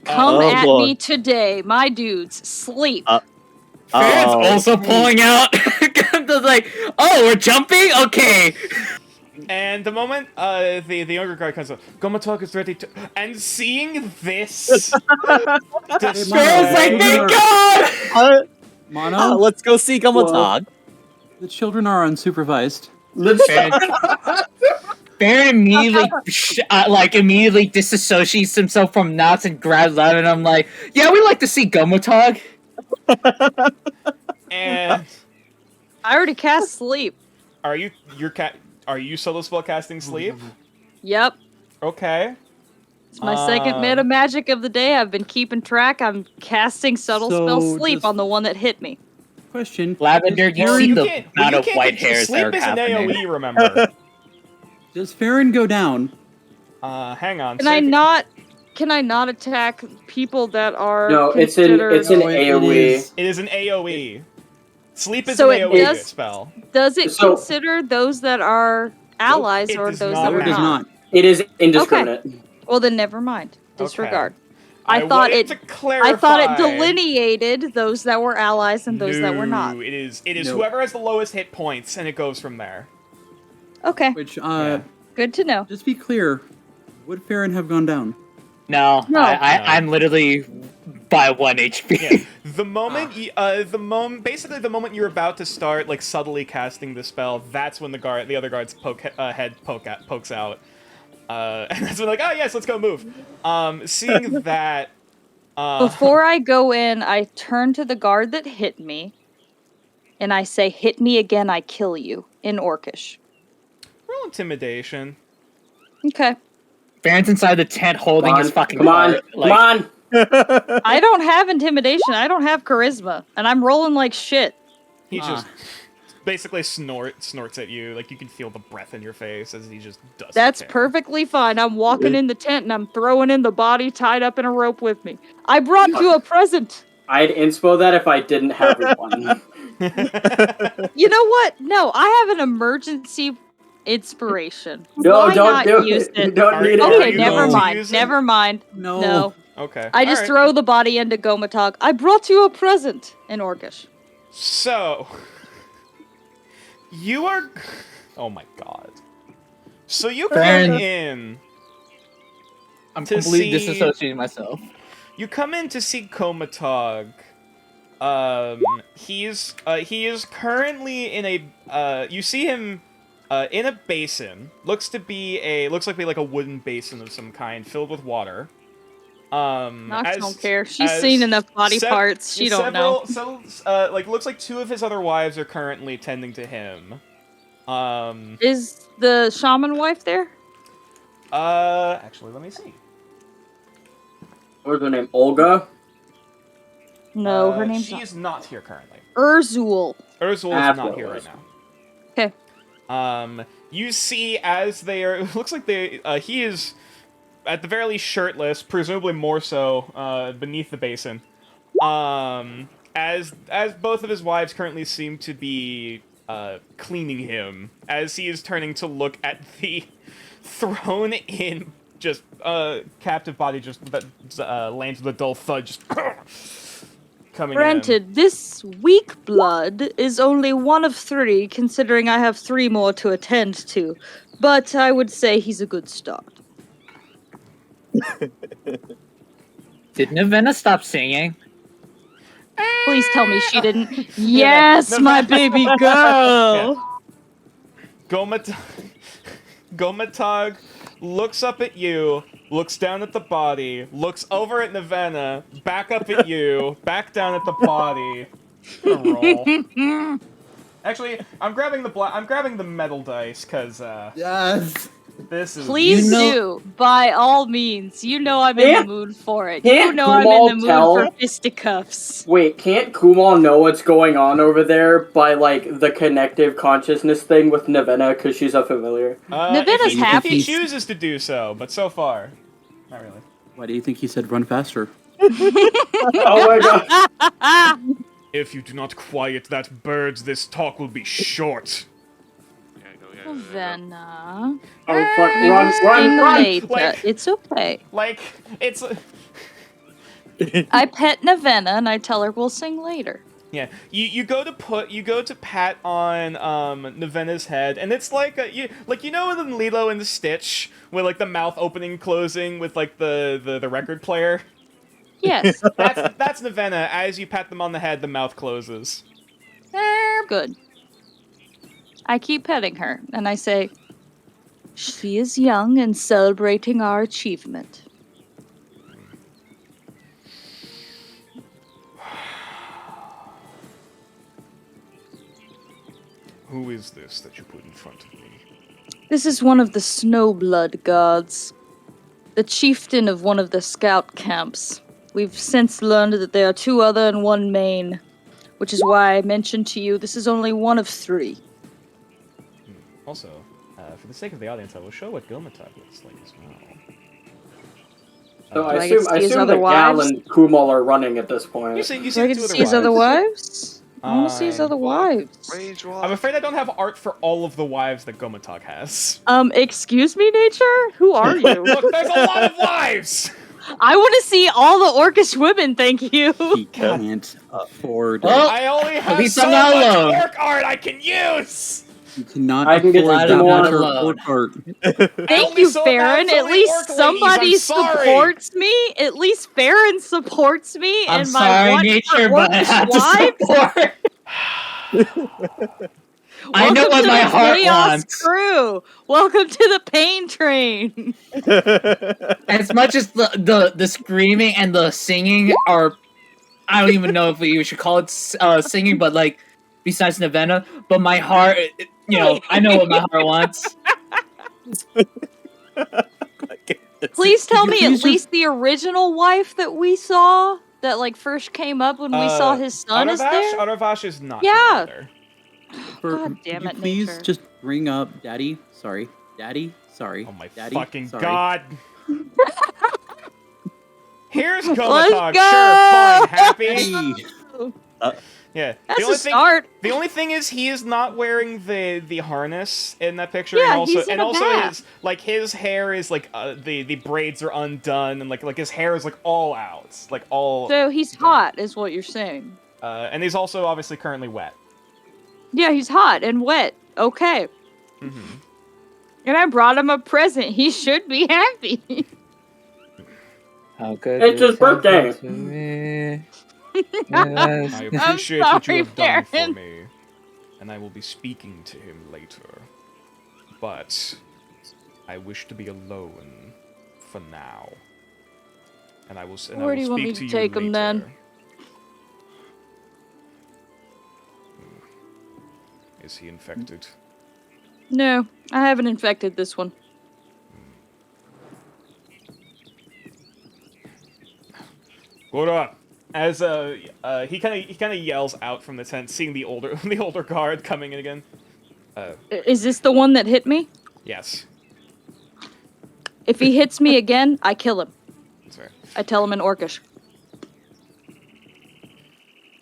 Come Oh, at Lord. me today, my dudes. Sleep. Farron's Oh. also pulling out. Just like, oh, we're jumping? Okay. And the moment the younger guy comes up, Gomatok is ready to, and seeing this, Farron's like, thank God! Mono, Let's go see Gomatog. the children are unsupervised. Farron immediately, immediately disassociates himself from Knots and grabs Levin. I'm like, yeah, we like to see Gomotog. and I already cast sleep. are you solo spell casting sleep? Yep. Okay. It's my second meta magic of the day. I've been keeping track. I'm casting subtle spell So sleep does- on the one that hit me. Question: Lavender, you Does see Farron- the amount of white hairs that sleep are is an happening. AoE, remember? Does Farron go down? Hang on. Can I not attack people that are No, it's an considered... it's an No, it AoE. is- It is an AoE. Sleep is So an it AoE does- spell. Does it So- consider those that are allies it or does those not that No, are it does not? not. It is indiscriminate. Well, then never mind. Disregard. I thought wanted it. to clarify. I thought it delineated those that were allies and those that were not. No, it is No. whoever has the lowest hit points, and it goes from there. Okay, Which, Yeah. good to know. just be clear, would Farron have gone down? No, No. I'm literally by 1 HP. Yeah. The moment basically the moment you're about to start like subtly casting the spell, that's when the other guard's head pokes out. And that's when like, oh yes, let's go move. Seeing that. Before I go in, I turn to the guard that hit me, and I say, "Hit me again, I kill you." In Orcish. roll intimidation. Okay. Farron's inside the tent holding Come his on, fucking come on, cart, come like, on. I don't have intimidation. I don't have charisma, and I'm rolling like shit. He Ah. just basically snorts at you, like you can feel the breath in your face as he just does. That's perfectly fine. I'm walking in the tent and I'm throwing in the body tied up in a rope with me. I brought you a present. I'd inspo that if I didn't have one. You know what? No, I have an emergency inspiration. No, Why don't not do use it. it? Don't Are need you- it. Okay, you never going to mind. use it? Never mind. No. No. Okay. I just Alright. throw the body into Gomatog. I brought you a present in Orcish. So, you are. Oh my god. So you come Fair. in. I'm To completely see- disassociating myself. You come in to see Comatog. He is currently in a. You see him, in a basin. Looks like a wooden basin of some kind, filled with water. Nox as- don't care. She's as seen enough body sev- parts. She don't know. Looks like two of his other wives are currently tending to him. Is the shaman wife there? Actually, let me see. What's her name? Olga? No, her name's She not. is not here currently. Urzul. Urzul Ah, is not here right Urzul. now. Okay. You see as they are. Looks like he is, at the very least, shirtless. Presumably more so beneath the basin. As both of his wives currently seem to be cleaning him, as he is turning to look at the thrown in just captive body that lands with a dull thud, just coming in. Granted, this weak blood is only one of 3, considering I have 3 more to attend to. But I would say he's a good start. Did Navena stop singing? Please tell me she didn't. Yeah, Yes, no, my no. baby girl. Gomatog looks up at you, looks down at the body, looks over at Navena, back up at you, back down at the body. Gonna roll. Actually, I'm grabbing the metal dice because Yes. this is Please You know- do, by all means. You know I'm in the Can't- mood for it. You can't know I'm in Kumal the mood tell- for fisticuffs. Wait, can't Kumal know what's going on over there by, like, the connective consciousness thing with Navena because she's a familiar? Navena's if happy. he chooses to do so, but so far, not really. Why do you think he said run faster? Oh my god. If you do not quiet that bird, this talk will be short. Yeah, I know, yeah, Vena. Oh fuck, run! Later. Like- It's okay. Like, it's... I pet Navena and I tell her we'll sing later. Yeah, you go to pat on Navena's head, and it's like you know in Lilo and Stitch with like the mouth opening and closing with like the record player. Yes, That's Navena. As you pat them on the head, the mouth closes. good. I keep petting her and I say, she is young and celebrating our achievement. Who is this that you put in front of me? This is one of the Snowblood gods, the chieftain of one of the scout camps. We've since learned that there are two other and one main, which is why I mentioned to you this is only one of three. Also, for the sake of the audience, I will show what Gomatog looks like as well. So Do I I get to assume, I see his assume other that Gal wives? and Kumal are running at this point. You see Do I get two to see his other wives? I want to see his Fine. other wives. Rage I'm walk. afraid I don't have art for all of the wives that Gomatog has. Excuse me, Nature? Who are you? Look, there's a lot of wives! I want to see all the orcish women, thank you. He can't afford it. Well, I only have least so I'm not much alone. orc art I can use! You cannot I can get afford some that more. much Alone. orc art. Thank only you, sold out Farron. so At many least orc ladies, somebody I'm sorry. supports me. At least Farron supports me I'm and my sorry, want Nature, for but I orcish have to wives. support. I know Welcome what to my the heart Chaos wants. Crew. Welcome to the pain train. As much as the screaming and the singing are, I don't even know if we should call it singing, but like besides Navena, but my heart, you know, I know what my heart wants. Please tell Could me you at please least the original wife that we saw that like first came up when we saw his son is there. Aravash is not Yeah. here either. God damn could it, you please Nature. just bring up Daddy? Sorry. Daddy? Sorry. Oh my Daddy? fucking Sorry. god. Here's Let's Gomatog. go! Sure, fine, happy. Hey. Yeah. That's a start. The only thing is he is not wearing the harness in that picture, Yeah, and also he's in a bath. his hair is like the braids are undone, and like his hair is like all out, like all. So he's hot, is what you're saying. And he's also obviously currently wet. Yeah, he's hot and wet. Okay. Mm-hmm. And I brought him a present. He should be happy. How good It's is his birthday. something to me? I appreciate what you sorry, have done for Farron. me, and I will be speaking to him later. But I wish to be alone for now, and I will. And Where I do will you want speak me to to you take him, then? later. Is he infected? No, I haven't infected this one. What up? As he kind of yells out from the tent, seeing the older guard coming in again. Is this the one that hit me? Yes, If he hits me again, I kill him. that's right. I tell him in Orcish.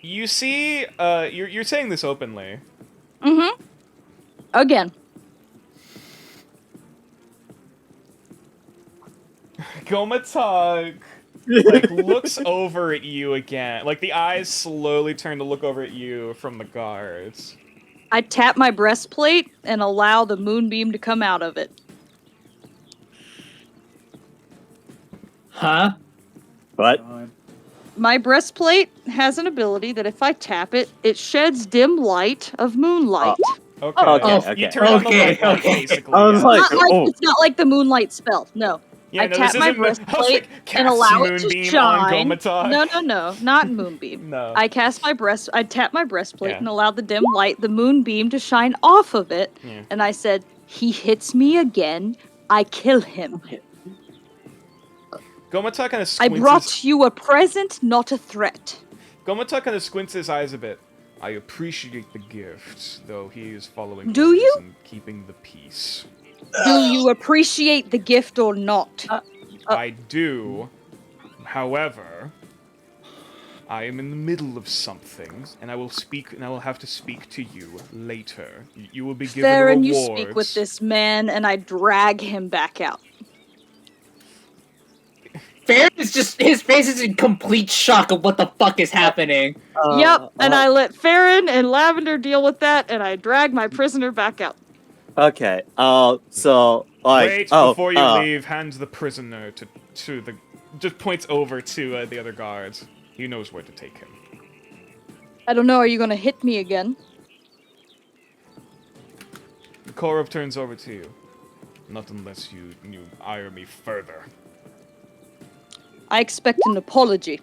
You see, you're saying this openly. Mm-hmm. Again. Gomatog like looks over at you again. Like the eyes slowly turn to look over at you from the guards. I tap my breastplate and allow the moonbeam to come out of it. Huh? But My breastplate has an ability that if I tap it, it sheds dim light of moonlight. Okay. Okay, Oh, You okay. turn on the Okay, red light, okay. basically. I was yeah. like, Not like oh. it's not like the moonlight spell. No. Yeah, I no, tap this my isn't the- I was breastplate like, and cast allow it to Moonbeam on shine. Gomatog. No, not moonbeam. No. I tap my breastplate Yeah. and allow the dim light, the moonbeam, to shine off of it. Yeah. And I said, he hits me again, I kill him. Gomatog kind of I squints. brought you a present, not a threat. Gomatog kind of squints his eyes a bit. I appreciate the gift, though he is following Do orders you? and keeping the peace. Do you appreciate the gift or not? I do. However, I am in the middle of something, and I will have to speak to you later. You will be given Farron, rewards. you speak with this man, and I drag him back out. Farron is just, his face is in complete shock of what the fuck is happening. Yep, and I let Farron and Lavender deal with that, and I drag my prisoner back out. Okay. So like. Wait, oh, before you leave, hand the prisoner to the... Just points over to the other guards. He knows where to take him. I don't know, are you gonna hit me again? Korob turns over to you. Not unless you ire me further. I expect an apology.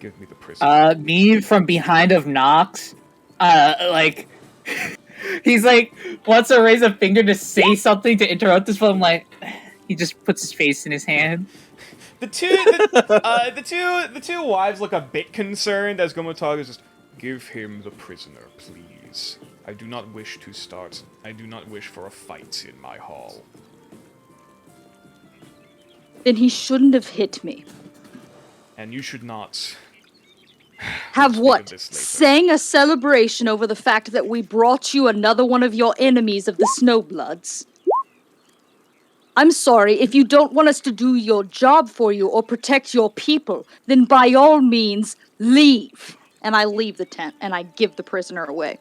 Give me the prisoner. Me from behind of Nox, like, he's like, wants to raise a finger to say something to interrupt this, but I'm like, he just puts his face in his hand. The two wives look a bit concerned as Gomotog is just, give him the prisoner, please. I do not wish for a fight in my hall. Then he shouldn't have hit me. And you should not. Have speak what? of this later. Sang a celebration over the fact that we brought you another one of your enemies of the Snowbloods. I'm sorry, if you don't want us to do your job for you or protect your people, then by all means, leave. And I leave the tent, and I give the prisoner away.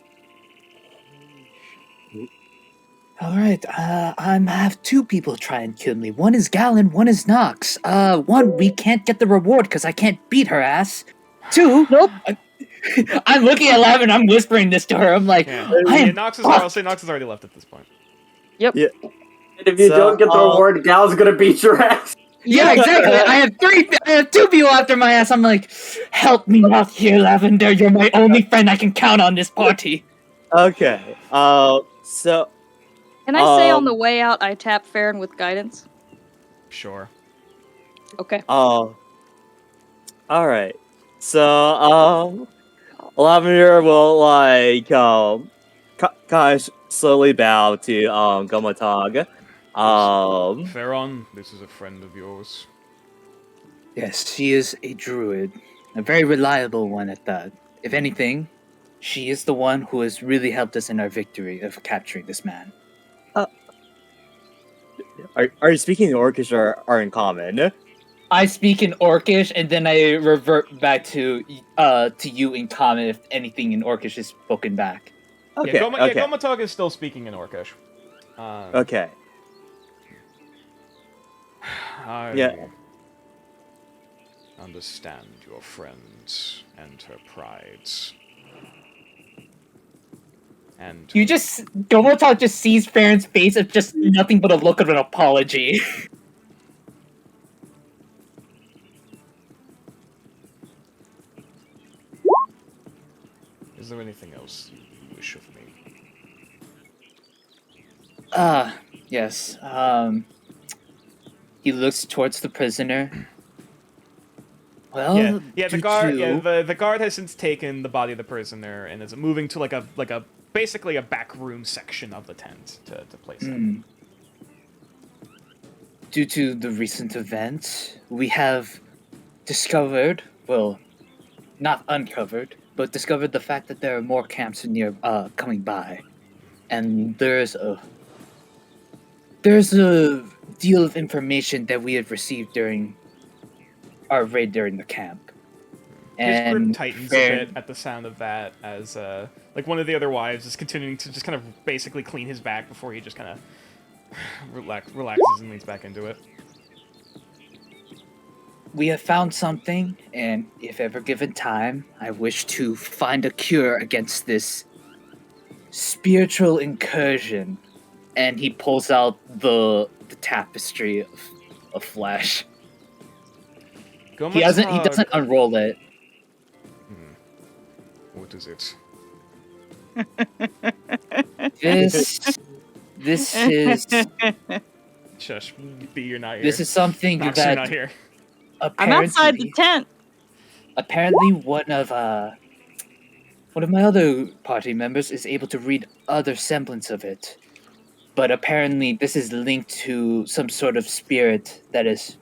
Alright, I have two people try and kill me. One is Galen, one is Nox. One, we can't get the reward because I can't beat her ass. Two, Nope. I'm looking at Lav and I'm whispering this to her. I'm like, Yeah, I am I'll say Nox has already left at this point. And if you So, don't get the reward, Gal's gonna beat your ass. Yeah, exactly. I have two people after my ass. I'm like, help me out here, Lavender. You're my only friend I can count on this party. Okay. So. Can I say on Um, the way out, I tap Farron with guidance? Sure. Okay. All right. So, Lavender will kind of slowly bow to Gomotog. Farron, this is a friend of yours. Yes, she is a druid. A very reliable one at that. If anything, she is the one who has really helped us in our victory of capturing this man. Are you speaking in Orcish or in Common? I speak in Orcish, and then I revert back to you in Common if anything in Orcish is spoken back. Okay. Okay. Gomotog is still speaking in Orcish. Okay. I Yeah. understand your friend and her pride. And Gomotal just sees Farron's face of just nothing but a look of an apology. is there anything else you wish of me? Yes. He looks towards the prisoner. Well, Yeah, the guard. Yeah, the guard has since taken the body of the prisoner and is moving to like a basically a back room section of the tent to place him. Due to the recent event, we have discovered, well, not uncovered, but discovered the fact that there are more camps near coming by, and there's a deal of information that we had received during our raid during the camp. His grip And tightens Farron- a bit at the sound of that as like one of the other wives is continuing to just kind of basically clean his back before he just kind of relaxes and leans back into it. We have found something, and if ever given time, I wish to find a cure against this spiritual incursion. And he pulls out the tapestry of flesh. He doesn't unroll it. What is it? This is Shush, B, you're not here. this is something Nox, you're not that here. I'm outside the tent. apparently one of my other party members is able to read other semblance of it. But apparently this is linked to some sort of spirit that is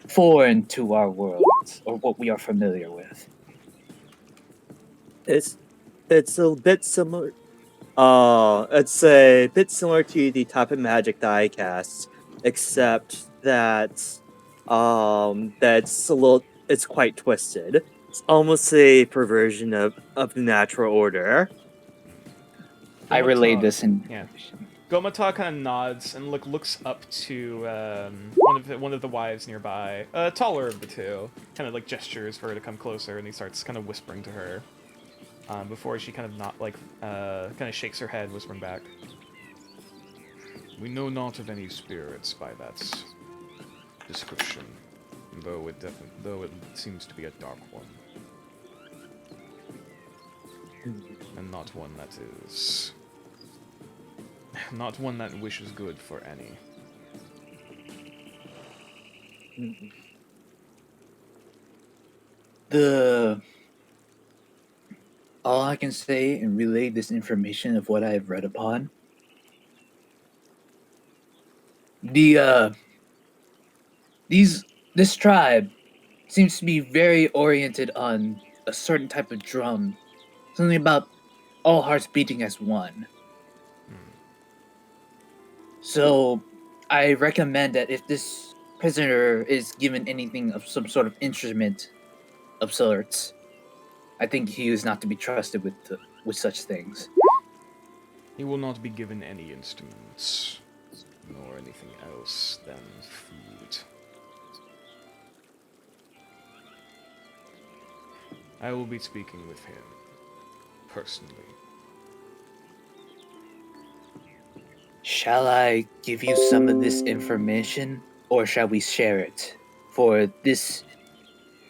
foreign to our world, or what we are familiar with. It's a bit similar. It's a bit similar to the type of magic that I cast, except that it's quite twisted. It's almost a perversion of the natural order. I relayed Gomatog- this in Yeah. Gomatog kind of nods and looks up to one of the wives nearby, taller of the two. Kind of like gestures for her to come closer, and he starts kind of whispering to her. Before she kind of shakes her head, whispering back. We know not of any spirits by that description, though it seems to be a dark one, and not one that wishes good for any. All I can say and relay this information of what I have read upon. This tribe seems to be very oriented on a certain type of drum. Something about all hearts beating as one. So I recommend that if this prisoner is given anything of some sort of instrument of sorts, I think he is not to be trusted with such things. He will not be given any instruments, nor anything else than food. I will be speaking with him, personally. Shall I give you some of this information, or shall we share it? For this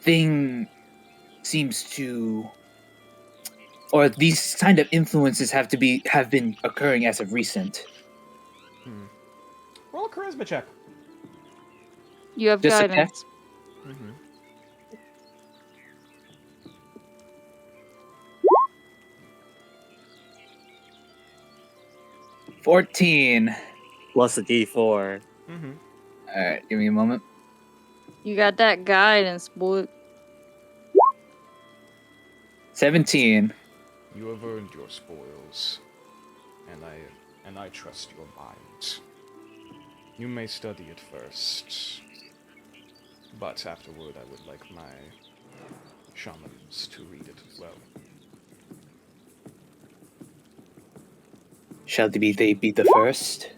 thing seems to, or these kind of influences have been occurring as of recent. Roll a charisma check. You have Just a guidance. Mm-hmm. check. 14. Plus a D4. Mm-hmm. All right, give me a moment. You got that guidance, boy. 17. You have earned your spoils, and I trust your mind. You may study it first, but afterward I would like my shamans to read it as well. Shall they be the first?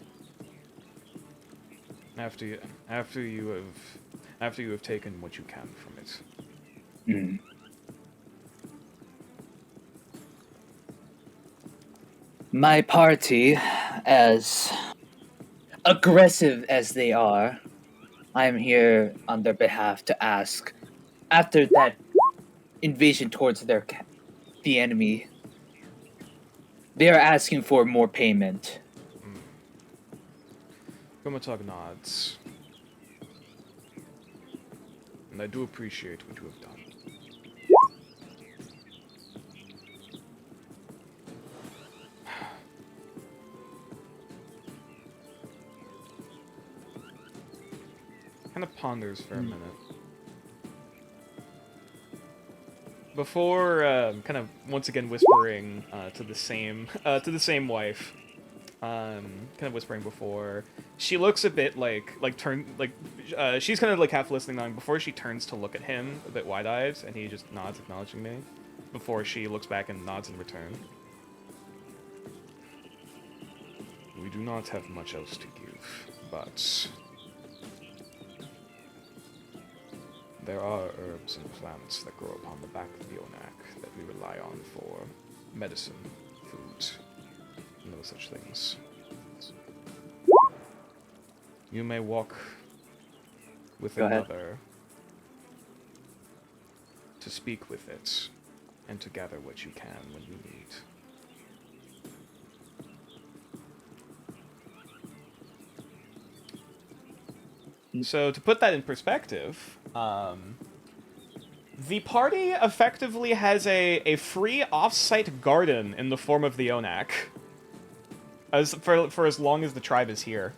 After you have taken what you can from it. Hmm. My party, as aggressive as they are, I am here on their behalf to ask, after that invasion towards the enemy, they are asking for more payment. Gomatog nods. And I do appreciate what you have done. Kind of ponders for a minute. Before kind of once again whispering to the same wife, kind of whispering before she looks a bit she's kind of like half listening on before she turns to look at him a bit wide-eyed, and he just nods acknowledging me before she looks back and nods in return. We do not have much else to give, but there are herbs and plants that grow upon the back of the Onak that we rely on for medicine, food, and those such things. You may walk with Go ahead. another to speak with it and to gather what you can when you need. So to put that in perspective, the party effectively has a free off-site garden in the form of the Onak, for as long as the tribe is here,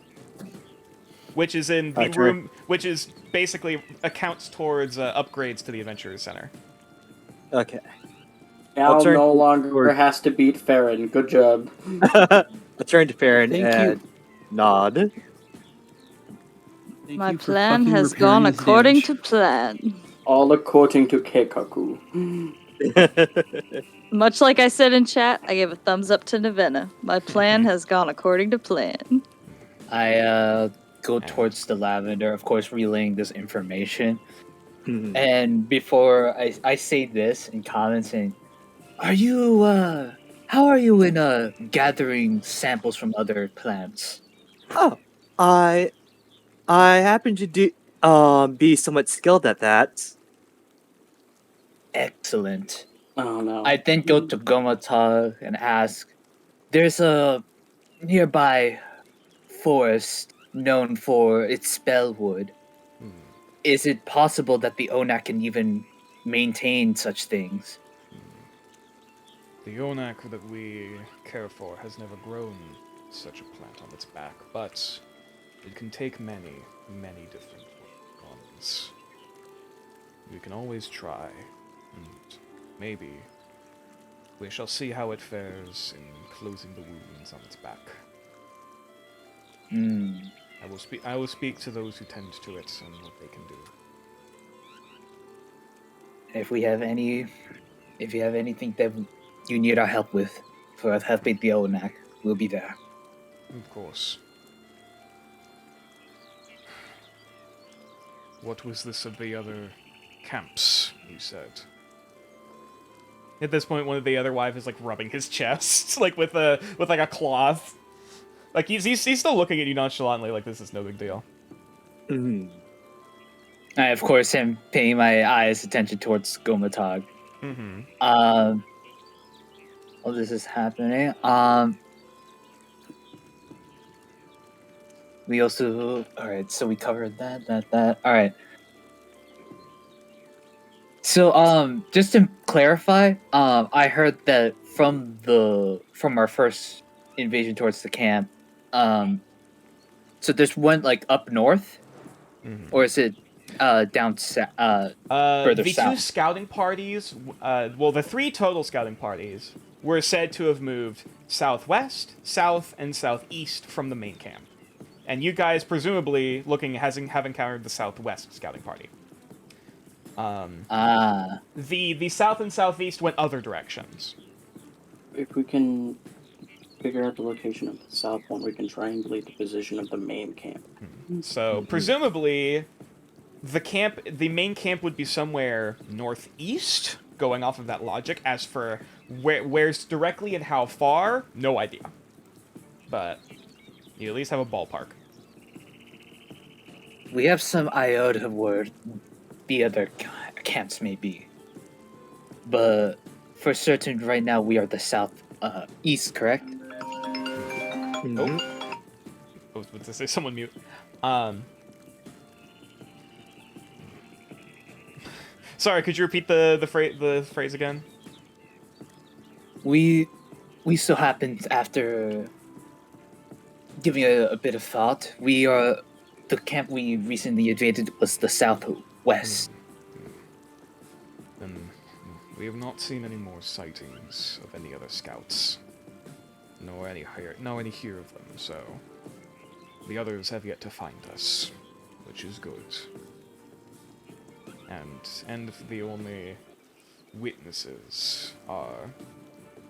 which is in the True. room, which is basically accounts towards upgrades to the Adventurers Center. Okay. Cal I'll turn no to- longer has to beat Farron. Good job. I'll turn to Farron Thank and you. nod. Thank My you for plan fucking has repairing gone his according damage. to plan. All according to Keikaku. Much like I said in chat, I gave a thumbs up to Navenna. My plan has gone according to plan. I go towards the lavender, of course, relaying this information. Mhm. And before I say this in comments, saying, "Are you how are you in gathering samples from other plants?" Oh, I happen to be somewhat skilled at that. Excellent. Oh no. I then go to Gomata and ask, "There's a nearby forest known for its spellwood. Hmm. Is it possible that the Onak can even maintain such things?" The Onak that we care for has never grown such a plant on its back, but it can take many, many different ones. We can always try, and maybe we shall see how it fares in closing the wounds on its back. Hmm. I will speak to those who tend to it and what they can do. If you have anything that you need our help with for helping the Onak, we'll be there. Of course. What was this of the other camps, you said? At this point, one of the other wife is like rubbing his chest, like with like a cloth. Like he's still looking at you nonchalantly, like this is no big deal. Mhm. I, of course, am paying my eyes attention towards Gomatog. Mm-hmm. All this is happening. We also, all right. So we covered that. All right. So, just to clarify, I heard that from our first invasion towards the camp, so there's one like up north, Mm-hmm. or is it down further The two south? scouting parties, well, the three total scouting parties were said to have moved southwest, south, and southeast from the main camp. And you guys, presumably, have encountered the southwest scouting party. The south and southeast went other directions. If we can figure out the location of the south one, we can triangulate the position of the main camp. So presumably, the main camp would be somewhere northeast, going off of that logic. As for where's directly and how far, no idea. But you at least have a ballpark. We have some iota of where the other camps may be, but for certain, right now we are the south east, correct? Mhm. I was about to say someone mute. Sorry, could you repeat the phrase again? We so happened, after giving a bit of thought, we are the camp we recently invaded was the southwest. Then we have not seen any more sightings of any other scouts, nor any hear of them. So the others have yet to find us, which is good. And the only witnesses are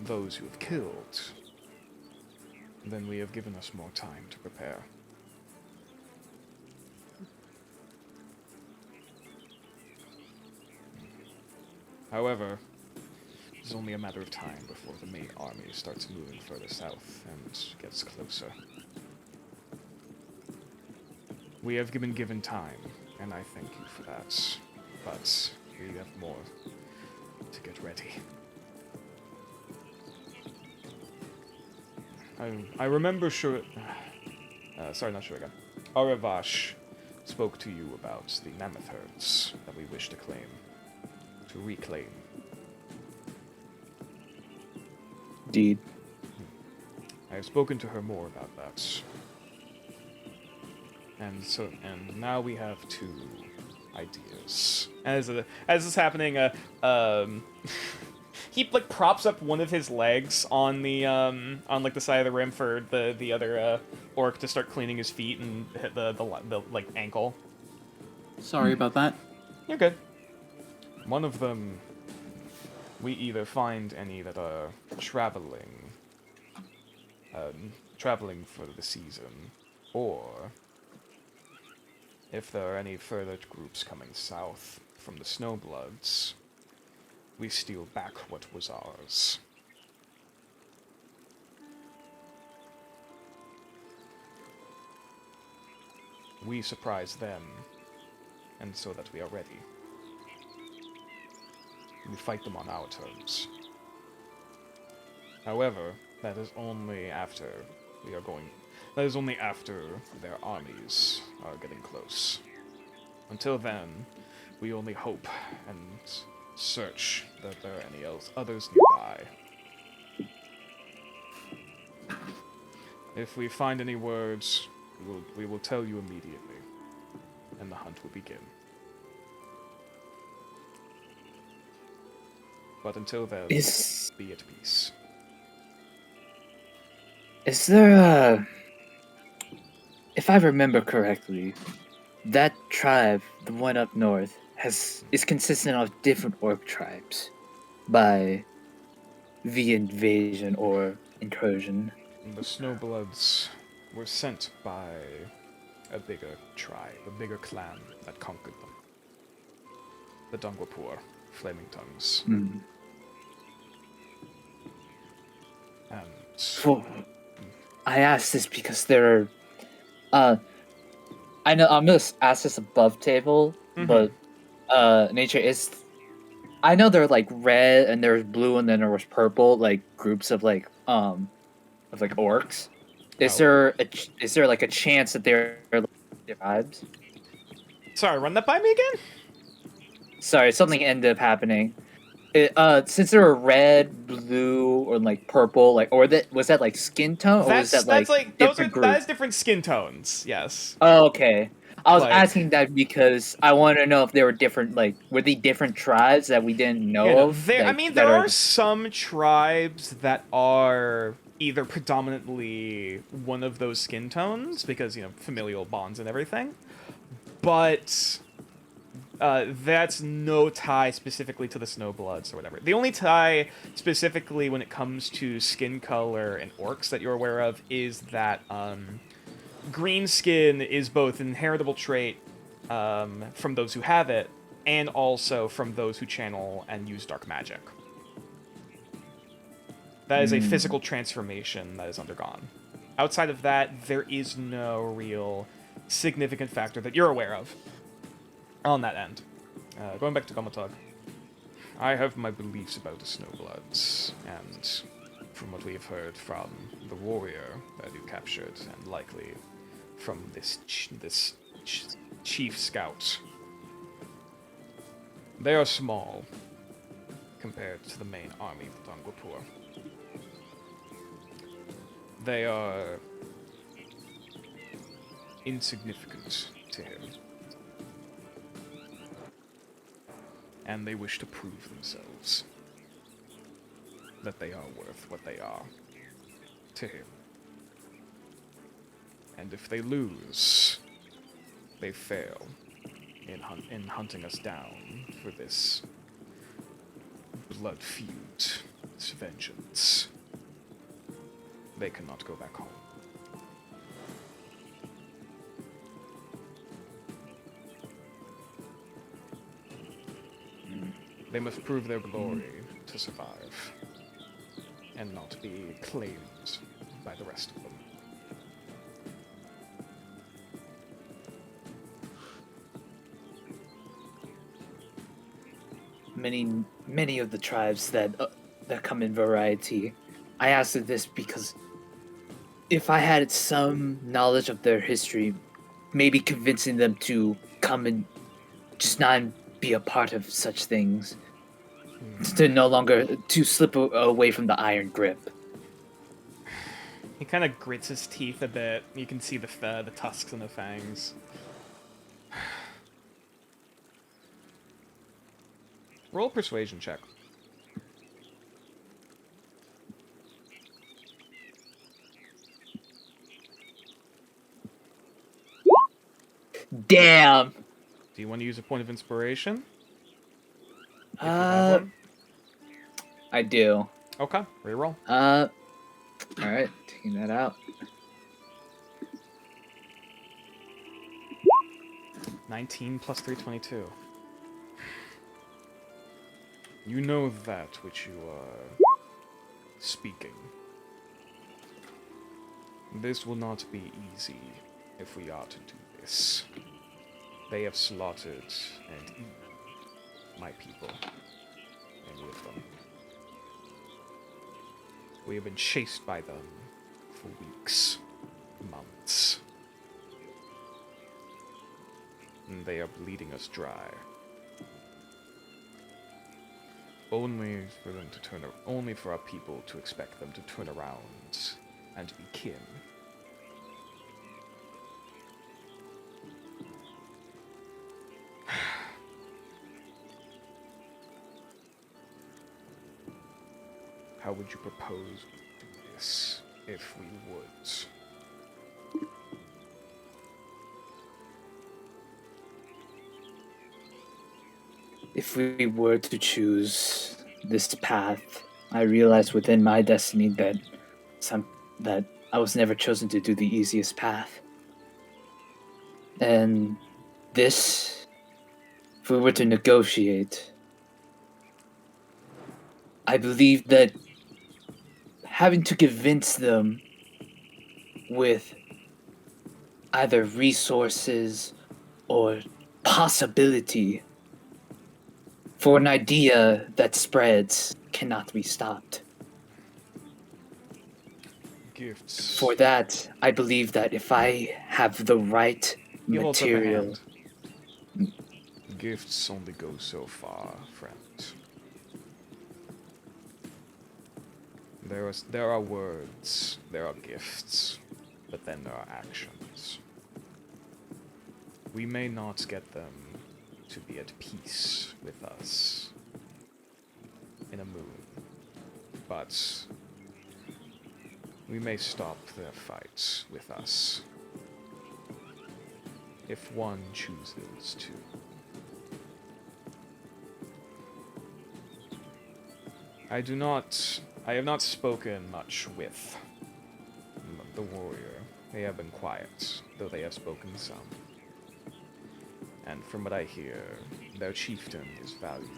those who have killed. then we have given us more time to prepare. However, it's only a matter of time before the main army starts moving further south and gets closer. We have been given time, and I thank you for that. But we have more to get ready. I remember sorry, not sure again. Aravash spoke to you about the mammoth herds that we wish to reclaim. Indeed. I have spoken to her more about that. And now we have two ideas. As this is happening, he like props up one of his legs on the like the side of the rim for the other orc to start cleaning his feet and hit the like ankle. Sorry about that. You're good. One of them, we either find any that are traveling for the season, or if there are any further groups coming south from the Snowbloods, we steal back what was ours. We surprise them, and so that we are ready. We fight them on our terms. However, that is only after their armies are getting close. Until then, we only hope and search that there are any others nearby. If we find any words, we will tell you immediately, and the hunt will begin. But until then, be at peace. Is there a... If I remember correctly, that tribe, the one up north, is consistent of different orc tribes by the invasion or incursion. The Snowbloods were sent by a bigger tribe, a bigger clan that conquered them. The Dungwapur, Flaming Tongues. Hmm. And Well, I ask this because there are... I know I'm gonna ask this above table, but nature is... I know there are like red and there's blue and then there was purple, like groups of like orcs. Is there like a chance that they're like, tribes? Sorry, run that by me again? Sorry, something ended up happening. Since there were red, blue, or like purple, like was that like skin tone, or was that like that is different skin tones. Yes. Oh, okay. I was Like- asking that because I want to know if there were different, like, were they different tribes that we didn't know of? There, I like, mean, that there are some tribes that are either predominantly one of those skin tones because familial bonds and everything, but that's no tie specifically to the Snowbloods or whatever. The only tie specifically when it comes to skin color and orcs that you're aware of is that green skin is both an inheritable trait from those who have it, and also from those who channel and use dark magic. That is a physical transformation that is undergone. Outside of that, there is no real significant factor that you're aware of on that end. Going back to Gomotog, I have my beliefs about the Snowbloods, and from what we have heard from the warrior that you captured, and likely from this chief scout, they are small compared to the main army of Dongwapur. They are insignificant to him, and they wish to prove themselves that they are worth what they are to him. And if they lose, they fail in hunting us down for this blood feud, this vengeance. they cannot go back home. They must prove their glory to survive, and not be claimed by the rest of them. Many of the tribes that come in variety. I asked this because if I had some knowledge of their history, maybe convincing them to come and just not be a part of such things, to no longer to slip away from the iron grip. He kind of grits his teeth a bit. You can see the tusks and the fangs. Roll a persuasion check. Damn. Do you want to use a point of inspiration? If you have one? I do. Okay, reroll. All right, taking that out. 19 plus 322. You know that which you are speaking. This will not be easy if we are to do this. They have slaughtered and eaten my people, many of them. We have been chased by them for weeks, months. And they are bleeding us dry. Only for them to only for our people to expect them to turn around and be kin. How would you propose we do this if we would? If we were to choose this path, I realized within my destiny that that I was never chosen to do the easiest path. And this, if we were to negotiate, I believe that having to convince them with either resources or possibility for an idea that spreads cannot be stopped. Gifts. For that, I believe that if I have the right You hold up a material, hand. Gifts only go so far, friend. There are words, there are gifts, but then there are actions. We may not get them to be at peace with us in a moon, but we may stop their fight with us if one chooses to. I have not spoken much with the warrior. They have been quiet, though they have spoken some. And from what I hear, their chieftain is valued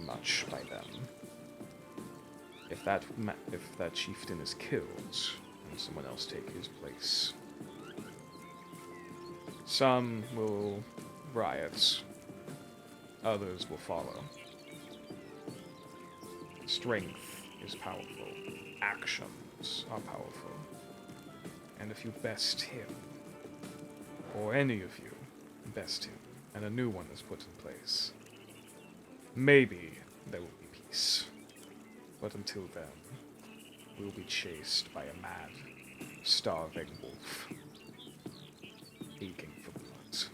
much by them. If that chieftain is killed, and someone else take his place, some will riot, others will follow. Strength is powerful. Actions are powerful. And if you best him, or any of you best him, and a new one is put in place, maybe there will be peace. But until then, we will be chased by a mad, starving wolf, aching for blood.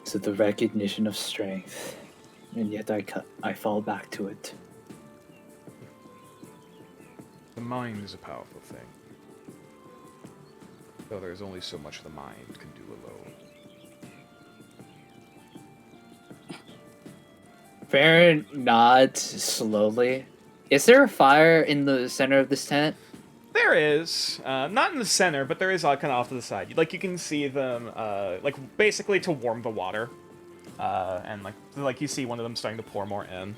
to the recognition of strength, and yet I fall back to it. The mind is a powerful thing, though there is only so much the mind can do alone. Farron nods slowly. Is there a fire in the center of this tent? There is, not in the center, but there is kind of off to the side. Like you can see them, like basically to warm the water, and like you see one of them starting to pour more in.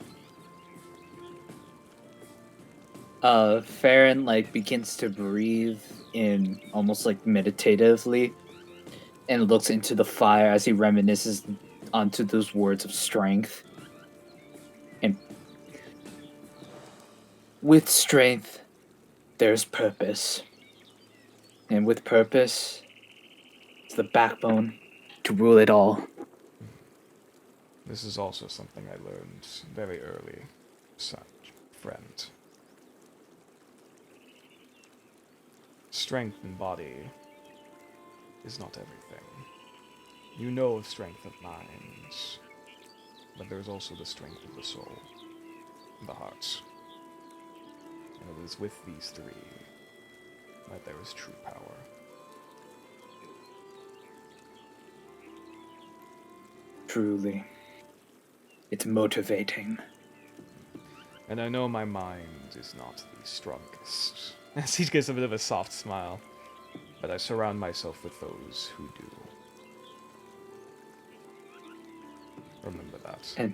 Farron like begins to breathe in almost like meditatively, and looks into the fire as he reminisces onto those words of strength. And with strength, there's purpose. And with purpose, it's the backbone to rule it all. This is also something I learned very early, such friend. Strength in body is not everything. You know of strength of mind, but there's also the strength of the soul, the heart. And it is with these three that there is true power. Truly. It's motivating. And I know my mind is not the strongest. As he gives a bit of a soft smile. But I surround myself with those who do. Remember that. And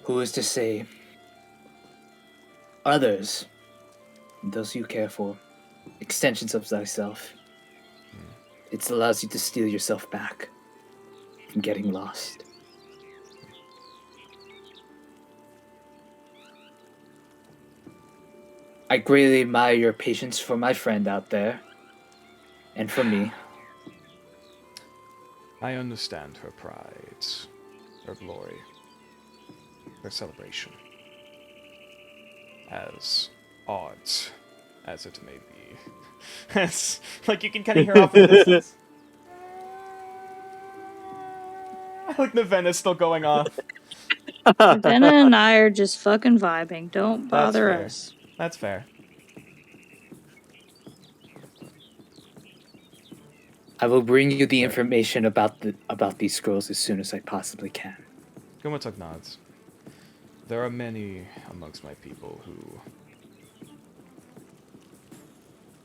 who is to say others, those you care for, extensions of thyself, it allows you to steal yourself back from getting lost. I greatly admire your patience for my friend out there, and for me. I understand her pride, her glory, her celebration. As odd as it may be. It's like you can kind of hear off in the distance. Like Navena's still going off. Ravenna and I are just fucking vibing. Don't bother fair. us. That's fair. I will bring you the information about these scrolls as soon as I possibly can. Gumatuk nods. There are many amongst my people who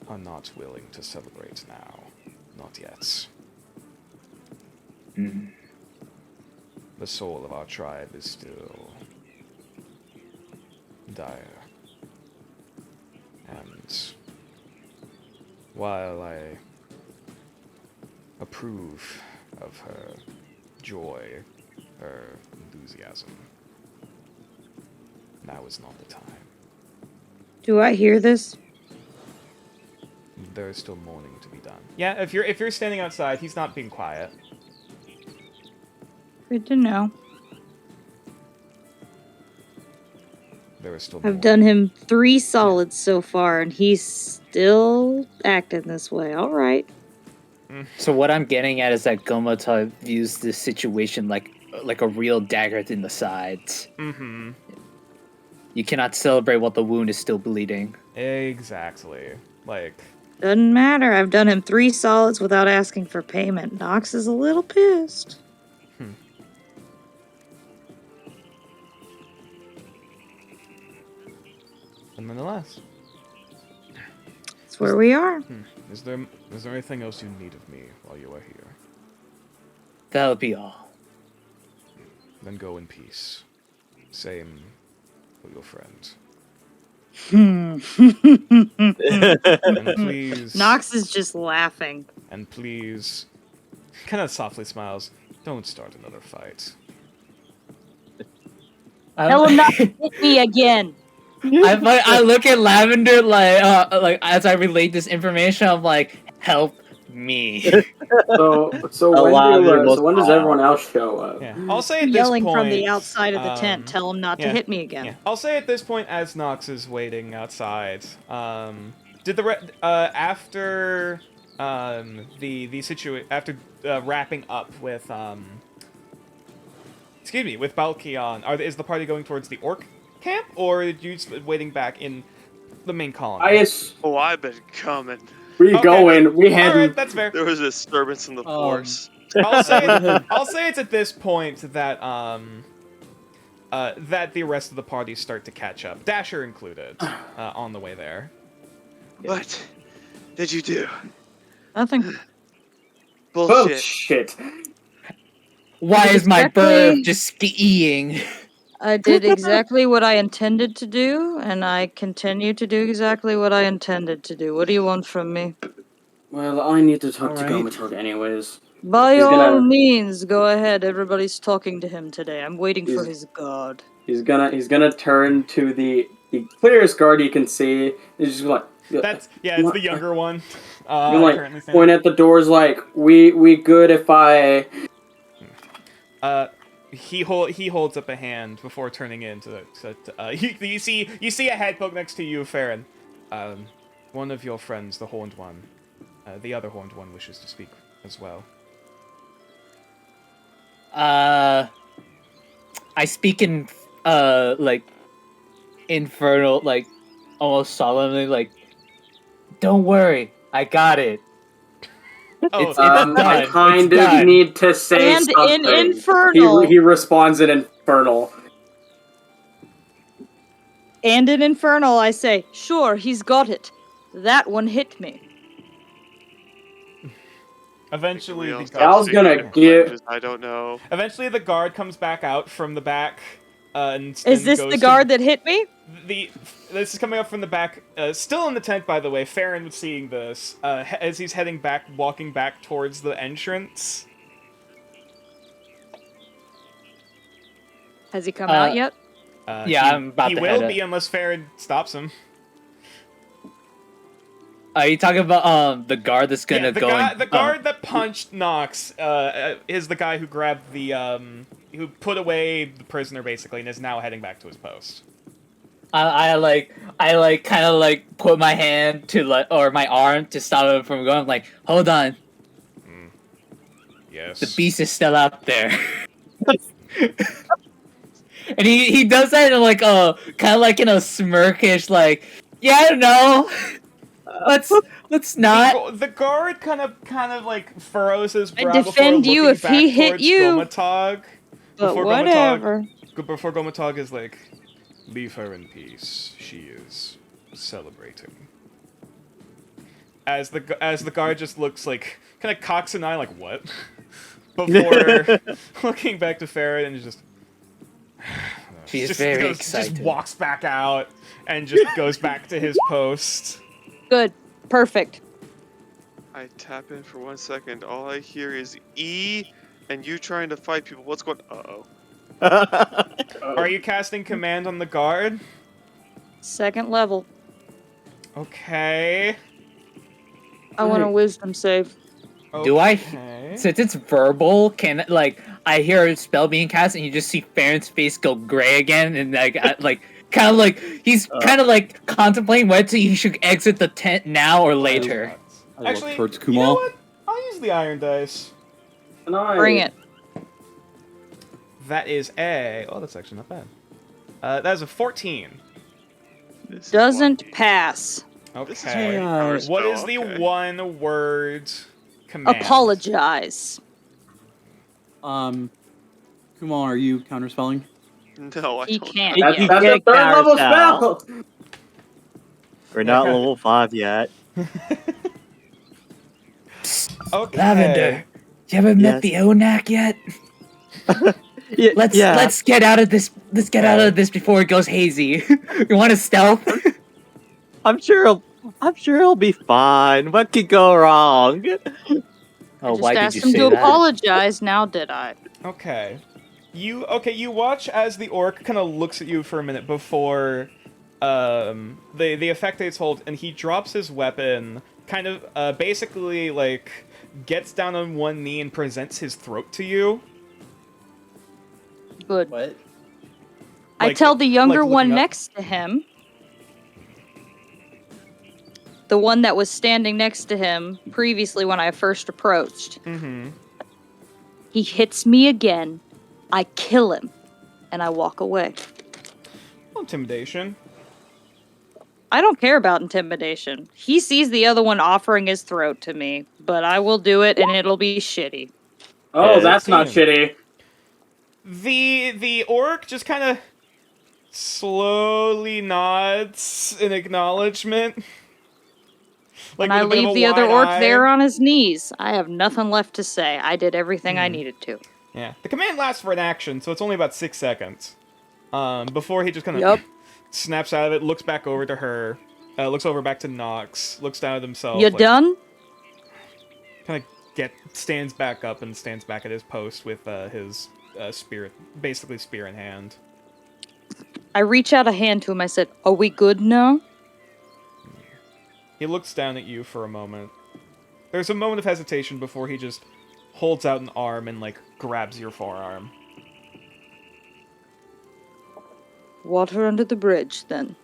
are not willing to celebrate now. Not yet. Mm. The soul of our tribe is still dire. And while I approve of her joy, her enthusiasm, now is not the time. Do I hear this? There is still mourning to be done. Yeah, if you're standing outside, he's not being quiet. Good to know. There is still I've mourning. done him 3 solids so far, and he's still acting this way. All right. So what I'm getting at is that Gomata views this situation like a real dagger in the sides. Mm-hmm. You cannot celebrate while the wound is still bleeding. Exactly. Like, Doesn't matter. I've done him 3 solids without asking for payment. Nox is a little pissed. and nonetheless. That's where we are. Is there anything else you need of me while you are here? That'll be all. Then go in peace. Same for your friend. And please, Nox is just laughing. and please, kind of softly smiles, don't start another fight. Tell him not to hit me again. I look at Lavender like as I relate this information. I'm like, help me. So when does everyone else show up? Yeah, I'll say at this Yelling point, from the outside of the tent. Tell him not to yeah. hit me again. Yeah. I'll say at this point, as Nox is waiting outside, did the after the situation after wrapping up with with Balkion, is the party going towards the orc camp, or are you just waiting back in the main colony? Oh, I've been coming. We Okay. going. We heading. Alright, that's fair. There was a disturbance in the force. I'll say it's at this point that that the rest of the party start to catch up, Dasher included, on the way there. What did you do? Nothing. Bullshit. Why is my Exactly. bird just skiing? I did exactly what I intended to do, and I continue to do exactly what I intended to do. What do you want from me? Well, I need to talk to Alright. Gomatorg anyways. By He's all gonna- means, go ahead. Everybody's talking to him today. I'm waiting for He's- his guard. He's gonna turn to the clearest guard he can see. He's just like It's the younger one. gonna, like Currently standing. point at the doors like we good if I. He holds up a hand before turning into you see a head poke next to you, Farron. One of your friends, the Horned One, the other Horned One wishes to speak as well. I speak in like infernal, like almost solemnly, like, don't worry, I got it. Oh, It's I done. kind It's of done. need to say And something. in Infernal. He responds in infernal. And in Infernal, I say, sure, he's got it. That one hit me. eventually, We the all guard, start I was gonna speaking in give- languages I don't know. eventually the guard comes back out from the back. And Is this goes the to- guard that hit me? This is coming up from the back, still in the tent, by the way. Farron was seeing this as he's heading back, walking back towards the entrance. Has he come out yet? Yeah, I'm about he to will head be up. unless Farron stops him. Are you talking about the guard that's gonna Yeah, go? the guard that punched Nox is the guy who grabbed the who put away the prisoner basically, and is now heading back to his post. I kind of like put my hand to like or my arm to stop him from going. I'm like, hold on, Yes. the beast is still out there. And he does that in like a kind of like in a smirkish like, yeah, I don't know. Let's not. The guard kind of like furrows his I'd brow defend before you looking if back he hit towards you. Gomatog. But Before whatever. Before Gomatog is like, leave her in peace. She is celebrating. As the guard just looks like, kind of cocks an eye like, what? Before looking back to Farron and just... She's just very Just excited. walks back out and just goes back to his post. Good. Perfect. I tap in for 1 second. All I hear is E, and you trying to fight people. What's going? Uh-oh. Are you casting command on the guard? Second level. Okay. I want a wisdom save. Do I? Okay. Since it's verbal, can like I hear a spell being cast and you just see Farron's face go gray again and like kind of like he's kind of like contemplating whether he should exit the tent now or later. I look Actually, towards you know Kumal. what? I'll use the iron dice. Bring it. That is a... Oh, that's actually not bad. That is a 14. This is Doesn't why- pass. This is Okay. why power What spell, is the okay. one word command? Apologize. Kumal, are you counterspelling? No, I He don't. can't You That's, yet. that's a can't third level counterspell. spell. We're not level 5 yet. Okay. Lavender, you ever met Yes. the Onak yet? Let's yeah. let's get out of this. Let's get out of this before it goes hazy. You want to stealth? I'm sure he'll be fine. What could go wrong? Oh, I just why asked did you him say to that? apologize, now did I? Okay. You watch as the orc kind of looks at you for a minute before the effect takes hold, and he drops his weapon, kind of basically like gets down on one knee and presents his throat to you. Good. What? I Like- tell the younger like one looking up? next to him, the one that was standing next to him previously when I first approached, Mm-hmm. he hits me again, I kill him, and I walk away. Intimidation. I don't care about intimidation. He sees the other one offering his throat to me, but I will do it and it'll be shitty. Oh, Yeah, that's not 16. shitty. The orc just kind of slowly nods in acknowledgement. And with I a bit of leave a the other wide orc eye. there on his knees. I have nothing left to say. I did everything I needed to. Yeah, the command lasts for an action, so it's only about 6 seconds. Before he just kind of Yup. snaps out of it, looks back over to her, looks over back to Nox, looks down at himself. You done? Kind of stands back up and stands back at his post with his spear, basically spear in hand. I reach out a hand to him. I said, "Are we good now?" He looks down at you for a moment. There's a moment of hesitation before he just holds out an arm and like grabs your forearm. Water under the bridge, then.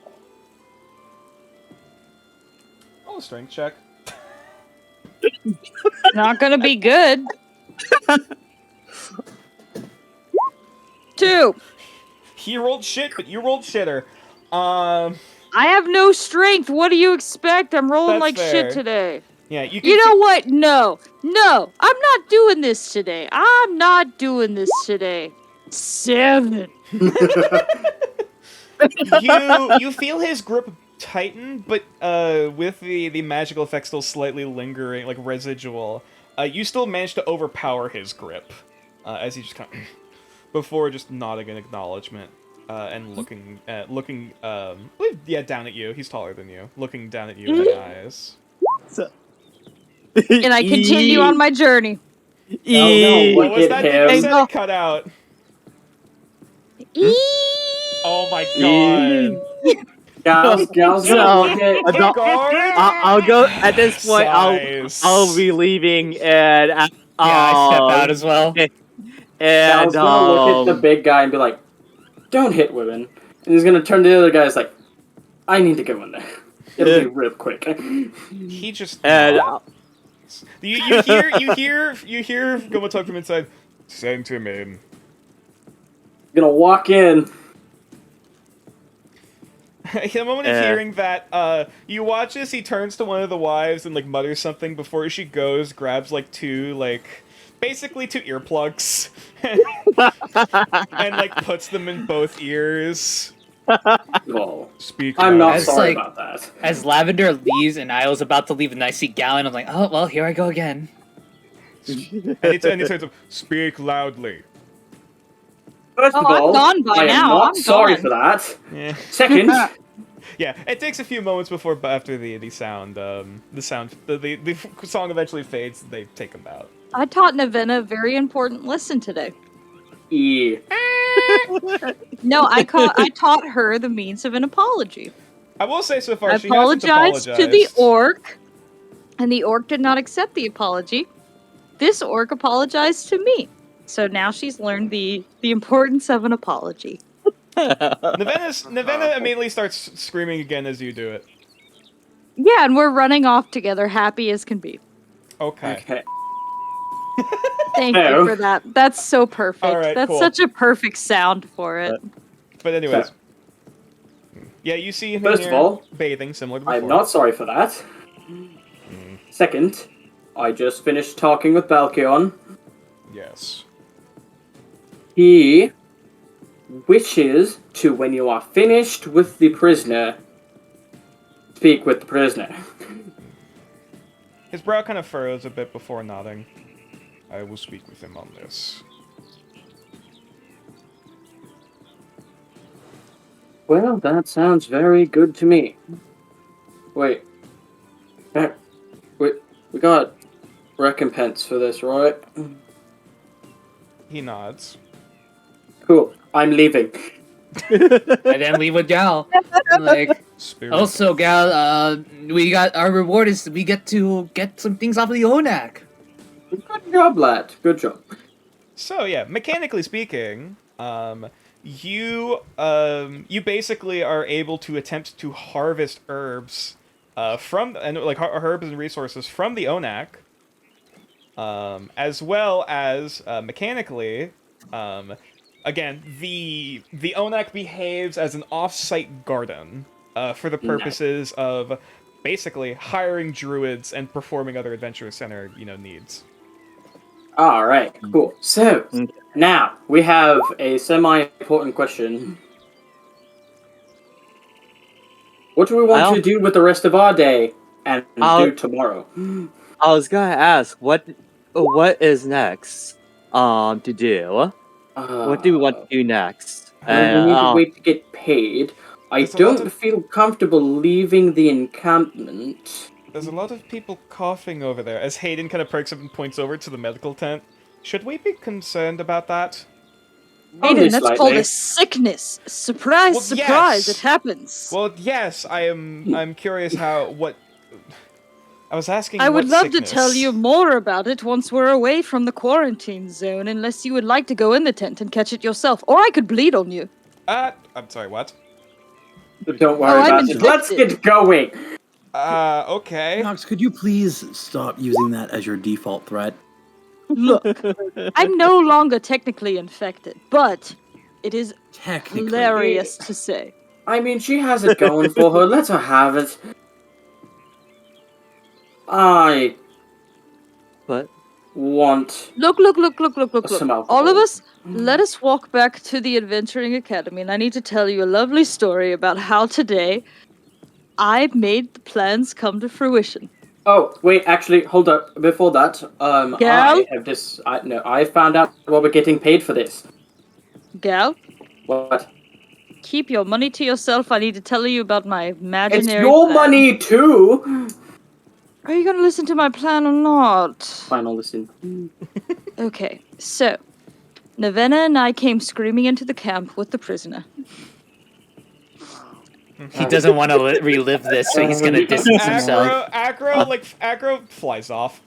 Oh, a strength check. Not gonna be good. 2. He rolled shit, but you rolled shitter. I have no strength. What do you expect? I'm rolling That's like fair. shit today. Yeah, you can You know what? No. I'm not doing this today. I'm not doing this today. 7. you feel his grip tighten, but with the magical effect still slightly lingering, like residual, you still manage to overpower his grip as he just kind of before just nodding in acknowledgement and looking down at you. He's taller than you, looking down at you in the eyes. And I continue on my journey. no, What was Look that at thing you him. said? It cut out. Oh my god. Gal's gonna So, look at. I'll- Guard? I'll go at this point. Sighs. I'll be leaving, and Yeah, I step out as well. and Gal's gonna look at the big guy and be like, "Don't hit women." And he's gonna turn to the other guy. It's like, "I need to go in there. It'll be real quick." He just and you hear Gomotok from inside. Send him in. Gonna walk in. The moment of hearing that, you watch as he turns to one of the wives and like mutters something before she goes, grabs like basically two earplugs, and like puts them in both ears. Well, Speak. I'm not That's sorry like- about that. As Lavender leaves and I was about to leave and I see Gallon, I'm like, oh, well, here I go again. And he turns up. Speak loudly. First of Oh, I'm all, gone by I am now. not I'm sorry gone. for that. Yeah. Second, Yeah, it takes a few moments before after the song eventually fades. They take him out. I taught Navenna a very important lesson today. E. No, I taught her the means of an apology. I will say so far I she hasn't apologized to the apologized. orc, and the orc did not accept the apology. This orc apologized to me. So now she's learned the importance of an apology. Navenna immediately starts screaming again as you do it. Yeah, and we're running off together, happy as can be. Okay. Okay. Thank Oh. you for that. That's so perfect. All right, That's cool. such a perfect sound for it. But anyways. Yeah, you see him First in of here all, bathing similar to before. I'm not sorry for that. Second, I just finished talking with Balkion. Yes. He wishes to, when you are finished with the prisoner, speak with the prisoner. His brow kind of furrows a bit before nodding. I will speak with him on this. Well, that sounds very good to me. Wait. We got recompense for this, right? He nods. Cool. I'm leaving. And then leave with Gal. Like, Spirit. also, Gal, we got our reward is we get to get some things off of the ONAC. Good job, lad. Good job. So yeah, mechanically speaking, you basically are able to attempt to harvest herbs from herbs and resources from the ONAC, as well as mechanically. Again, the ONAC behaves as an off-site garden for the purposes of basically hiring druids and performing other Adventure Center needs. All right, cool. So Okay. now we have a semi-important question. What do we want I'll- to do with the rest of our day and I'll- do tomorrow? I was gonna ask what is next to do. What do we want to do next? We need to wait to get paid. I There's a lot don't of- feel comfortable leaving the encampment. There's a lot of people coughing over there. As Hayden kind of perks up and points over to the medical tent. Should we be concerned about that? Only Aiden, that's called slightly. a sickness. Surprise, Well, surprise, yes. it happens. Well, yes, I'm curious what... I was asking I would what love sickness. to tell you more about it once we're away from the quarantine zone, unless you would like to go in the tent and catch it yourself, or I could bleed on you. I'm sorry, what? Don't worry Oh, I'm about it. Let's infected. get going. Okay. Nox, could you please stop using that as your default threat? Look, I'm no longer technically infected, but it is Technically. hilarious to say. I mean, she has it going for her. Let her have it. I What? want Look. Some alcohol. All of us, let us walk back to the Adventuring Academy, and I need to tell you a lovely story about how today I made the plans come to fruition. Oh, wait, actually, hold up. Before that, Gal? I found out what we're getting paid for this. Gal, What? keep your money to yourself. I need to tell you about my imaginary It's your plan. money, too! Are you gonna listen to my plan or not? Fine, I'll listen. Okay, so Navenna and I came screaming into the camp with the prisoner. He doesn't want to relive this, so he's gonna distance himself. Aggro flies off.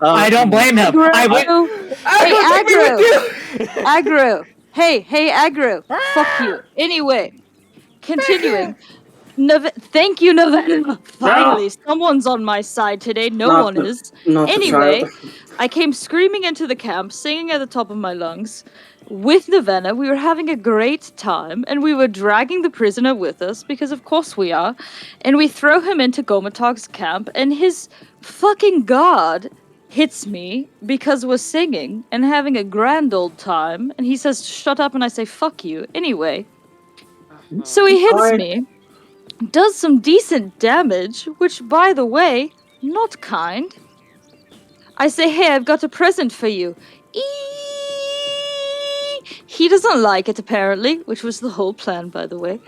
I don't blame him. I went. Hey, Aggro! Hey, Aggro! Fuck you. Anyway, continuing. Thank you, Navenna. Finally, someone's on my side today. No Not one the- is. Not the Anyway, child. I came screaming into the camp, singing at the top of my lungs. With Navenna, we were having a great time, and we were dragging the prisoner with us, because of course we are. And we throw him into Gomatog's camp, and his fucking god hits me because we're singing and having a grand old time. And he says, shut up, and I say, fuck you. Anyway. So he hits Fine. me, does some decent damage, which, by the way, not kind. I say, hey, I've got a present for you. He doesn't like it, apparently, which was the whole plan, by the way.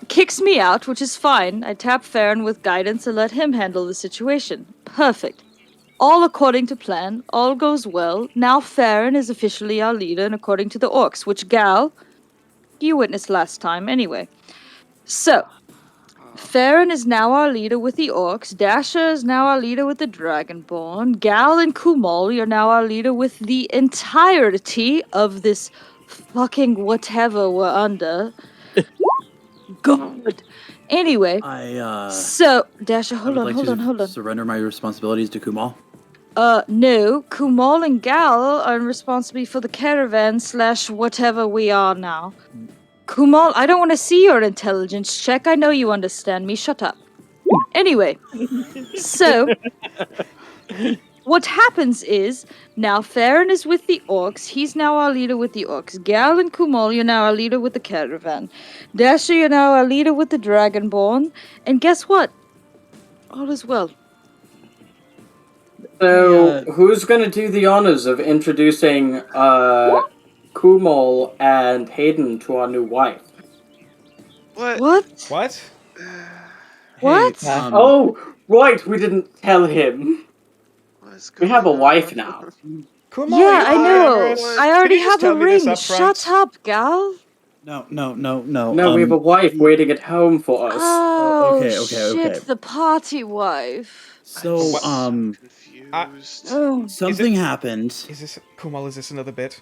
Kicks me out, which is fine. I tap Farron with guidance and let him handle the situation. Perfect. All according to plan. All goes well. Now Farron is officially our leader, and according to the orcs, which, Gal, you witnessed last time anyway. So, Farron is now our leader with the orcs. Dasher is now our leader with the Dragonborn. Gal and Kumal are now our leader with the entirety of this fucking whatever we're under. God. Anyway, so Dasher, hold on. Surrender my responsibilities to Kumal. No, Kumal and Gal are responsible for the caravan / whatever we are now. Kumal, I don't want to see your intelligence check. I know you understand me. Shut up. Anyway, so what happens is now Farron is with the orcs. He's now our leader with the orcs. Gal and Kumal, you're now our leader with the caravan. Dasher, you're now our leader with the Dragonborn. And guess what? All is well. So, who's gonna do the honors of introducing, Kumal and Hayden to our new wife? What? What? What? What? Oh, right, we didn't tell him. What's We have a going wife on? now. Kumal, Yeah, you I are know. generous. I already Can you just have a tell me this ring. up front? Shut up, Gal. No. No, we have a wife waiting at home for us. Oh, okay, shit, okay. the party wife. So, Confused. Oh. something happened. Is this Kumal? Is this another bit?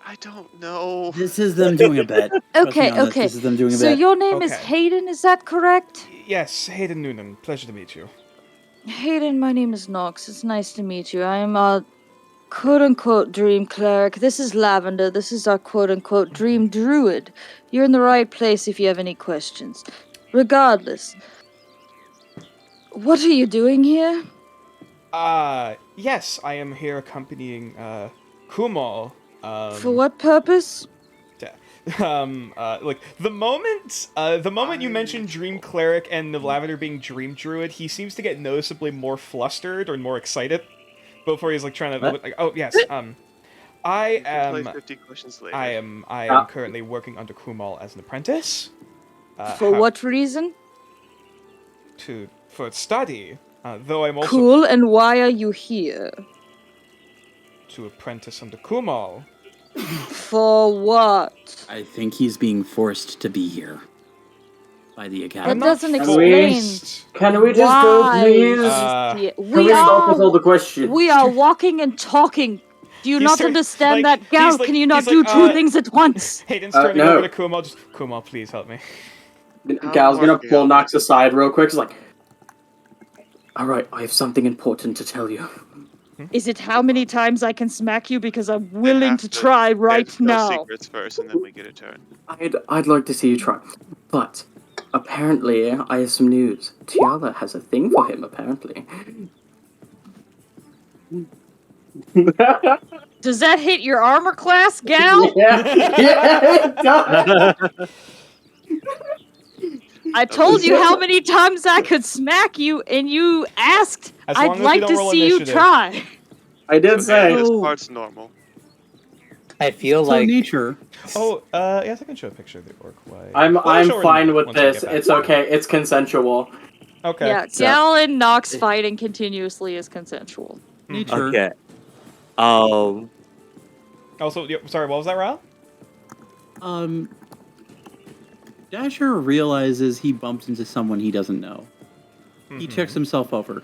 I don't know. This is them doing a bet. Trust me Okay, on this, okay. This is them doing a So bet. your name is Okay. Hayden, is that correct? Yes, Hayden Noonan. Pleasure to meet you. Hayden, my name is Nox. It's nice to meet you. I am a quote-unquote dream cleric. This is Lavender. This is our quote-unquote dream druid. You're in the right place if you have any questions. Regardless, what are you doing here? Yes, I am here accompanying Kumal. For what purpose? Like the moment you mention Dream Cleric and the Lavender being Dream Druid, he seems to get noticeably more flustered or more excited. Before he's like trying to like, oh yes, I You can play am 50 questions later. I am currently working under Kumal as an apprentice. For what reason? For study. Though I'm also Cool, and why are you here? to apprentice under Kumal. For what? I think he's being forced to be here by the That academy. I'm not doesn't we- explain Can we just go, why. please? Yeah, Can we stop with all the questions? we are walking and talking. Do you He's not turn- understand like, that, Gal? he's like- Can you not he's do like, two things at once? Hayden's turning no. over to Kumal. Just Kumal, please help me. Gal's gonna working pull on Nox aside real quick. He's like, "Alright, I have something important to tell you." Is it how many times I can smack you? Because I'm They willing have to try right discuss now. secrets first, and then we get a turn. I'd like to see you try, but apparently I have some news. Tiala has a thing for him. Apparently. Does that hit your armor class, Gal? yeah, it does. I told you how many times I could smack you, and you asked. As long I'd as we like don't to roll see initiative. you try. I did Okay, say. this Oh. part's normal. I feel So like nature. Oh, yes, I can show a picture of the orc way. I'm Well, I'll show her fine with once we this. get back It's to it. okay. It's consensual. Okay. Yeah, So- Gal and Nox fighting continuously is consensual. Nature. Okay. Also, sorry, what was that, Ryle? Dasher realizes he bumps into someone he doesn't know. He Mhm. checks himself over.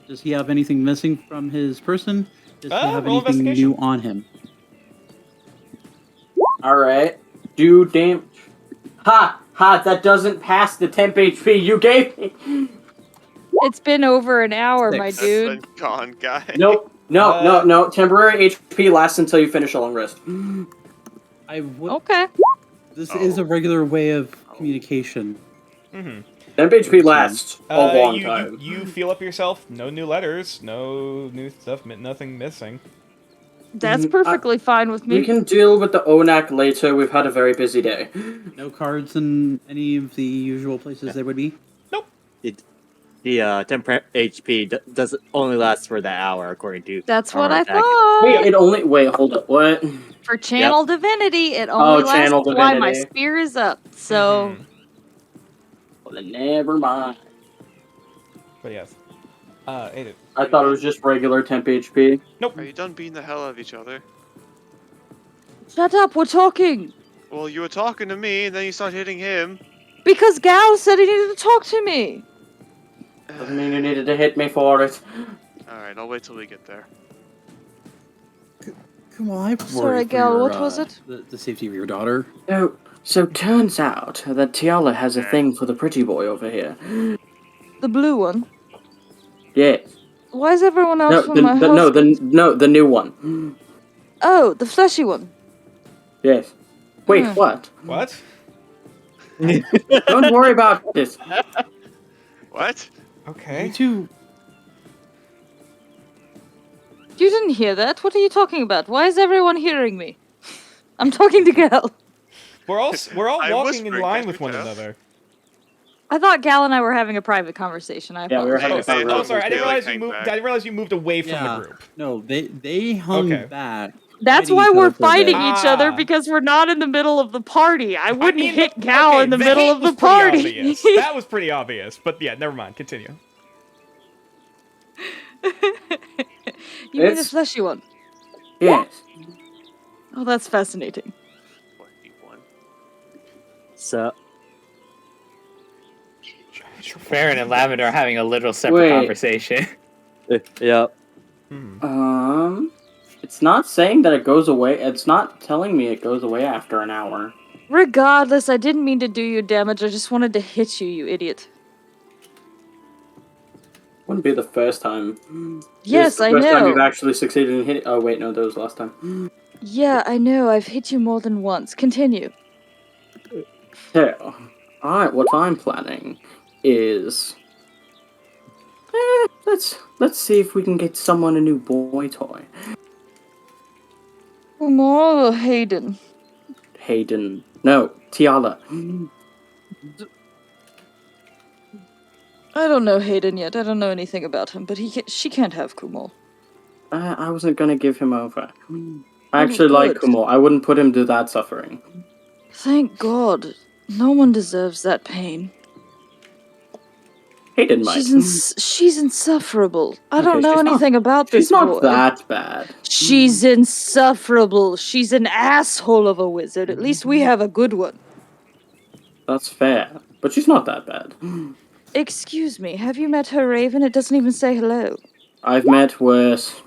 Does he have anything missing from his person? Does he have Roll anything investigation. new on him? Alright. Do damage. Ha! Ha! That doesn't pass the temp HP you gave me! It's been over an hour, my Six. dude. That's been gone, guy. Nope. No. Temporary HP lasts until you finish a long rest. I would. Okay. This is a regular way of communication. Mm-hmm. Temp HP lasts a long time. You feel up yourself. No new letters. No new stuff. Nothing missing. That's Mhm. perfectly fine with We me. can deal with the ONAC later. We've had a very busy day. No cards in any of the usual places they would be. The temp HP does only last for the hour, according to. That's our what I attack. thought. Wait, it only. Wait, hold up. What? For channel divinity, it only lasts Channel while my Divinity. spear is up. So Mhm. Well, then never mind. But yes. Aiden. I thought it was just regular temp HP. Are you done beating the hell out of each other? shut up, we're talking. Well, you were talking to me, and then you started hitting him. Because Gal said he needed to talk to me. Doesn't mean you needed to hit me for it. Alright, I'll wait till we get there. Come on, I'm Sorry, worried for Gal, your, what was it? The safety of your daughter. So turns out that Tiala has a thing for the pretty boy over here. The blue one. Yes. Why is everyone else No, from my the new one. Oh, the fleshy one. Yes. Wait, Hmm. what? What? Don't worry about this. What? Okay. You two. You didn't hear that? What are you talking about? Why is everyone hearing me? I'm talking to Gal. We're all I'm walking in whispering, line can't with you one tell? another. I thought Gal and I were having a private conversation. I Yeah, we were apologize. having a Oh, conversation. sorry. I didn't They, like, realize you hang moved. back. I didn't realize you moved away from Yeah. the group. No, they hung Okay. back. That's fighting why each we're other for a bit. fighting each other Ah. because we're not in the middle of the party. I wouldn't mean, hit the- Gal okay, in the the middle hit of the was pretty party. obvious. That was pretty obvious. But yeah, never mind. Continue. You mean the It's- fleshy one? Yes. Oh, that's fascinating. What, you won? So Farron and Lavender are having a little separate Wait. conversation. yeah. Hmm. It's not saying that it goes away. It's not telling me it goes away after an hour. Regardless, I didn't mean to do you damage. I just wanted to hit you, you idiot. Wouldn't be the first time. Yes, This is I the first time you've know. actually succeeded in hitting. Oh wait, no, that was last time. Yeah, I know. I've hit you more than once. Continue. So, alright, what I'm planning is Let's see if we can get someone a new boy toy. Kumal or Hayden? Hayden. No, Tiala. I don't know Hayden yet. I don't know anything about him, but she can't have Kumal. I wasn't gonna give him over. I actually like good. Kumal. I wouldn't put him to that suffering. Thank God. No one deserves that pain. Hayden might. She's insufferable. I Okay, don't know she's not- anything about She's this not boy. that bad. She's insufferable. She's an asshole of a wizard. At least we have a good one. That's fair. But she's not that bad. Excuse me, have you met her raven? It doesn't even say hello. I've met worse.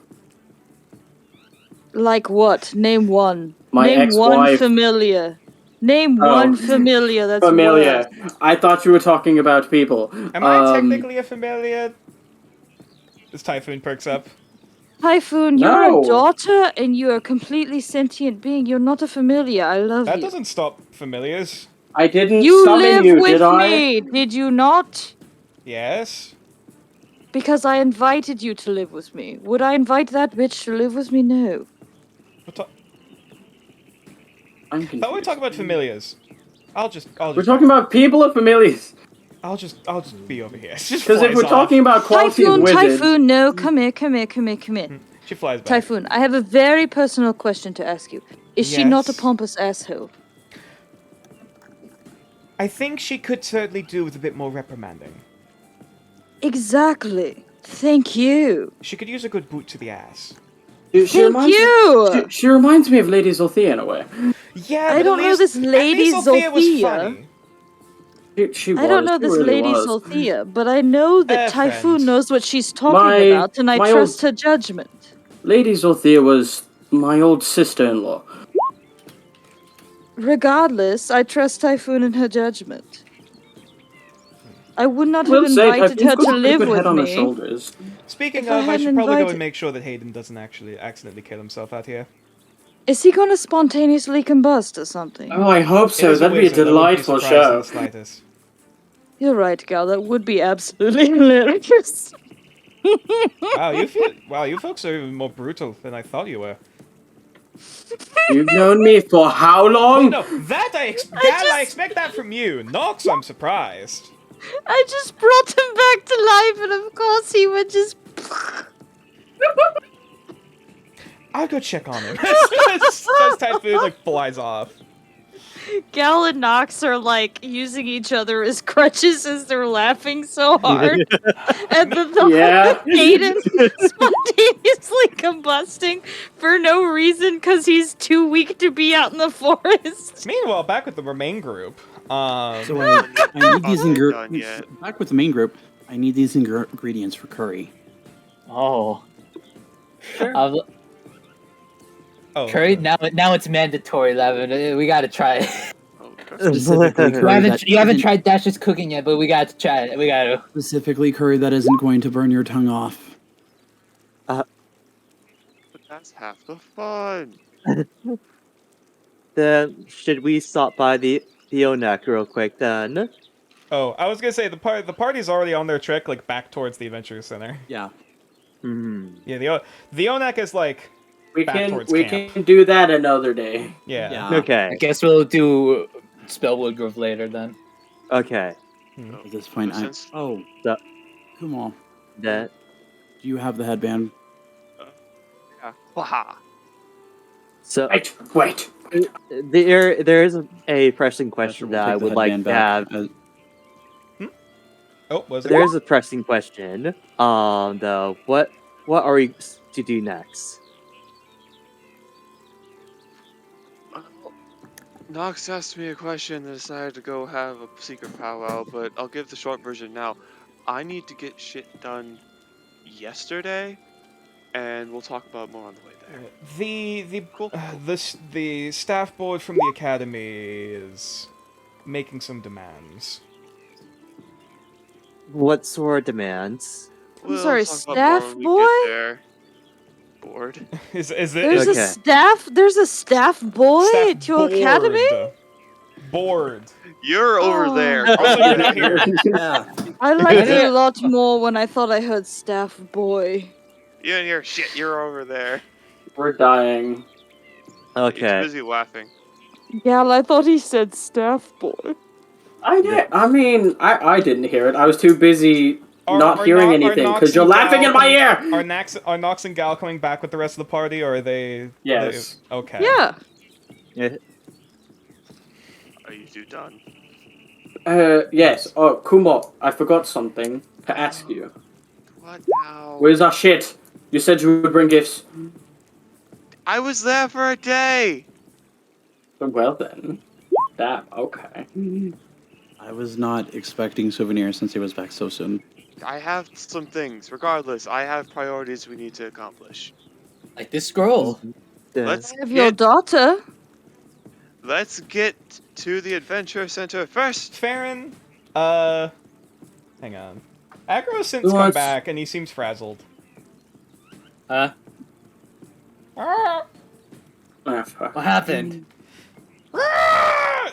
Like what? Name one. My Name one ex-wife. familiar. Name Oh. one familiar that's Familiar. worse. I thought you were talking about people. Am I technically a familiar? This Typhoon perks up. Typhoon, you're No. a daughter and you're a completely sentient being. You're not a familiar. I love That you. doesn't stop familiars. I didn't You summon live you, with did I? me, did you not? Yes. Because I invited you to live with me. Would I invite that bitch to live with me? No. I'm I thought we confused. talk about familiars. I'll just We're talking about people or familiars? I'll just be over here. Because if we're talking about quality of Typhoon, wizards... Typhoon, no, come here. She flies back. Typhoon, I have a very personal question to ask you. Is she not a Yes. pompous asshole? I think she could certainly do with a bit more reprimanding. Exactly. Thank you. She could use a good boot to the ass. Thank you. She reminds me of Lady Zolthea in a way. Yeah, I but don't at know least- this at Lady least Sophia was Zolthea. funny. She was. I don't know she this really lady was. Zolthea, but I know that friend. Typhoon knows what she's talking My- about, and I my trust old- her judgment. Lady Zolthea was my old sister-in-law. Regardless, I trust Typhoon and her judgment. I would not have Will say invited Typhoon's her got to a pretty live good with head on her me. shoulders. Speaking If I of, I should hadn't probably go invited- and make sure that Hayden doesn't actually accidentally kill himself out here. Is he gonna spontaneously combust or something? Oh, I hope It so. is That'd be a wizard, I wouldn't be delightful surprised in show. the slightest. You're right, Gal. That would be absolutely hilarious. Wow, you folks are even more brutal than I thought you were. You've known me for how Oh long? no, that I expect that from you. Nox, I'm surprised. I just brought him back to life, and of course he would just. I'll go check on him. As Typhoon like flies off. Gal and Nox are like using each other as crutches as they're laughing so hard. And then the Yeah. Hayden spontaneously combusting for no reason because he's too weak to be out in the forest. Meanwhile, back with the Remain group. So I need these Not done yet. ingredients. Back with the main group. I need these ingredients for curry. Oh. Oh, Curry, now it's mandatory, Levin. We gotta try it. Okay. Specifically You curry haven't, that you haven't isn't- tried Dash's cooking yet, but we gotta try it. We gotta. Specifically curry that isn't going to burn your tongue off. But that's half the fun. Then should we stop by the Onak real quick then? Oh, I was gonna say the party's already on their trek, like back towards the Adventure Center. Yeah. Hmm. Yeah, the Onak is like We back can towards we camp. can do that another day. Yeah. Yeah. I Okay. guess we'll do Spellwood Grove later then. Okay. At this point, Since- oh, The- come on. That. Do you have the headband? Yeah. Waha. So Wait. there is a pressing question We'll that I take the would like headband to back. have. Oh, was it? There's a pressing question. Though, what are we to do next? Nox asked me a question and decided to go have a secret powwow, but I'll give the short version now. I need to get shit done yesterday, and we'll talk about it more on the way there. The staff board from the academy is making some demands. What sort of demands? I'm sorry, talk about staff more when we get boy? there. Bored. Is it? There's Okay. there's a staff boy staff at your academy? board. You're over Oh. there. Also, you're not here. Yeah. I liked it a lot more when I thought I heard staff boy. You didn't hear shit. You're over there. We're dying. You're too Okay. busy laughing. Gal, I thought he said staff boy. I did. I mean, I didn't hear it. I was too busy not Are hearing Are anything Nox because you're and laughing Gal in my coming- ear. Are Nox and Gal coming back with the rest of the party, or are they? Yes. Okay. Yeah. Yeah. Are you two done? Yes. Oh, Kumo, I forgot something to ask you. What now? Where's our shit? You said you would bring gifts. I was there for a day. Well then. Damn. Okay. I was not expecting souvenirs since he was back so soon. I have some things. Regardless, I have priorities we need to accomplish. Like this scroll. Let's I have your get, daughter. let's get to the adventure center first. Farron, hang on. Aggro since come What? back and he seems frazzled. Huh? Ah, fuck. What happened?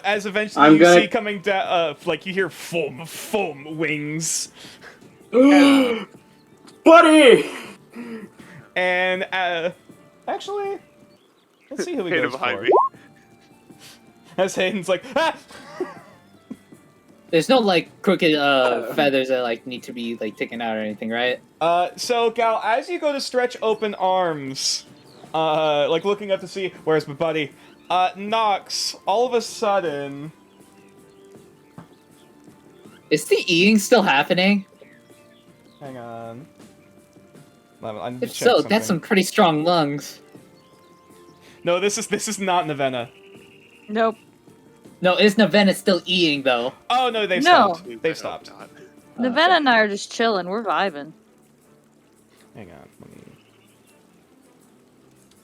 As eventually I'm you gonna- see coming down, like you hear foam wings, Buddy! and actually, let's see who he Hayden goes behind for. me. As Hayden's like, ah! There's no like crooked feathers that like need to be like taken out or anything, right? So Gal, as you go to stretch open arms, like looking up to see where's my buddy, Nox, all of a sudden, Is the eating still happening? hang on. I'm If just so, checking that's some something. pretty strong lungs. No, this is not Navenna. Nope. No, is Navenna still eating though? Oh no, they've No. stopped. I They've hope stopped. not. Nevada and I are just chilling. We're vibing. Hang on. Let me...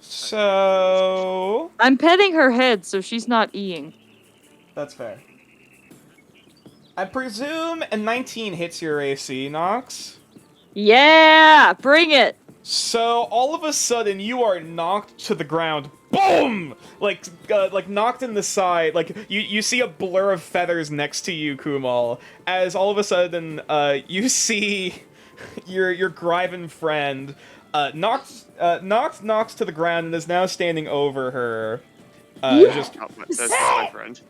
So I'm petting her head so she's not eating. that's fair. I presume a 19 hits your AC, Nox. Yeah, bring it. So all of a sudden you are knocked to the ground. Boom! Like knocked in the side. Like you see a blur of feathers next to you, Kumal. As all of a sudden you see your Gryven friend knocked to the ground and is now standing over her. Just That's my friend.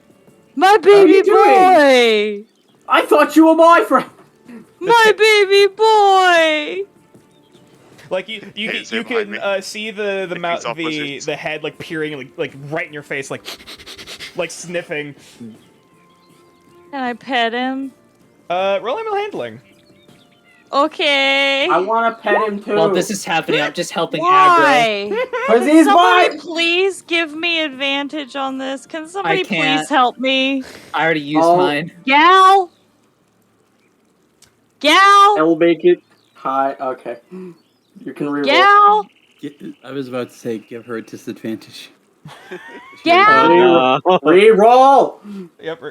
My baby you doing? boy. I thought you were my friend! My baby boy. like you Hey, stay you behind can me. see the Like mouth these off the wizards. the head like peering like right in your face like sniffing. Can I pet him? Roll animal handling. Okay. I want to pet him too. While this is happening, I'm just helping Aggro. Why? Because he's Somebody mine! please give me advantage on this. Can somebody can't. please help me? I already used Oh. mine. Gal? Gal? I'll make it high. Okay. You can reroll. Gal? I was about to say, give her a disadvantage. Gal? Reroll! Yep.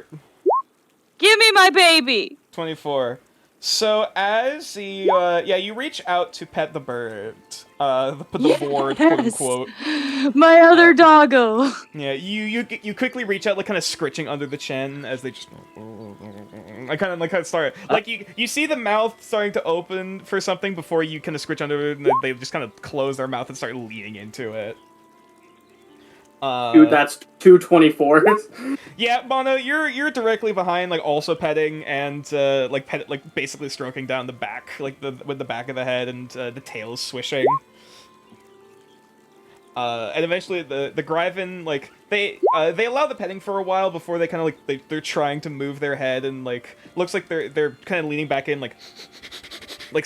Give me my baby. 24. So as you reach out to pet the bird, the board, quote Yes. unquote. My other doggo. Yeah, you quickly reach out, like kind of scritching under the chin as they just, I kind of start, like you see the mouth starting to open for something before you kind of scritch under it, and then they just kind of close their mouth and start leaning into it. Dude, that's 224s. Yeah, Mono, you're directly behind, like also petting and like basically stroking down the back, like with the back of the head and the tail swishing. And eventually the Gryven, like they allow the petting for a while before they kind of like they're trying to move their head and like looks like they're kind of leaning back in like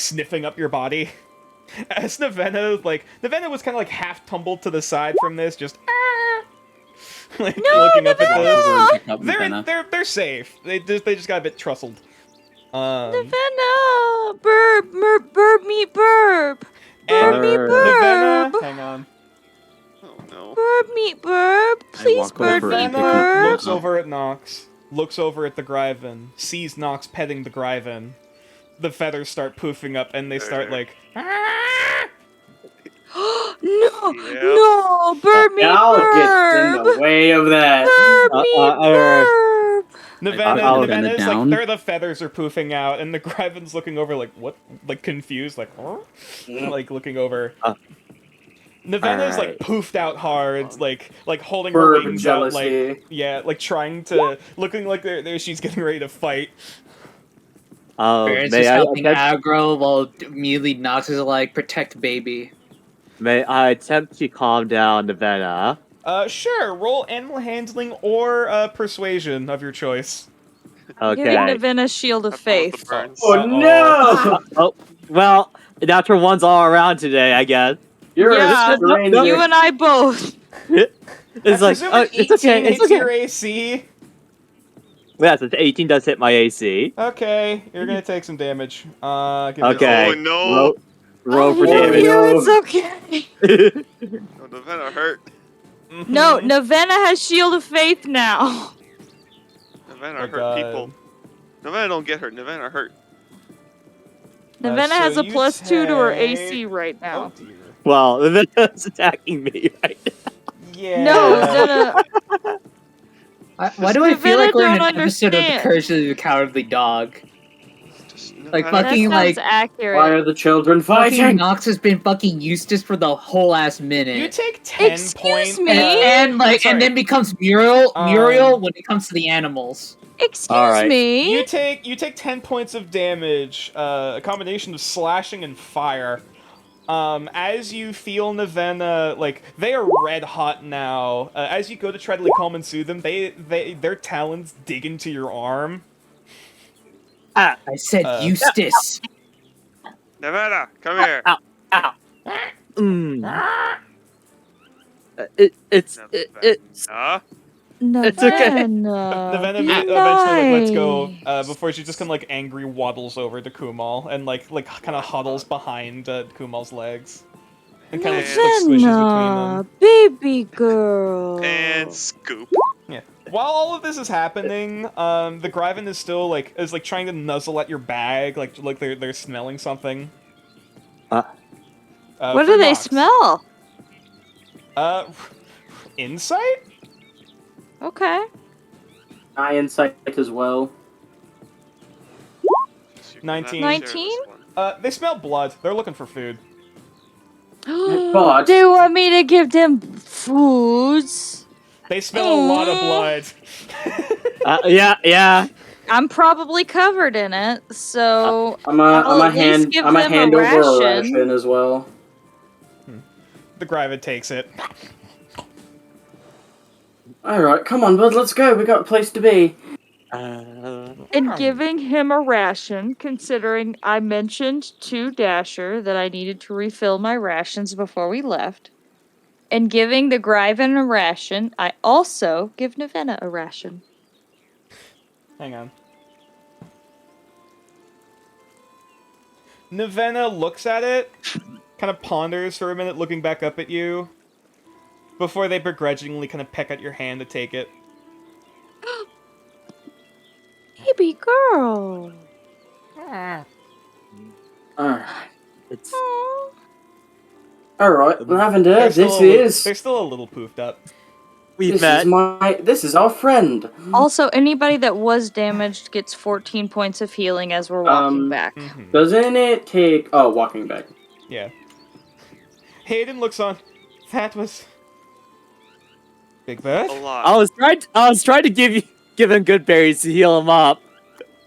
sniffing up your body. As Navenna was kind of like half tumbled to the side from this, just like looking up at this. They're safe. They just got a bit trusselled. Navenna! Burb meet burb. Burb meet Navenna, burb. hang on. Oh no. Burb meet burb. Please walk bird over meet and pick Navenna up burb. looks over at Nox, looks over at the Gryven, sees Nox petting the Gryven. The feathers start poofing up, and they start like. No, Yep. no, bird meet Gal gets in burb. the way of that. Burb meet burb. Nevena, put Nevena's like, down. the feathers are poofing out, and the Gryphon's looking over like, what? Like, confused, like, huh? Like, looking over. Nevena's like Alright. poofed out hard, like holding her Burp wings out, like jealousy. yeah, like trying to, looking like she's getting ready to fight. Parents May just I helping attempt, aggro while immediately Nox is like, protect baby. may I attempt to calm down Nevena? Sure, roll animal handling or persuasion of your choice. Giving Okay. Nevena Shield of Have fun with the Faith. burns. Oh no! Oh, well, natural ones all around today, I guess. You're Yeah, a stranger. You and I both. It's I like, presume oh, an it's okay, 18 it's hits okay. your AC. Yes, it's 18 does hit my AC. Okay, you're gonna take some damage. Give me a- Okay. Oh, no. Roll for Oh, damage. no. It's okay. Oh, the venom hurt. No, Mhm. Nevena has Shield of Faith now. Nevena Oh, hurt God. people. Nevena don't get hurt. Nevena hurt. Nevena so has a you +2 to her take- AC right Oh now. dear. Well, Nevena's attacking me right now. Yeah. No, Nevena. Why do I feel like we're in an don't episode of The understand. Courage of the Cowardly Dog? Just Like, Nevena- That fucking, sounds like, Why accurate. are the children Fucking fighting? Nox has been fucking Eustace for the whole ass minute. You take 10 Excuse points. me? and like, sorry. and then becomes Muriel Um, when it comes to the animals. Excuse Alright. me. You take 10 points of damage, a combination of slashing and fire. As you feel Nevena, like, they are red hot now. As you go to try to, like, calm and soothe them, their talons dig into your arm. I said Eustace. Nevena, come here. Mm. It's Huh? It's okay. Nevena eventually, like, lets go, before she just kind of, like, angry waddles over to Kumal and, like kind of huddles behind, Kumal's legs. And kind of, like, squishes between them. Nevena, baby girl. And scoop. Yeah. While all of this is happening, the Gryphon is still is trying to nuzzle at your bag, like they're smelling something. What for do they Nox. smell? Insight? Okay. I insight as well. So you can 19. have to share 19? this one. They smell blood. They're looking for food. But- They want me to give them foods. They smell a lot of blood. yeah. I'm probably covered in it, so I'm I'll a at least give them a hand over a ration. ration as well. The Gryphon takes it. Alright, come on, bud, let's go. We got a place to be. in giving him a ration, considering I mentioned to Dasher that I needed to refill my rations before we left, and giving the Gryphon a ration, I also give Nevena a ration. Hang on. Nevena looks at it, kind of ponders for a minute, looking back up at you, before they begrudgingly kind of peck at your hand to take it. Baby girl. Alright. It's Aw. Alright, Lavender, They're this still a little- is... They're still a little poofed up. we've This met. is this is our friend. Also, anybody that was damaged gets 14 points of healing as we're walking back. Mhm. Doesn't it take... Oh, walking back. Yeah. Hayden looks on. That was... Big Bird? A lot. I was trying to give him good berries to heal him up.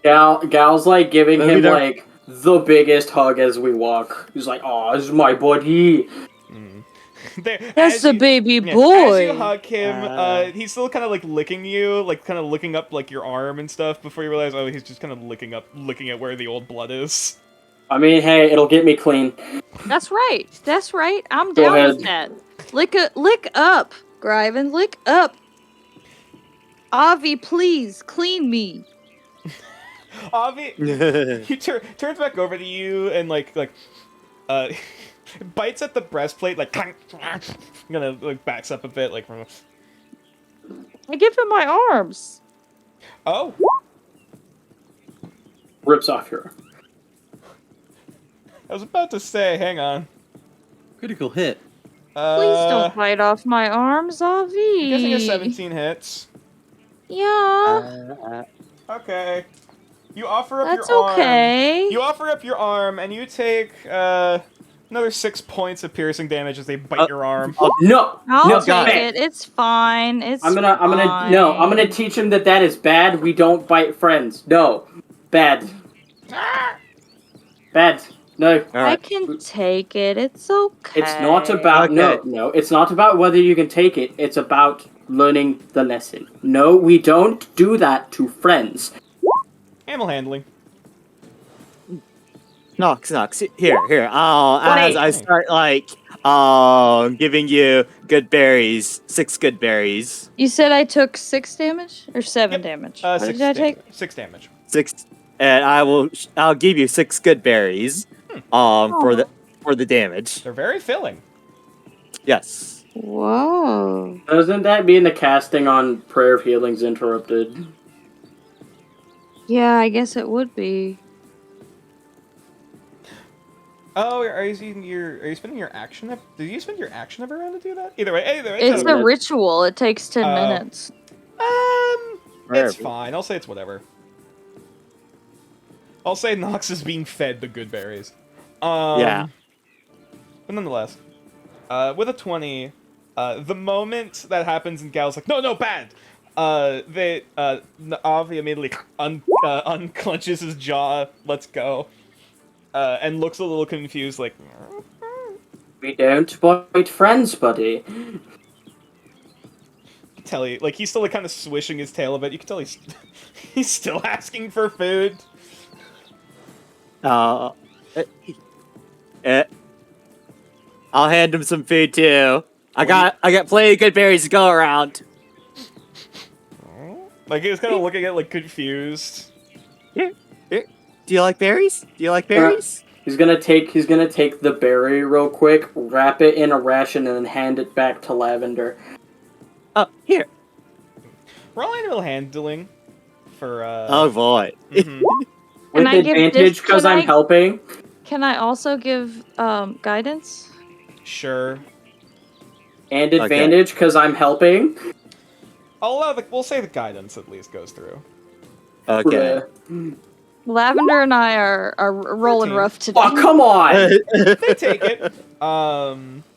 Gal's like giving Maybe him they're- like the biggest hug as we walk. He's like, "Oh, this is my buddy." There- That's as the you- baby yeah, boy. As you hug him, he's still kind of like licking you, like kind of looking up like your arm and stuff before you realize, oh, he's just kind of looking at where the old blood is. I mean, hey, it'll get me clean. That's right. That's right. I'm Go down with ahead. that. Lick up, Gryphon. Lick up. Avi, please clean me. Avi, he turns back over to you and bites at the breastplate, like gonna like backs up a bit, like from. I give him my arms. Oh, Rips off your. I was about to say, hang on. Critical hit. Please don't bite off my arms, Avi. I'm guessing a 17 hits. Yeah. Okay. You offer up That's your arm. okay. You offer up your arm, and you take another 6 points of piercing damage as they bite your arm. No, I'll no, take God. it. It's fine. It's I'm gonna teach him that is bad. We don't bite friends. No, bad. Bad. No. All I right. can take it. It's okay. It's not about Okay. no. It's not about whether you can take it. It's about learning the lesson. No, we don't do that to friends. Animal handling. Nox. Here. As I 20. start giving you good berries, 6 good berries. You said I took 6 damage or 7 Yep. damage. What 6 did I take? 6 damage. 6, and I'll give you 6 good berries. For the damage. They're very filling. Yes. Whoa. Doesn't that mean the casting on Prayer of Healing's interrupted? Yeah, I guess it would be. Oh, are you spending your action? Did you spend your action every round to do that? Either way, It's doesn't a matter. ritual. It takes 10 Oh. minutes. It's fine. I'll say it's whatever. I'll say Nox is being fed the good berries. Yeah. But nonetheless, with a 20, the moment that happens and Gal's like, no, bad. Avi immediately unclenches his jaw, lets go, and looks a little confused, like. We don't bite friends, buddy. Tell you, like, he's still like kind of swishing his tail a bit. You can tell he's he's still asking for food. I'll hand him some food too. I got plenty of good berries to go around. Like, he was kind of looking at like confused. Here. Do you like berries? He's gonna take the berry real quick, wrap it in a ration, and then hand it back to Lavender. Oh, here. Roll animal handling for Oh boy. mhm. With Can I give advantage this- because can I'm I- helping. Can I also give guidance? Sure. And Okay. advantage because I'm helping. I'll allow we'll say the guidance at least goes through. Okay. Lavender and I are rolling 13. rough today. Oh, come on! They take it.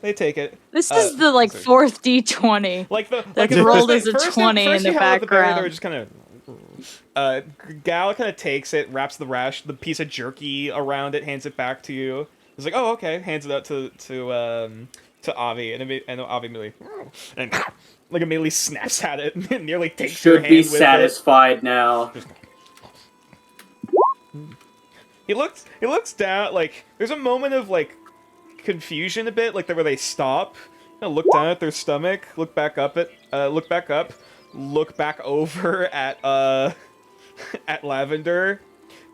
They take it. This is the like sorry. 4th D20. Like the That's at rolled first as a 20 in the you held the berry, they background. were just kind of. Gal kind of takes it, wraps the piece of jerky around it, hands it back to you. He's like, "Oh, okay." Hands it out to Avi, and Avi immediately and like immediately snaps at it and nearly takes your Should hand be with satisfied now. it. He looks down. Like, there's a moment of like confusion a bit, like where they stop, look down at their stomach, look back up, look back over at at Lavender,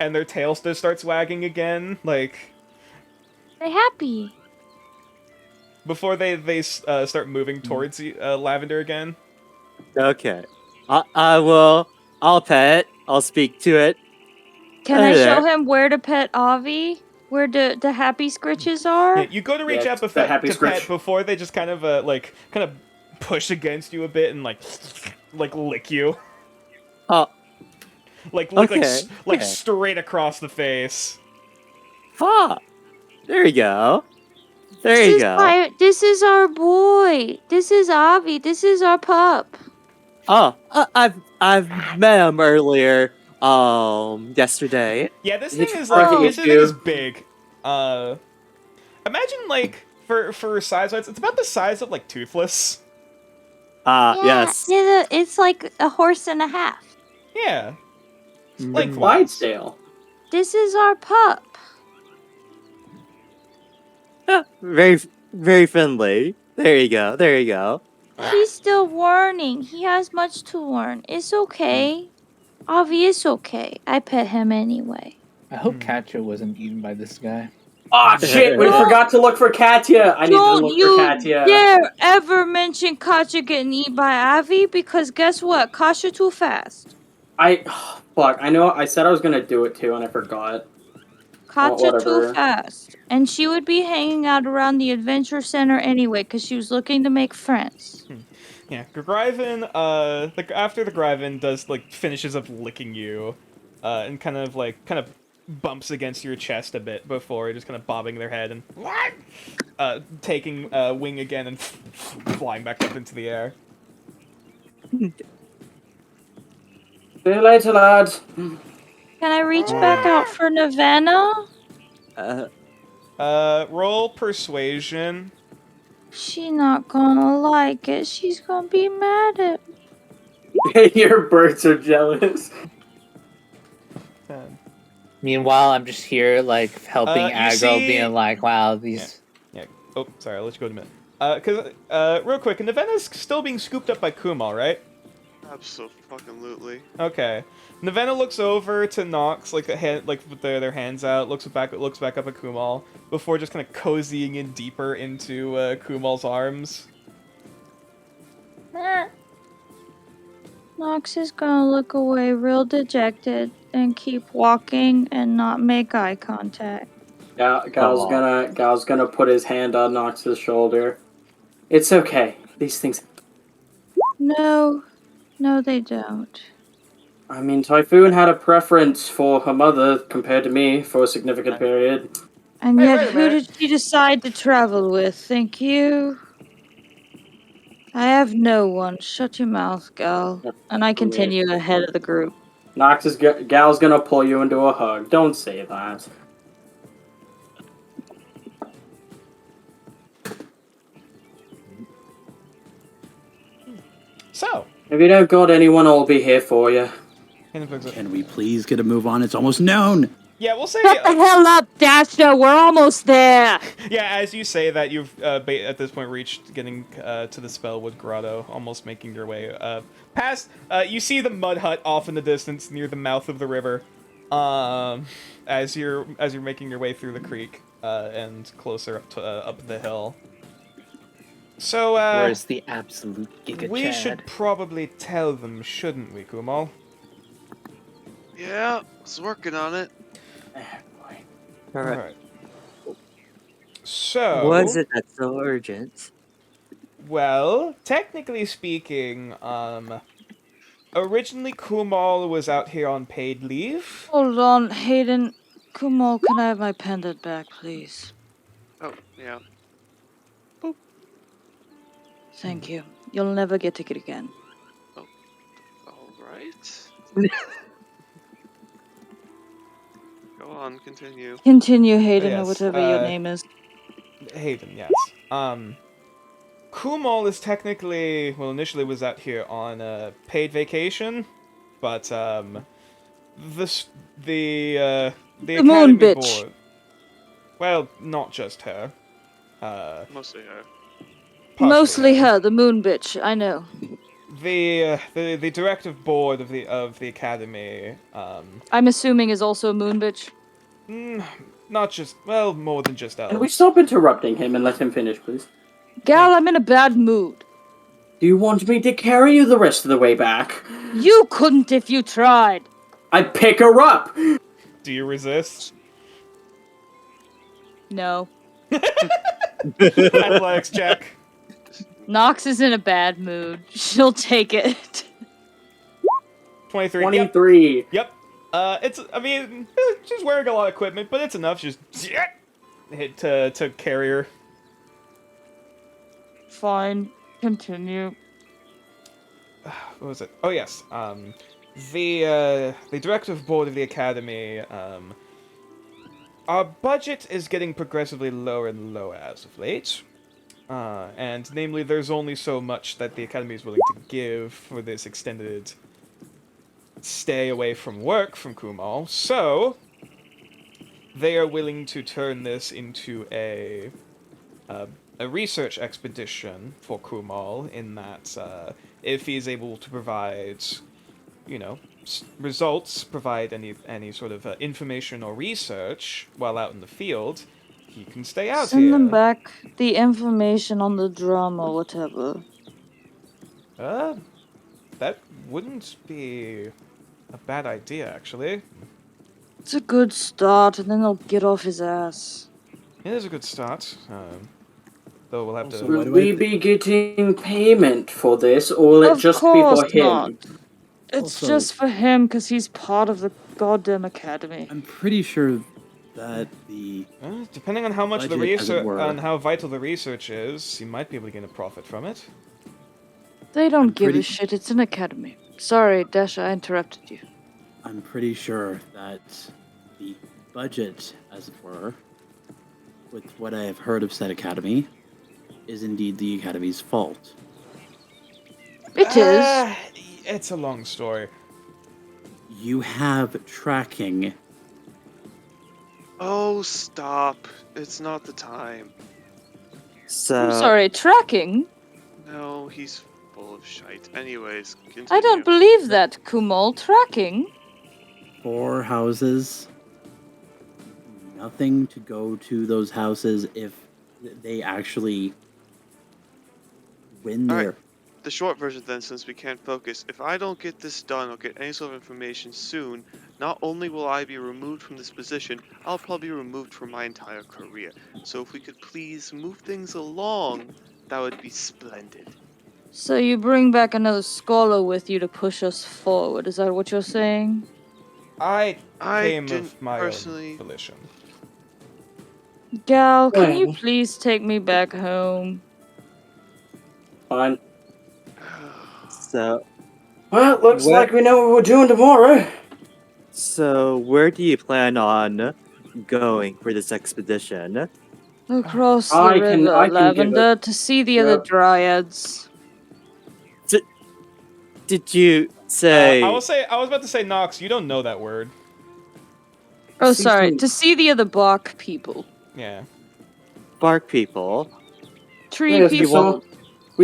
and their tail just starts wagging again, like They happy. before they start moving towards Lavender again. Okay. I'll pet it. I'll speak to it. Can Hey I show there. him where to pet Avi? Where the happy scritches are? Yeah, you go to reach Yeah, out it's the happy to pet scritch. before they just kind of push against you a bit and like lick you. Oh, Okay, okay. Straight across the face. There you go. There you go. This is our boy. This is Avi. This is our pup. Oh, I've met him earlier. Yesterday. Yeah, this It's thing is hard like to this get thing you. is big. Imagine like for size wise, it's about the size of like Toothless. Yes. It's like a horse and a half. Yeah. Mm. Like Clydesdale. This is our pup. Very, very friendly. There you go. There you go. He's still learning. He has much to learn. It's okay. Avi is okay. I pet him anyway. I hope Katya wasn't eaten by this guy. Oh shit, we forgot to look for Katya. I need to Don't look you for Katya. dare ever mention Katya getting eaten by Avi, because guess what? Kasha too fast. Fuck, I know I said I was gonna do it too and I forgot. Katya whatever. too fast. And she would be hanging out around the adventure center anyway, because she was looking to make friends. Yeah, after the Gryvin does finishes up licking you, and kind of bumps against your chest a bit before just kind of bobbing their head and taking wing again and flying back up into the air. See you later, lads. Can I reach back out for Navena? Roll persuasion. She not gonna like it. She's gonna be mad at me. Your birds are jealous. 10. Meanwhile, I'm just here like helping You aggro, see- being like, "Wow, these." Yeah. Oh, sorry. I'll let you go in a minute. Real quick, Navena's still being scooped up by Kumal, right? Absolutely. Okay. Navena looks over to Nox, with their hands out, looks back up at Kumal, before just kind of cozying in deeper into Kumal's arms. Nox is gonna look away real dejected and keep walking and not make eye contact. Gal's gonna put his hand on Nox's shoulder. It's okay. These things. No, they don't. I mean, Typhoon had a preference for her mother compared to me for a significant period. And Hey, yet, wait a who minute. did she decide to travel with? Thank you. I have no one. Shut your mouth, Gal. And I continue ahead of the group. Gal's gonna pull you into a hug. Don't say that. So, If you don't got anyone, I'll be here for you. Can we please get a move on? It's almost noon. yeah, we'll say. Shut the hell up, Dasha! We're almost there! Yeah, as you say that, you've at this point reached getting to the Spellwood Grotto, almost making your way past. You see the mud hut off in the distance near the mouth of the river, as you're making your way through the creek and closer up the hill. So Where's the absolute Giga we Chad? should probably tell them, shouldn't we, Kumal? Yeah, I was working on it. All right. Alright. So Was it that's so urgent? Well, technically speaking, originally Kumal was out here on paid leave. Hold on, Hayden. Kumal, can I have my pendant back, please? Oh, yeah. Thank you. You'll never get to it again. Alright. Go on, continue. Continue, Hayden, or Yes, whatever your name is. Hayden, yes. Kumal is technically, well, initially was out here on a paid vacation, but the moon academy bitch. board. Well, not just her. Mostly her. Mostly her, the moon bitch. I know. The directive board of the academy. I'm assuming is also a moon bitch. Not just, well, more than just elves. Can we stop interrupting him and let him finish, please? Gal, I'm in a bad mood. Do you want me to carry you the rest of the way back? You couldn't if you tried. I'd pick her up! Do you resist? No. Athletics check. Nox is in a bad mood. She'll take it. 23. 23. Yep. She's wearing a lot of equipment, but it's enough just hit to carry her. Fine. Continue. What was it? Oh yes. The directive board of the academy. Our budget is getting progressively lower and lower as of late. And namely, there's only so much that the academy is willing to give for this extended stay away from work from Kumal. So they are willing to turn this into a research expedition for Kumal, in that if he's able to provide, results, provide any sort of information or research while out in the field, he can stay out Send here. them back the information on the drum or whatever. That wouldn't be a bad idea, actually. It's a good start, and then they'll get off his ass. It is a good start. Though we'll have Also, to. why Will do I we thi- be getting payment for this, or will it Of just be course for him? not. It's Also- just for him because he's part of the goddamn academy. I'm pretty sure that the Depending on how much the budget, as it research, were. on how vital the research is, he might be able to gain a profit from it. They don't I'm give a pretty- shit. It's an academy. Sorry, Dasha, I interrupted you. I'm pretty sure that the budget, as it were, with what I have heard of said academy, is indeed the academy's fault. It is. It's a long story. You have tracking. Oh, stop. It's not the time. So I'm sorry, tracking? No, he's full of shite. Anyways, continue. I don't believe that, Kumal. Tracking? 4 houses. Nothing to go to those houses if they actually win Alright. their. The short version then, since we can't focus, if I don't get this done or get any sort of information soon, not only will I be removed from this position, I'll probably be removed from my entire career. So if we could please move things along, that would be splendid. So you bring back another scholar with you to push us forward. Is that what you're saying? I I came didn't of my personally- own volition. Gal, can you Well. please take me back home? Fine. so Well, looks Where- like we know what we're doing tomorrow. so where do you plan on going for this expedition? Across the I can- river, I can give it- Lavender, to see the other Yep. dryads. Did you say? I was about to say, Nox, you don't know that word. Oh, See sorry, some- to see the other bark people. Yeah. bark people. Tree Yes, we people.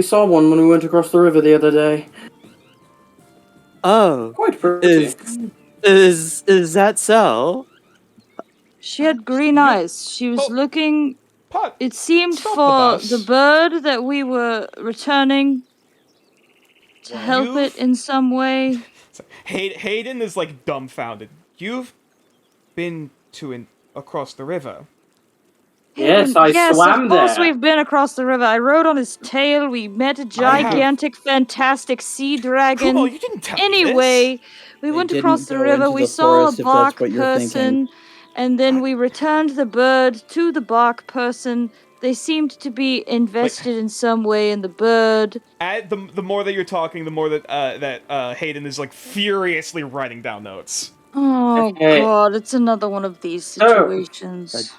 saw one when we went across the river the other day. Oh, Quite pretty. is that so? She had green eyes. She was Oh. looking. Pot. It seemed Stop the for bus. the bird that we were returning to help it You've- in some way. Hayden is like dumbfounded. You've been across the river. Yes, I yes, swam of course there. we've been across the river. I rode on his tail. We met a have- gigantic, fantastic sea dragon. Kumo, you didn't tell me Anyway, we They went didn't across the go river. into We the saw a forest, if that's bark what you're thinking. person, and then we returned the bird to the bark person. They seemed to be invested in some way in the bird. The more that you're talking, the more that Hayden is like furiously writing down notes. Oh Hey. god, it's another one of these So- situations.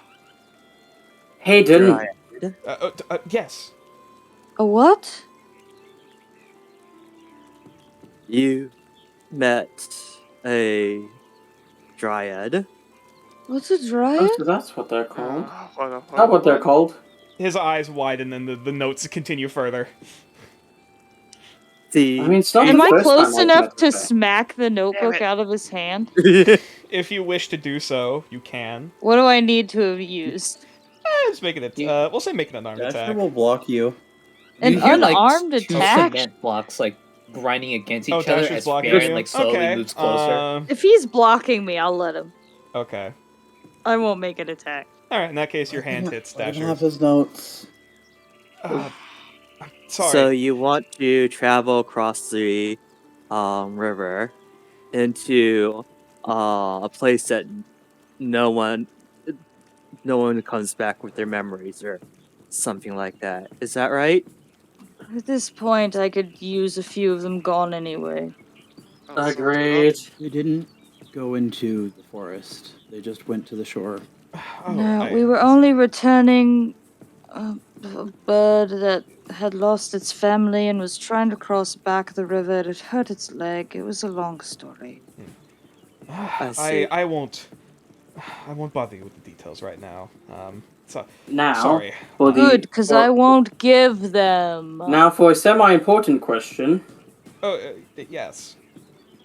Hayden, Right. Yes. A what? You met a dryad. What's a dryad? oh, so that's what they're called. What That's what they're called. His eyes widen and the notes continue further. The I mean, it's not Am the I first close time I've enough met to this guy. smack the notebook out of his hand? If you wish to do so, you can. What do I need to have used? Just make it. You- We'll say make it an armed Dasher attack. will block you. An You hear, unarmed like, two attack? cement blocks like grinding against each Oh, other Dasher's as blocking Baron you? like slowly Okay. moves closer. If he's blocking me, I'll let him. Okay. I won't make an attack. All right. In that case, your hand hits I don't Dasher. have his notes. I'm sorry. So you want to travel across the river into a place that no one comes back with their memories or something like that. Is that right? At this point, I could use a few of them gone anyway. Agreed. They didn't go into the forest. They just went to the shore. Oh, No, we were only returning a bird that had lost its family and was trying to cross back the river. It hurt its leg. It was a long story. I see. I won't bother you with the details right now. So Now, sorry. for the Good, because I won't give them. Now for a semi-important question, Oh, yes.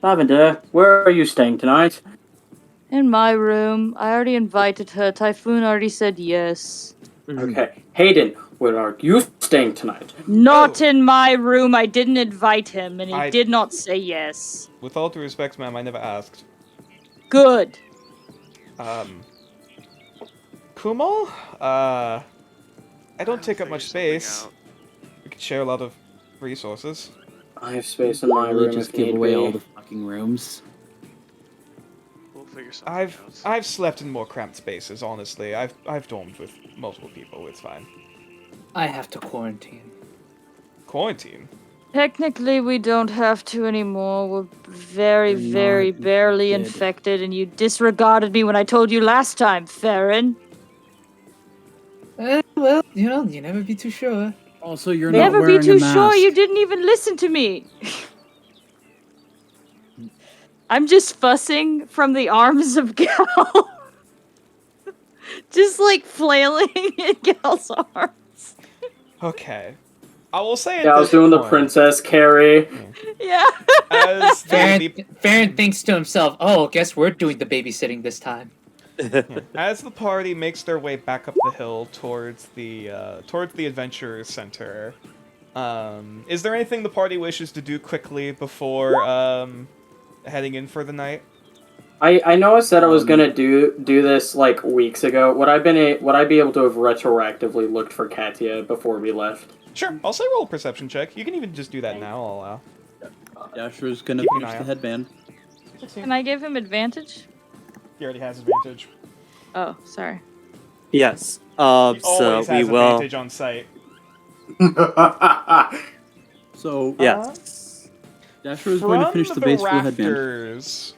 Lavender, where are you staying tonight? In my room. I already invited her. Typhoon already said yes. Okay, Hayden, where are you staying tonight? Not Oh. in my room. I didn't invite him, and he I- did not say yes. With all due respect, ma'am, I never asked. Good. Kumal? I don't take up Figure much something space. out. We could share a lot of resources. I have space in my Really room just if give need away be. all the fucking rooms. We'll figure something I've out. I've slept in more cramped spaces. Honestly, I've dormed with multiple people. It's fine. I have to quarantine. Quarantine. Technically, we don't have to anymore. We're very, We're very not barely infected. infected, and you disregarded me when I told you last time, Farron. Well, you know, you never be too sure. Also, you're Never not be wearing a too mask. sure you didn't even listen to me. I'm just fussing from the arms of Gal. Just like flailing in Gal's arms. Okay. I will say at Yeah, I was this doing the point, princess carry. Yeah. as the Farron thinks to himself, "Oh, guess we're doing the babysitting this time." as the party makes their way back up the hill towards the adventure center, is there anything the party wishes to do quickly before heading in for the night? I know I said I was gonna do this like weeks ago. Would I be able to have retroactively looked for Katya before we left? Sure, I'll say roll a perception check. You can even just do that now. I'll allow. Dasher's gonna Keep an finish eye the out. headband. Can I give him advantage? He already has advantage. Oh, sorry. Yes. He So always we has will. advantage on sight. So, Yes. Dasher is going to finish the base for the headband. rafters,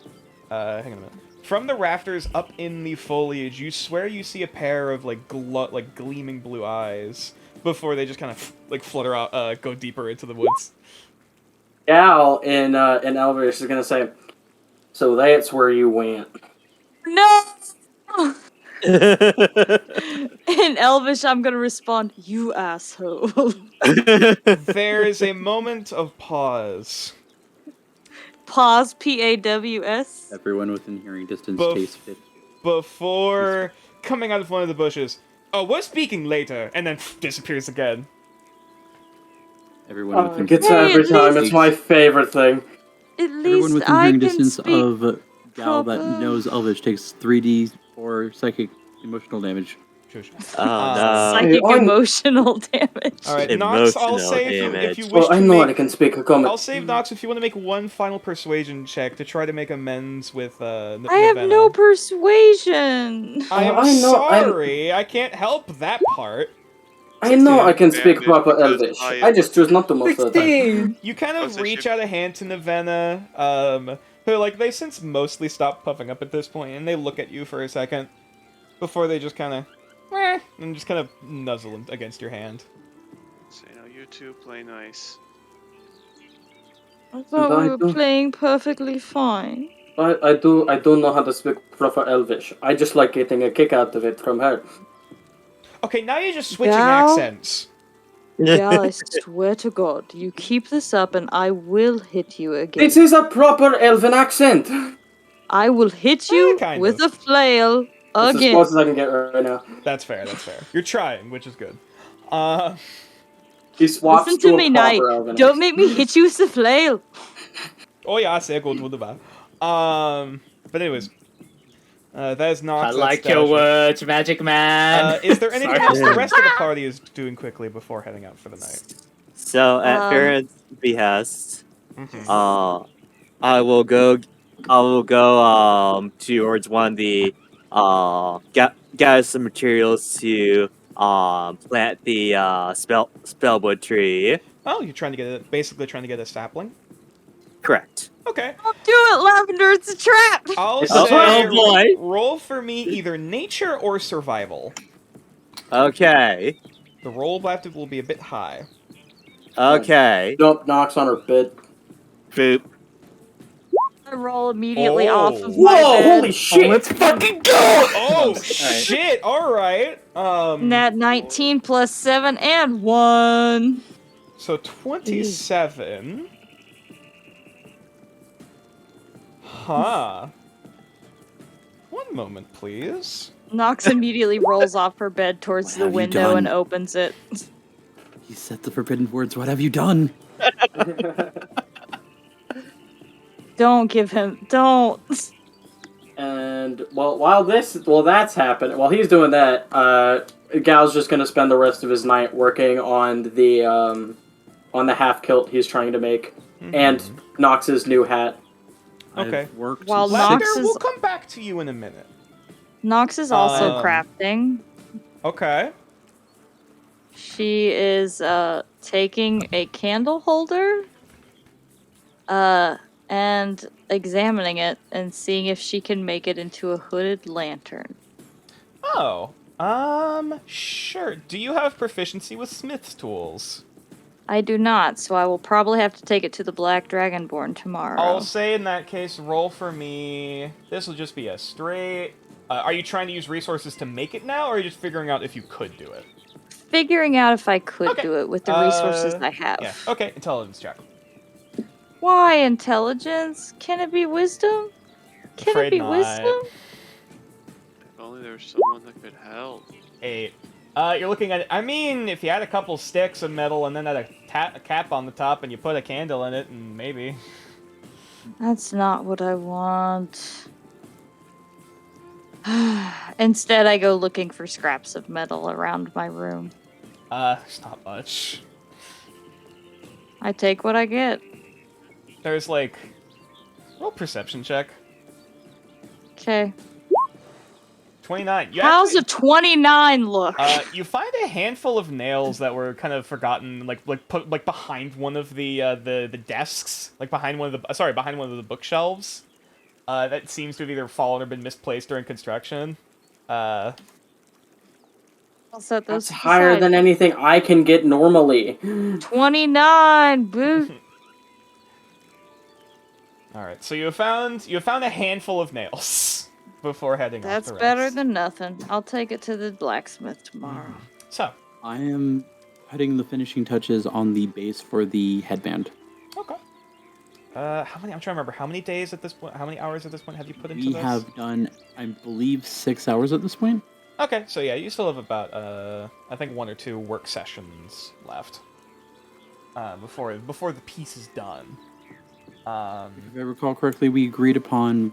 hang on a minute. From the rafters up in the foliage, you swear you see a pair of like gleaming blue eyes before they just kind of like flutter out, go deeper into the woods. Gal in Elvish is gonna say, "So that's where you went." No! In Elvish, I'm gonna respond, "You asshole." There is a moment of pause. Pause, P-A-W-S. Everyone within hearing distance Both. tastes fit. Before coming out of one of the bushes. Oh, we're speaking later, and then Oh, disappears again. Everyone within Gets Hey, every at time. least- It's my favorite thing. At Everyone least within I hearing can distance speak. of Gal that proper. knows Elvish takes 3d4 psychic emotional damage. Shush. Oh no. Psychic I'm- emotional damage. All right, Nox. I'll Emotional say if you damage. wish Well, I to know I make. can speak a common. I'll save Nox if you want to make one final persuasion check to try to make amends with I have Navenna. no persuasion. I'm I know, sorry. I can't help that part. I know I can speak Bandit, proper because Elvish. I- I just choose not to most of the time. 16. You kind Oh, of so reach she- out a hand to Navenna, who, like, they since mostly stopped puffing up at this point, and they look at you for a second before they just kind of, and just kind of nuzzle against your hand. So, you two play nice. I thought I we were don't- playing perfectly fine. I do know how to speak proper Elvish. I just like getting a kick out of it from her. Okay, now you're just switching Gal? accents. Yeah, I swear to God, you keep this up and I will hit you again. This is a proper Elven accent. I will hit you kind with of. a flail It's as again. close as I can get right now. That's fair, that's fair. You're trying, which is good. He swaps Listen to to a me, Knight. proper Elven Don't accent. make me hit you with the flail. Oh yeah, I say go to the bar. But anyways, that is Nox. I that's like your Dasher. words, Magic Man. Is there anything Sorry. else the rest of the party is doing quickly before heading out for the night? So at Farron's behest, I will go towards one of the gather some materials to plant the spellwood tree. Oh, you're trying to get basically trying to get a sapling. Correct. Okay, Don't do it, Lavender. It's a trap. I'll It's say oh boy. roll for me either nature or survival. Okay. The roll will be a bit high. Okay. Jump knocks on her bed. Boop. I roll immediately Oh. off of my Whoa! bed. Holy shit! Let's fucking go! Oh shit! All right. Nat 19 plus 7 and 1. So 27. Huh. One moment, please. Nox immediately rolls off her bed towards What the have you window and done? opens it. He said the forbidden words. What have you done? Don't give him. Don't. And while that's happening, while he's doing that, Gal's just gonna spend the rest of his night working on the half kilt he's trying to make, and Nox's new hat. Okay. I've worked While six- Lavender, Nox is- we'll come back to you in a minute. Nox is also Um, crafting. Okay. She is taking a candle holder and examining it and seeing if she can make it into a hooded lantern. Oh. Sure. Do you have proficiency with smith's tools? I do not, so I will probably have to take it to the Black Dragonborn tomorrow. I'll say in that case, roll for me. This will just be a straight. Are you trying to use resources to make it now, or are you just figuring out if you could do it? Figuring out if I could Okay. do it with the resources I have. Yeah. Okay. Intelligence check. Why intelligence? Can it be wisdom? Can Afraid it be not. wisdom? If only there was someone that could help. 8. You're looking at it. I mean, if you had a couple sticks of metal and then had a cap on the top and you put a candle in it, and maybe. That's not what I want. Instead, I go looking for scraps of metal around my room. There's not much. I take what I get. There's like. Roll perception check. Okay. 29. You How's actually, a 29 look? you find a handful of nails that were kind of forgotten, like put like behind one of the desks, like behind one of the bookshelves. That seems to have either fallen or been misplaced during construction. I'll set those That's higher aside. than anything I can get normally. 29. Boo. All right, so you have found a handful of nails before heading off That's the better rest. than nothing. I'll take it to the blacksmith tomorrow. So, I am putting the finishing touches on the base for the headband. okay. How many? I'm trying to remember. How many days at this point? How many hours at this point have you put into We this? have done, I believe, 6 hours at this point. Okay, so yeah, you still have about I think 1 or 2 work sessions left. Before the piece is done. If I recall correctly, we agreed upon,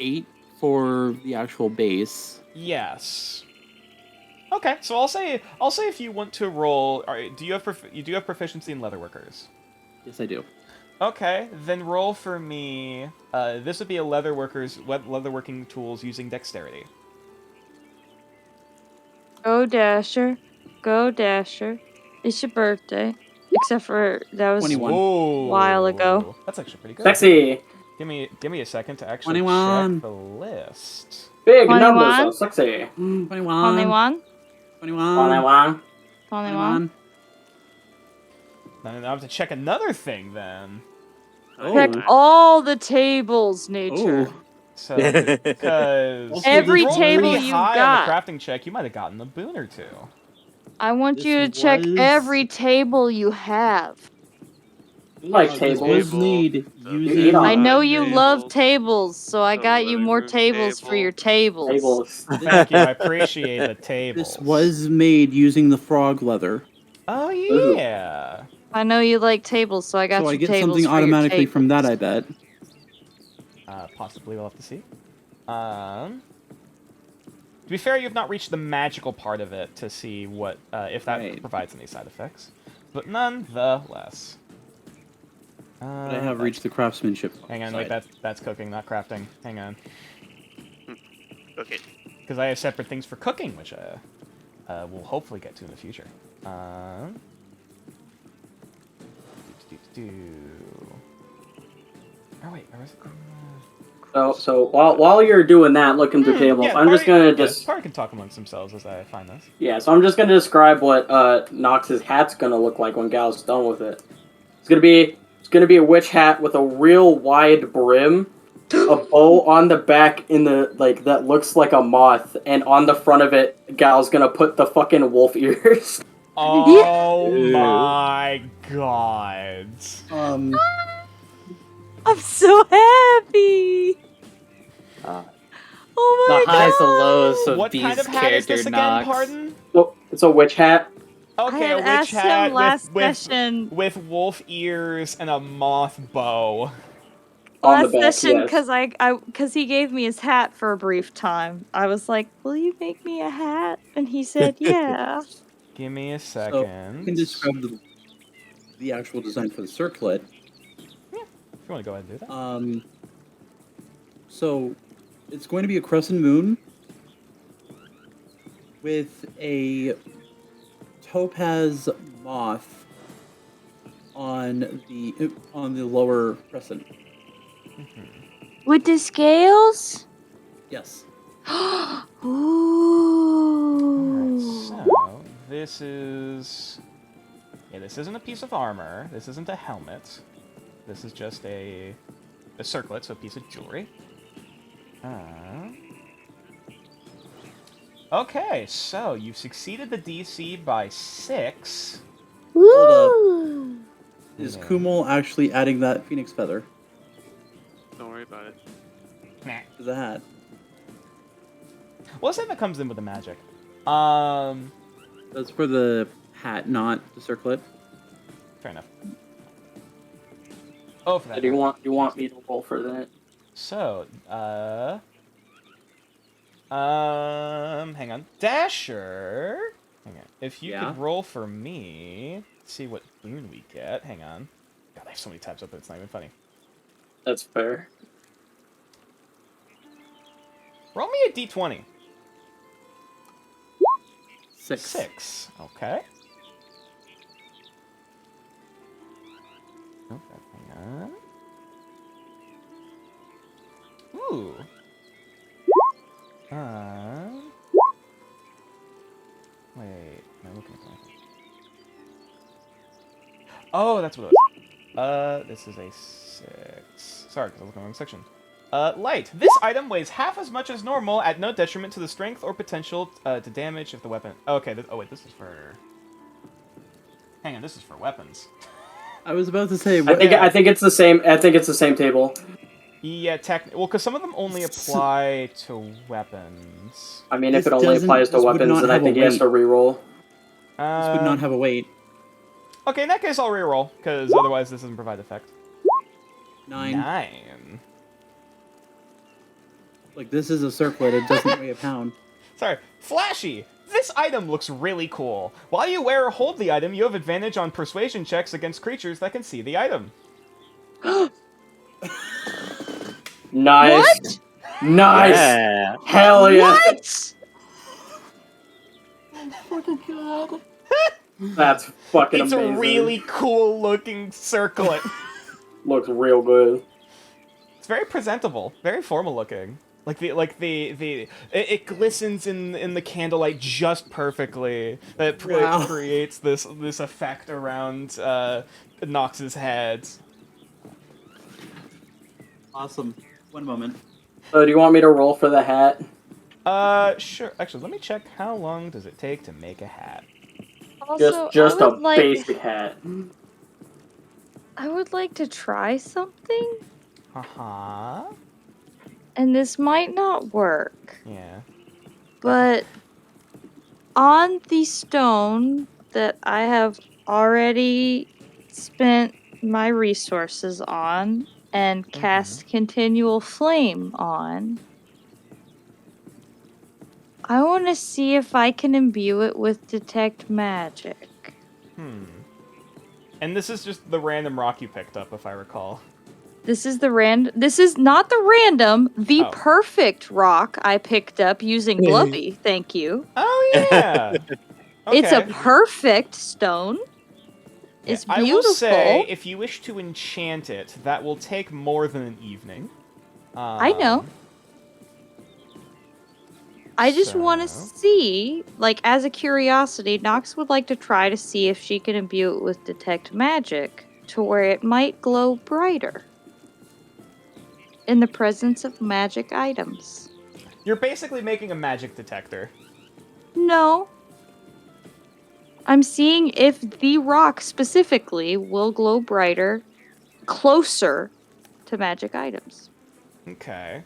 8 for the actual base. Yes. Okay, so I'll say if you want to roll, all right, do you have proficiency in leatherworkers? Yes, I do. Okay, then roll for me. This would be a leatherworking tools using dexterity. Go Dasher. Go Dasher. It's your birthday. Except for that was 21. Whoa, while ago. That's actually pretty good. Sexy. Give me a second to actually 21. check the list. Big 21. numbers, so sexy. 21. 21. 21. 21. Then I have to check another thing then. Check Oh. all the tables, nature. Oh. So, because Every you rolled table pretty you high got. on the crafting check, you might have gotten a boon or 2. I want This you to check was- every table you have. Like This tables. was made eat using. on I know you tables, love tables, so I the got you living more room tables for table. your tables. Tables. Thank you, I appreciate the tables. This was made using the frog leather. Oh yeah. I know you like tables, so I got So you I get tables something for your automatically from that, tables. I bet. Possibly we'll have to see. To be fair, you have not reached the magical part of it to see what if that Right. provides any side effects, but nonetheless. But I have reached the craftsmanship. Hang on, side. wait, that's cooking, not crafting. Hang on, Okay. because I have separate things for cooking, which we'll hopefully get to in the future. Oh wait, where was it? So while you're doing that, looking through tables, Yeah, I'm just gonna party can talk amongst themselves as I find this. yeah. So I'm just gonna describe what Nox's hat's gonna look like when Gal's done with it. It's gonna be a witch hat with a real wide brim, a bow on the back in the that looks like a moth, and on the front of it, Gal's gonna put the fucking wolf ears. Oh Ew. my god. I'm so happy. The Oh my god. highs and lows of What these kind of hat is character this again, knocks. pardon? So it's a witch hat. I Okay, had a witch asked hat him last with session. wolf ears and a moth bow. On the last back, session yes. because he gave me his hat for a brief time. I was like, "Will you make me a hat?" And he said, "Yeah." Give me a So second. I can describe the actual design for the circlet. If you want to go ahead and do that. So it's going to be a crescent moon with a topaz moth on the lower crescent. With the scales? Yes. Alright, Ooh. so this is... Yeah, this isn't a piece of armor. This isn't a helmet. This is just a circlet, so a piece of jewelry. Okay, so you've succeeded the DC by 6. Woo! Is Yeah. Kumal actually adding that phoenix feather Don't worry about it. Nah. to the hat? Well, let's say that comes in with the magic. That's for the hat, not the circlet. Fair enough. Oh, for that. Do you want me to roll for that? So, hang on. Dasher! Hang on. If you Yeah? could roll for me, see what boon we get. Hang on. God, I have so many tabs open, it's not even funny. That's fair. Roll me a d20. 6. 6. Okay. Okay, hang on. Ooh. Wait, am I looking at that? Oh, that's what it was. This is a 6. Sorry, because I was looking at the wrong section. Light. This item weighs half as much as normal at no detriment to the strength or potential to damage if the weapon... Okay, oh wait, this is for... Hang on, this is for weapons. I was about to say. I think it's the same. I think it's the same table. Yeah, well, because some of them only apply to weapons. I mean, if This it only doesn't- applies to this would weapons, not then I have a think he has weight. to reroll. This would not have a weight. Okay, in that case, I'll reroll, because otherwise this doesn't provide effect. 9. 9. Like, this is a circlet. It doesn't weigh a pound. Sorry. Flashy! This item looks really cool. While you wear or hold the item, you have advantage on persuasion checks against creatures that can see the item. Nice. What? Nice. Yeah. Hell yeah. What? That's fucking It's amazing. a really cool looking circlet. Looks real good. It's very presentable, very formal looking. It glistens in the candlelight just perfectly. That Wow. creates this effect around Nox's head. Awesome. One moment. So, do you want me to roll for the hat? Sure. Actually, let me check how long does it take to make a hat. Also, Just I a would like, basic hat. I would like to try something, Haha. and this might not work, Yeah. but on the stone that I have already spent my resources on and cast continual flame on, I want to see if I can imbue it with detect magic. And this is just the random rock you picked up, if I recall. This is not the random, the Oh. perfect rock I picked up using Glubby, thank you. Oh yeah. It's a Okay. perfect stone. Yeah, It's I beautiful. will say, if you wish to enchant it, that will take more than an evening. I know. I just want to so- see, like, as a curiosity, Nox would like to try to see if she can imbue it with detect magic to where it might glow brighter in the presence of magic items. You're basically making a magic detector. No. I'm seeing if the rock specifically will glow brighter closer to magic items. Okay.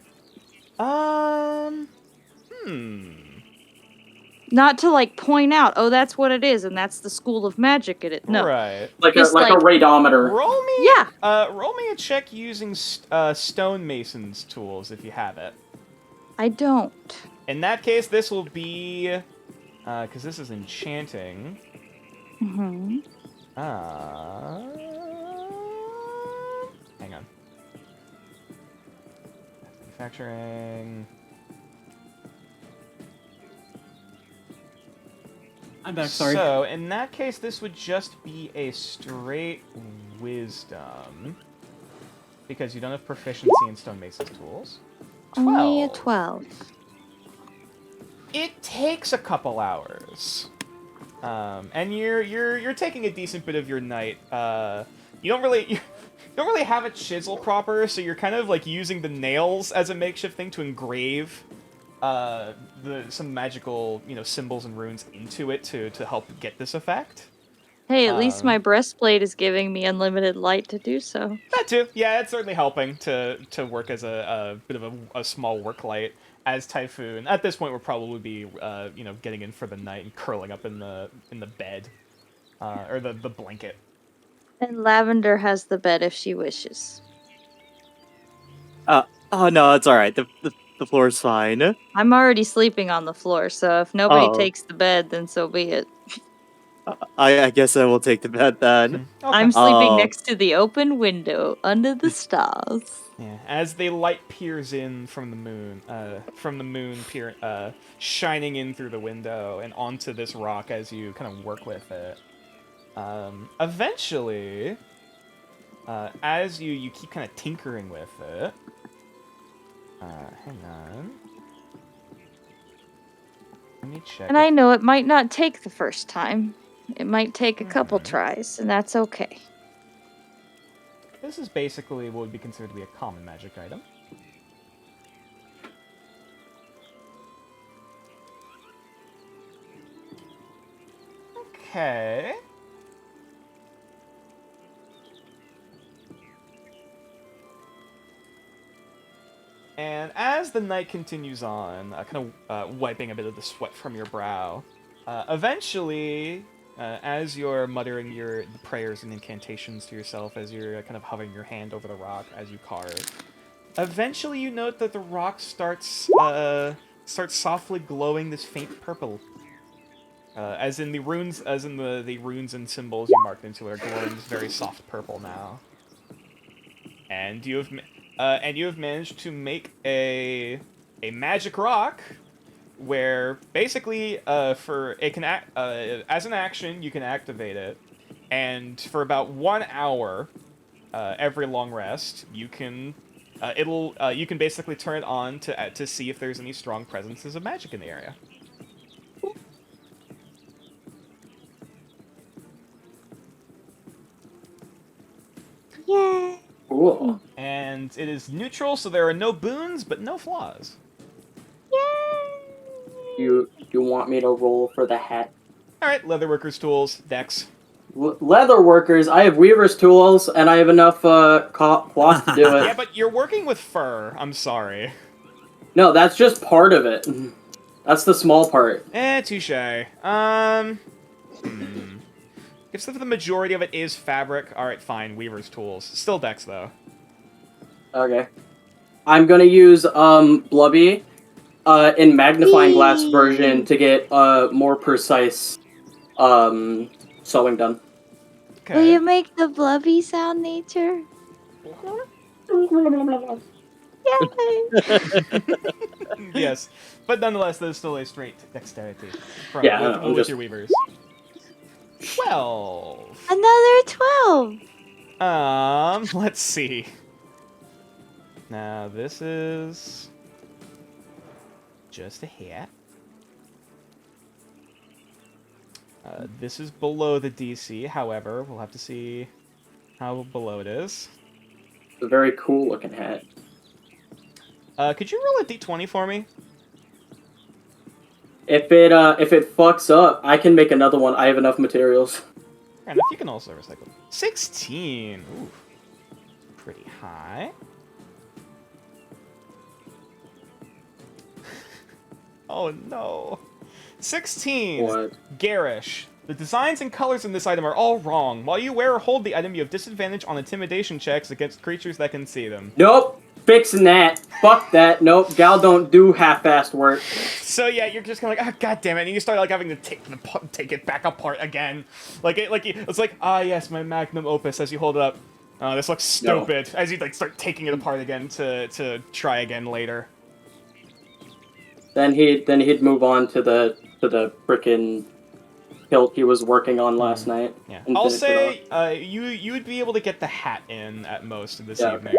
Not to like point out, oh, that's what it is, and that's the school of magic in it. No. Right. Like Just a like- radometer. Roll me. Yeah. Roll me a check using stonemason's tools if you have it. I don't. In that case, this will be, because this is enchanting. Hmm. Hang on. Manufacturing. I'm back. Sorry. So, in that case, this would just be a straight wisdom. Because you don't have proficiency in stonemason's tools. Only a 12. It takes a couple hours. And you're taking a decent bit of your night. You don't really have a chisel proper, so you're kind of like using the nails as a makeshift thing to engrave some magical, symbols and runes into it to help get this effect. Hey, at least my breastplate is giving me unlimited light to do so. That too. Yeah, it's certainly helping to work as a bit of a small work light. As Typhoon, at this point, we'll probably be, getting in for the night and curling up in the bed, or the blanket. And Lavender has the bed if she wishes. Oh no, it's all right. The floor's fine. I'm already sleeping on the floor, so if nobody Oh. takes the bed, then so be it. I guess I will take the bed then. Okay. I'm sleeping Oh. next to the open window under the stars. Yeah, as the light peers in from the moon, shining in through the window and onto this rock as you kind of work with it. Eventually, as you keep kind of tinkering with it. Hang on. Let me check. And I know it might not take the first time. It might take a couple Mhm. tries, and that's okay. This is basically what would be considered to be a common magic item. Okay. And as the night continues on, kind of wiping a bit of the sweat from your brow, eventually, as you're muttering the prayers and incantations to yourself, as you're kind of hovering your hand over the rock as you carve, eventually you note that the rock starts softly glowing this faint purple. As in the runes and symbols you marked into it are glowing this very soft purple now. And you have managed to make a magic rock where basically as an action you can activate it, and for about 1 hour every long rest you can you can basically turn it on to see if there's any strong presences of magic in the area. Yay! Cool. And it is neutral, so there are no boons but no flaws. You want me to roll for the hat? All right, leatherworkers tools, dex. Leather workers. I have weaver's tools, and I have enough cloth to do it. Yeah, but you're working with fur. I'm sorry. No, that's just part of it. That's the small part. Touche. If the majority of it is fabric, all right, fine. Weaver's tools, still dex though. Okay. I'm gonna use Blubby in magnifying glass version to get more precise sewing done. Okay. Will you make the blubby sound, nature? Yay! Yes, but nonetheless, there's still a straight dexterity from Yeah, I'm with just- your weavers. 12. Another 12! Let's see. Now, this is just a hit. This is below the DC, however, we'll have to see how below it is. It's a very cool looking hat. Could you roll a d20 for me? If it fucks up, I can make another one. I have enough materials. And if you can also recycle. 16! Ooh. Pretty high. Oh no. 16. What? Garish. The designs and colors in this item are all wrong. While you wear or hold the item, you have disadvantage on intimidation checks against creatures that can see them. Nope. Fixing that. Fuck that. Nope. Gal don't do half-assed work. So yeah, you're just kind of like, ah, god damn it, and you start like having to take it back apart again. It's like, ah yes, my magnum opus as you hold it up. Oh, this looks stupid. As you like start taking it apart again to try again later. Then he'd move on to the frickin' hilt he was working on last night. Yeah, and I'll finish it say you would be able to get the hat in at most this evening. Okay.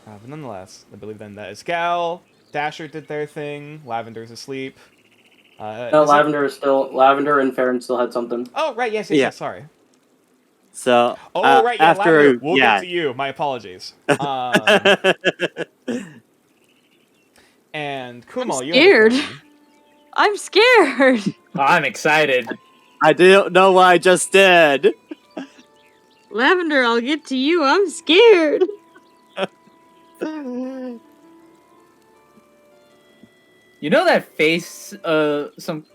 But nonetheless, I believe then that is Gal. Dasher did their thing. Lavender's asleep. No, Lavender and Farron still had something. Oh right, yes, Yeah. sorry. So Oh right, yeah, after Lavender. We'll yeah, get to you. My apologies. And Kumal, you have a scared. thing. I'm scared. I'm excited. I didn't know what I just did. Lavender, I'll get to you. I'm scared. You know that face some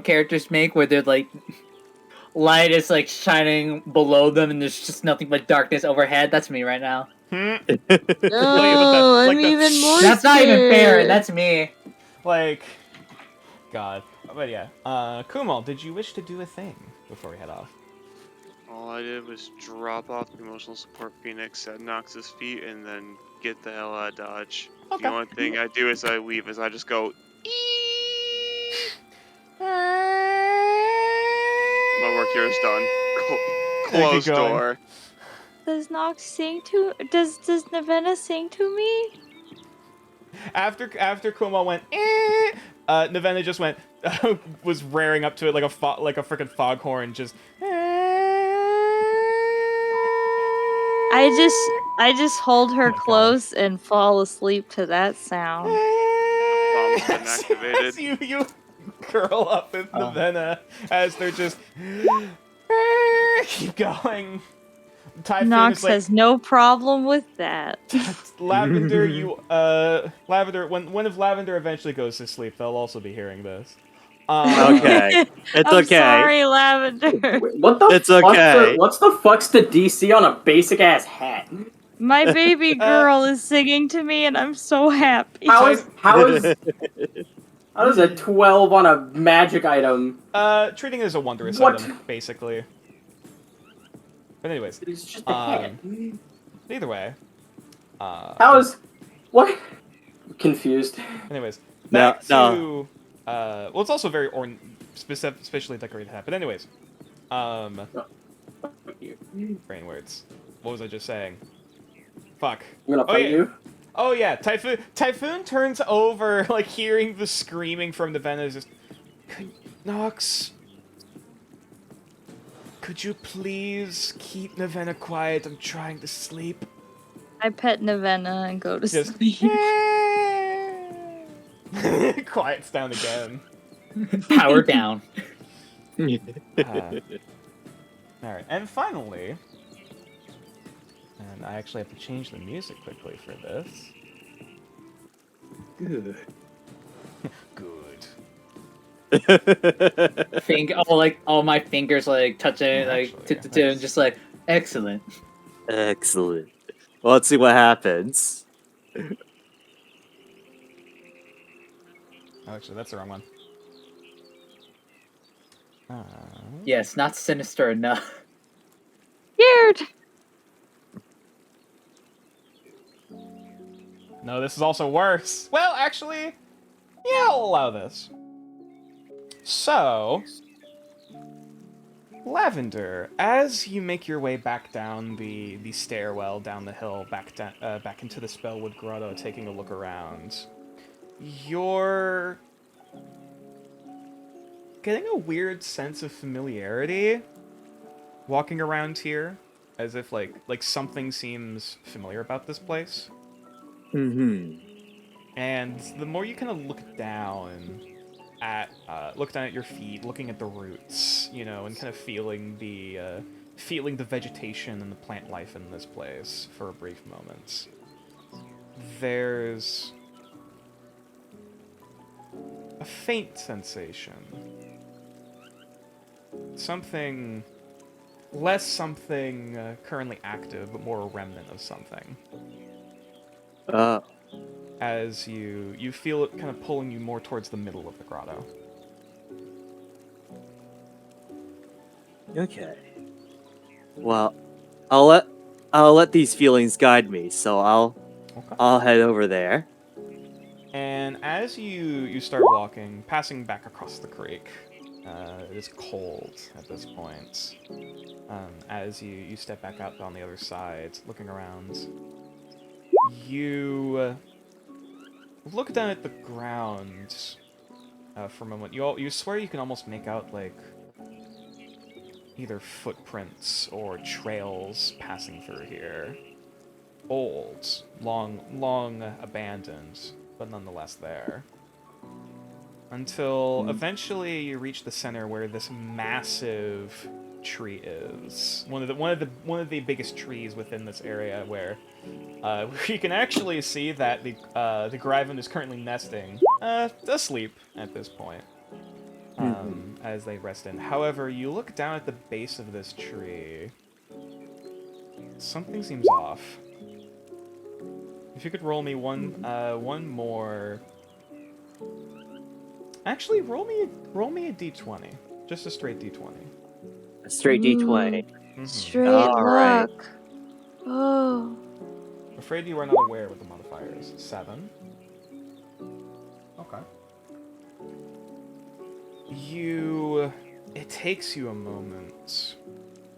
characters make where they're like light is like shining below them and there's just nothing but darkness overhead? That's me right now. No, like I'm the- even more That's not even fair. scared. That's me. Like, God. But yeah, Kumal, did you wish to do a thing before we head off? All I did was drop off the emotional support Phoenix at Nox's feet and then get the hell out of Dodge. Okay. The only thing I do as I leave is I just go, my work here is done. Close going. door. Does Nox sing to? Does Navenna sing to me? After Kumal went, Navenna just went, was raring up to it like a freaking foghorn, just. I just hold her Oh my God. close and fall asleep to that sound. Bomb's been activated. As you curl up with Oh. Navenna as they're just keep going. Typhoon Nox is like, has no problem with that. Lavender, Lavender, when if Lavender eventually goes to sleep, they'll also be hearing this. Okay, it's I'm okay. sorry, Lavender. Wait, what the It's fuck's okay. what's the fuck's the DC on a basic ass hat? My baby girl is singing to me, and I'm so happy. How is a 12 on a magic item? Treating it as a wondrous What? item, basically. But anyways, It's just a hat. either way. How is what? I'm confused. Anyways, No, back no. to well, it's also very specially decorated hat. But anyways, brain words. What was I just saying? Fuck. I'm gonna fight yeah. you. Oh yeah, Typhoon turns over, like hearing the screaming from the Venom. Just, Nox, could you please keep Navenna quiet? I'm trying to sleep. I pet Navenna and go to Just sleep. quiets down again. Power down. All right, and finally, and I actually have to change the music quickly for this. Good. Good. All my fingers like touching it, like Actually, yeah, and just like excellent. Excellent. Well, let's see what happens. Oh, actually, that's the wrong one. Yes, not sinister enough. Scared. No, this is also worse. Well, actually, yeah, I'll allow this. So, Lavender, as you make your way back down the stairwell down the hill, back into the Spellwood Grotto, taking a look around, you're getting a weird sense of familiarity walking around here, as if like something seems familiar about this place. Mm-hmm. And the more you kind of look down at your feet, looking at the roots, you know, and kind of feeling the vegetation and the plant life in this place for a brief moment, there's a faint sensation. Something less something currently active, but more a remnant of something. Uh, As you feel it kind of pulling you more towards the middle of the grotto. okay. Well, I'll let these feelings guide me. So Okay. I'll head over there. And as you start walking, passing back across the creek, it is cold at this point. As you step back out on the other side, looking around, you look down at the ground for a moment. You swear you can almost make out like either footprints or trails passing through here. Old, long abandoned, but nonetheless there. Until eventually you reach the center where this massive tree is. One of the biggest trees within this area where you can actually see that the Gryphon is currently nesting, asleep at this point. As they rest in. However, you look down at the base of this tree. Something seems off. If you could roll me one more. Actually, roll me a d20, just a straight d20. A straight D20. Straight All right. luck. Oh. Afraid you are not aware what the modifier is. 7. Okay. It takes you a moment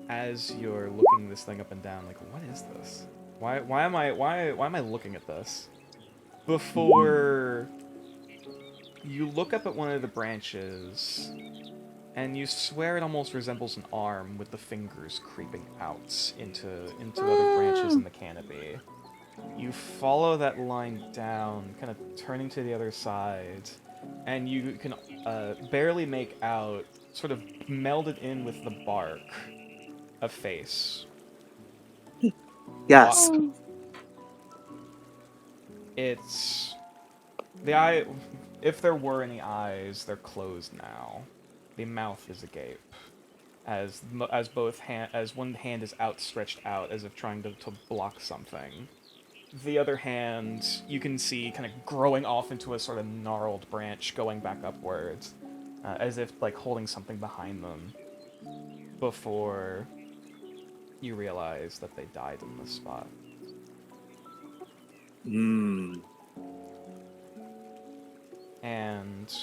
as you're looking this thing up and down, like, what is this? Why am I looking at this? Before you look up at one of the branches, and you swear it almost resembles an arm with the fingers creeping out into other branches in the canopy. You follow that line down, kind of turning to the other side, and you can barely make out, sort of melded in with the bark, a face. Yes. It's the eye. If there were any eyes, they're closed now. The mouth is agape, as one hand is outstretched out as if trying to block something. The other hand, you can see kind of growing off into a sort of gnarled branch going back upwards, as if like holding something behind them. Before you realize that they died in this spot. And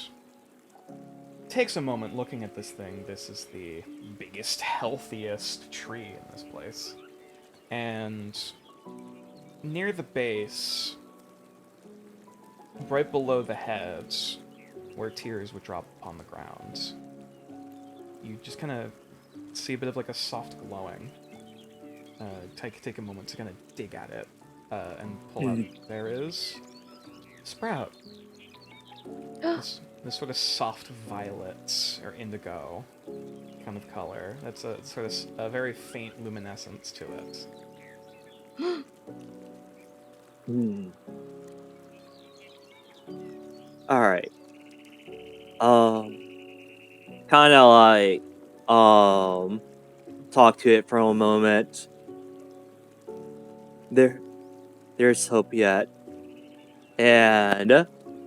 takes a moment looking at this thing. This is the biggest, healthiest tree in this place. And near the base, right below the head, where tears would drop upon the ground, you just kind of see a bit of like a soft glowing. Take a moment to kind of dig at it and pull out. There is Sprout. This sort of soft violet or indigo kind of color. That's a sort of a very faint luminescence to it. All right. Kind of like talk to it for a moment. There's hope yet, and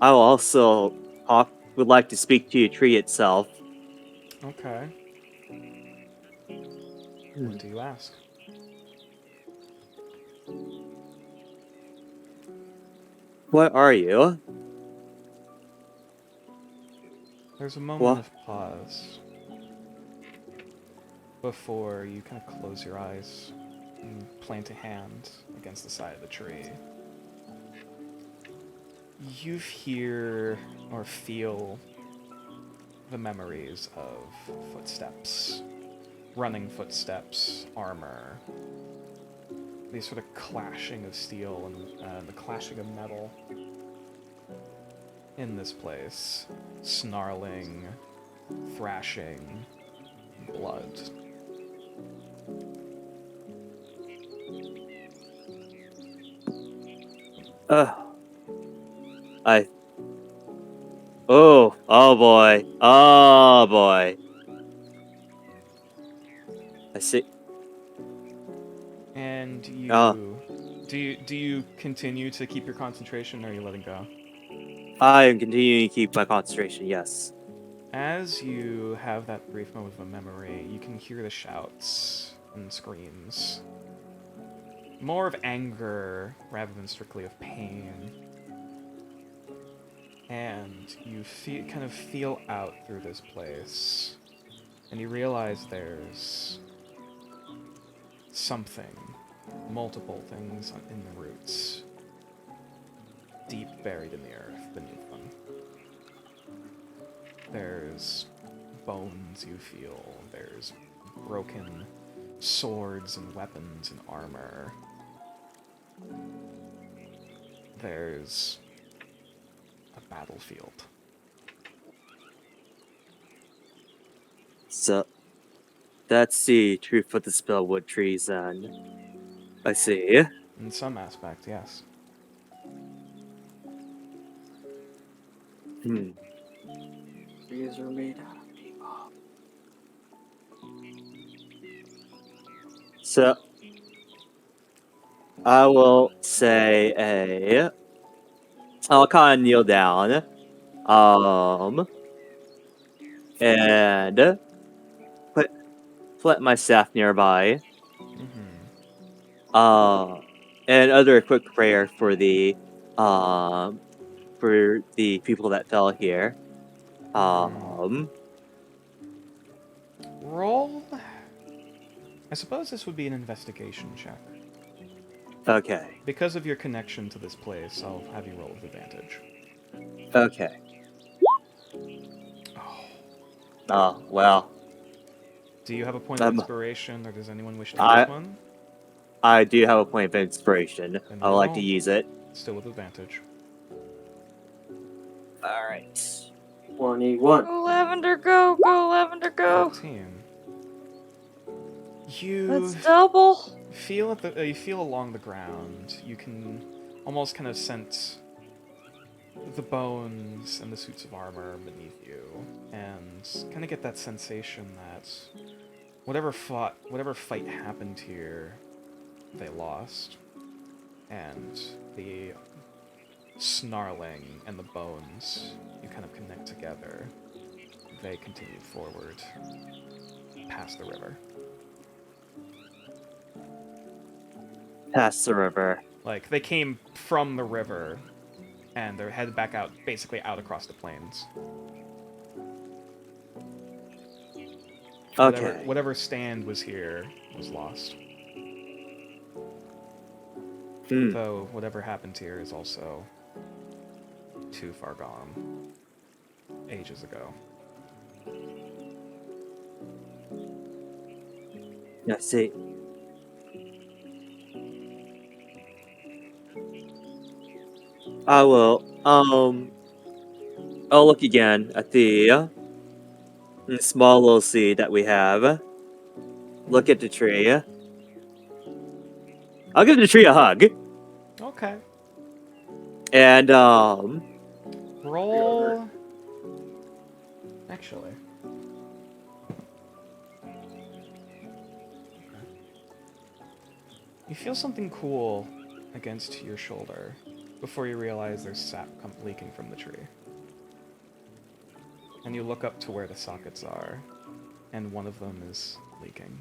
I will also would like to speak to the tree itself. Okay. What do you ask? What are you? There's a moment of pause before you kind of close your eyes and plant a hand against the side of the tree. You hear or feel the memories of footsteps, running footsteps, armor, the sort of clashing of steel and the clashing of metal in this place, snarling, thrashing, blood. Oh boy. Oh boy. I see. And you Ah. do you continue to keep your concentration, or are you letting go? I am continuing to keep my concentration, yes. As you have that brief moment of memory, you can hear the shouts and screams. More of anger rather than strictly of pain. And you kind of feel out through this place. And you realize there's something, multiple things in the roots, deep buried in the earth beneath them. There's bones you feel, there's broken swords and weapons and armor. There's a battlefield. So, that's the truth of the Spellwood trees, then. I see. In some aspect, yes. Hmm. Trees are made out of people. So, I will say a. I'll kind of kneel down. And put my staff nearby. Mm-hmm. And utter a quick prayer for the people that fell here. Roll. I suppose this would be an investigation check. Okay. Because of your connection to this place, I'll have you roll with advantage. Okay. Oh. Oh, well. Do you have a point of inspiration, or does anyone wish to use one? I do have a point of inspiration. Then I would like to roll. use it. Still with advantage. Alright. 21. Go Lavender, go! Go Lavender, go! 14. You That's double. feel you feel along the ground. You can almost kind of sense the bones and the suits of armor beneath you, and kind of get that sensation that whatever fight happened here, they lost, and the snarling and the bones you kind of connect together. They continue forward past the river. Past the river. Like, they came from the river, and they're headed back out, basically out across the plains. Okay. Whatever stand was here was lost. Hmm. Though, whatever happened here is also too far gone. Ages ago. I see. I will, I'll look again at the small little seed that we have. Look at the tree. I'll give the tree a hug. Okay. And, Roll... Actually... You feel something cool against your shoulder before you realize there's sap leaking from the tree. And you look up to where the sockets are, and one of them is leaking.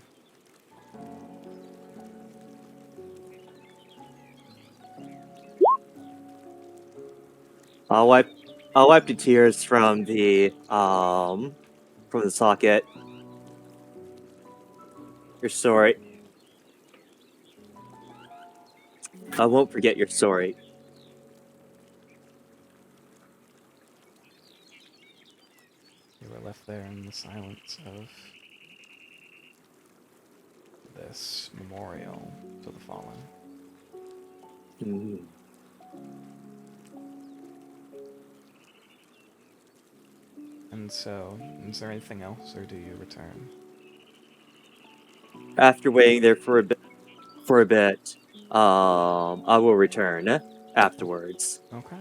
I'll wipe the tears from the socket. You're sorry. I won't forget your story. You were left there in the silence of this memorial to the fallen. Mm. And so, is there anything else, or do you return? After waiting there for a bit, I will return afterwards. Okay.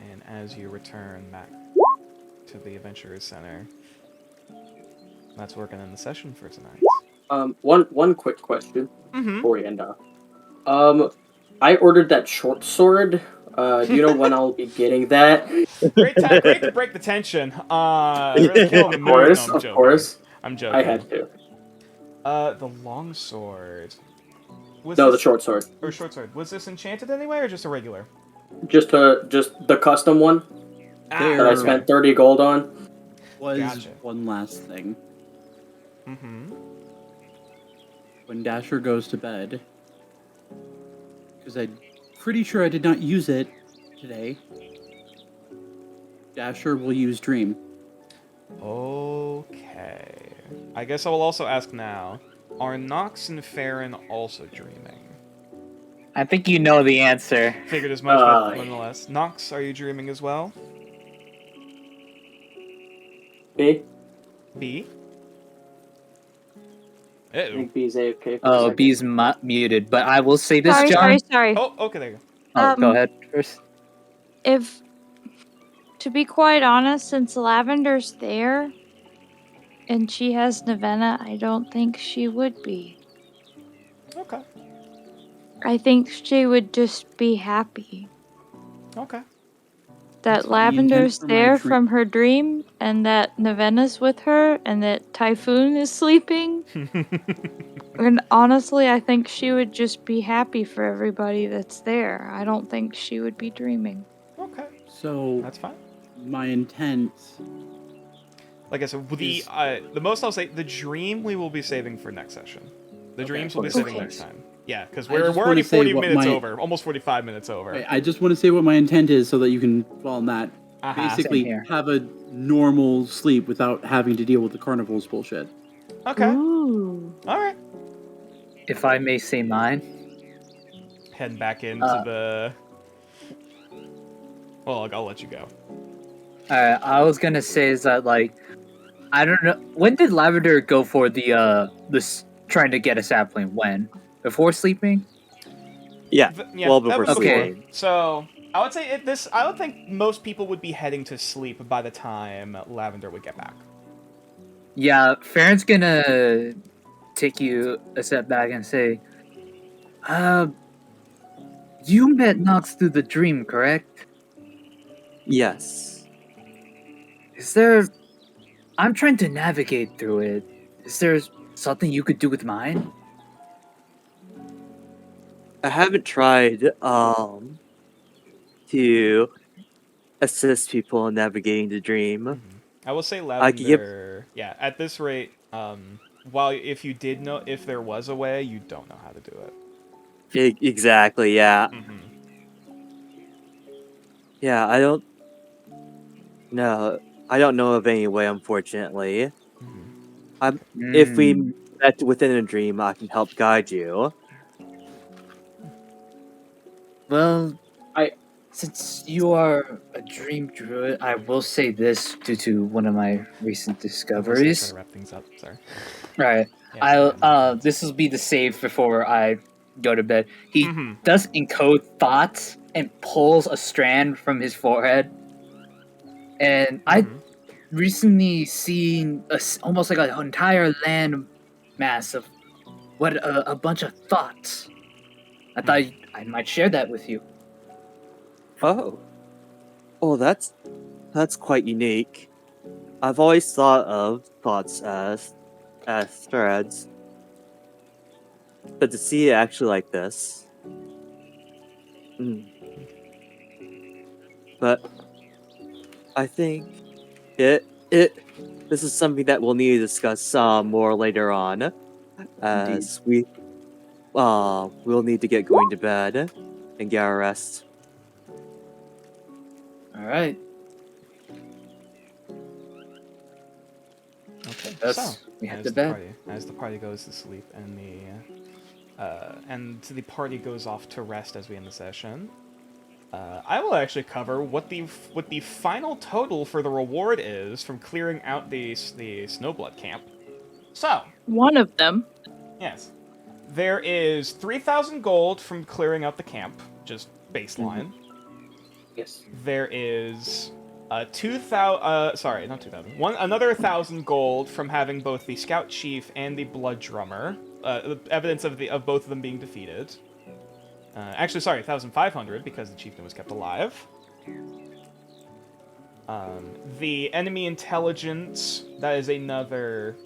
And as you return back to the Adventurers Center. That's where we're gonna end the session for tonight. One quick question Mm-hmm. before we end up. I ordered that short sword. Do you know when I'll be getting that? Great to break the tension. Really killing the Of mood. course, No, I'm of joking. course. I'm joking. I had to. The longsword. Was No, the this, short sword. or short sword. Was this enchanted anyway, or just a regular? Just the custom one that I There- spent 30 gold on. Was Gotcha. one last thing. Mm-hmm. When Dasher goes to bed, because I'm pretty sure I did not use it today, Dasher will use Dream. Okay. I guess I will also ask now. Are Nox and Farron also dreaming? I think you know the answer. Figured as much, but nonetheless. Nox, are you dreaming as well? B? B? I Uh-oh. think B's AFK. for a Oh, second. B's muted, but I will say this, Sorry, John. sorry. Oh, okay, there you go. Oh, go Um, ahead first. If, to be quite honest, since Lavender's there and she has Navenna, I don't think she would be. Okay. I think she would just be happy Okay. that That's fine. The intent Lavender's for my there dream- from her dream and that Navenna's with her and that Typhoon is sleeping. And honestly, I think she would just be happy for everybody that's there. I don't think she would be dreaming. Okay. So That's fine. my intent. Like I said, Is- the most I'll say, the dream we will be saving for next session. The Okay, dreams we'll be okay. saving Okay. next time. Yeah, because I we're just already wanna say 40 what minutes my- over, almost 45 minutes over. I just want to say what my intent is so that you can follow that. Uh-huh. Basically, Same here. have a normal sleep without having to deal with the carnival's bullshit. Okay. Ooh. All right. If I may say mine. Heading back into the. Well, I'll let you go. I was gonna say is that like I don't know when did Lavender go for the this trying to get a sapling? When? Before sleeping? Yeah. Yeah, well that before was Okay. sleeping. So I would say I would think most people would be heading to sleep by the time Lavender would get back. Yeah, Farron's gonna take you a step back and say, you met Nox through the dream, correct? Yes. Is there I'm trying to navigate through it. Is there something you could do with mine? I haven't tried to assist people in navigating the dream. I will say I could give- Lavender. Yeah, at this rate, while if you did know if there was a way, you don't know how to do it. Exactly, yeah. Mm-hmm. Yeah, I don't know of any way, unfortunately. If we met within a dream, I can help guide you. Well, I- since you are a dream druid, I will say this due to one of my recent Try discoveries. to wrap things up. Sorry. Right. Yeah, I'll this will be the save before I go to bed. He Mhm. does encode thoughts and pulls a strand from his forehead. And I Mhm. recently seen almost like an entire land mass of what a bunch of thoughts. I thought I might share that with you. Oh, that's quite unique. I've always thought of thoughts as threads, but to see it actually like this, but I think this is something that we'll need to discuss more later on, as we'll need to get going to bed and get our rest. All right. Okay. Yes, So, we head as to the bed. party, as the party goes to sleep and the party goes off to rest as we end the session, I will actually cover what the final total for the reward is from clearing out the Snowblood camp. So, One of them. yes, there is 3,000 gold from clearing out the camp, just baseline. Yes. There is sorry, not 2,000. Another 1,000 gold from having both the Scout Chief and the Blood Drummer. Evidence of both of them being defeated. Actually, sorry, 1,500 because the chieftain was kept alive. The enemy intelligence, that is another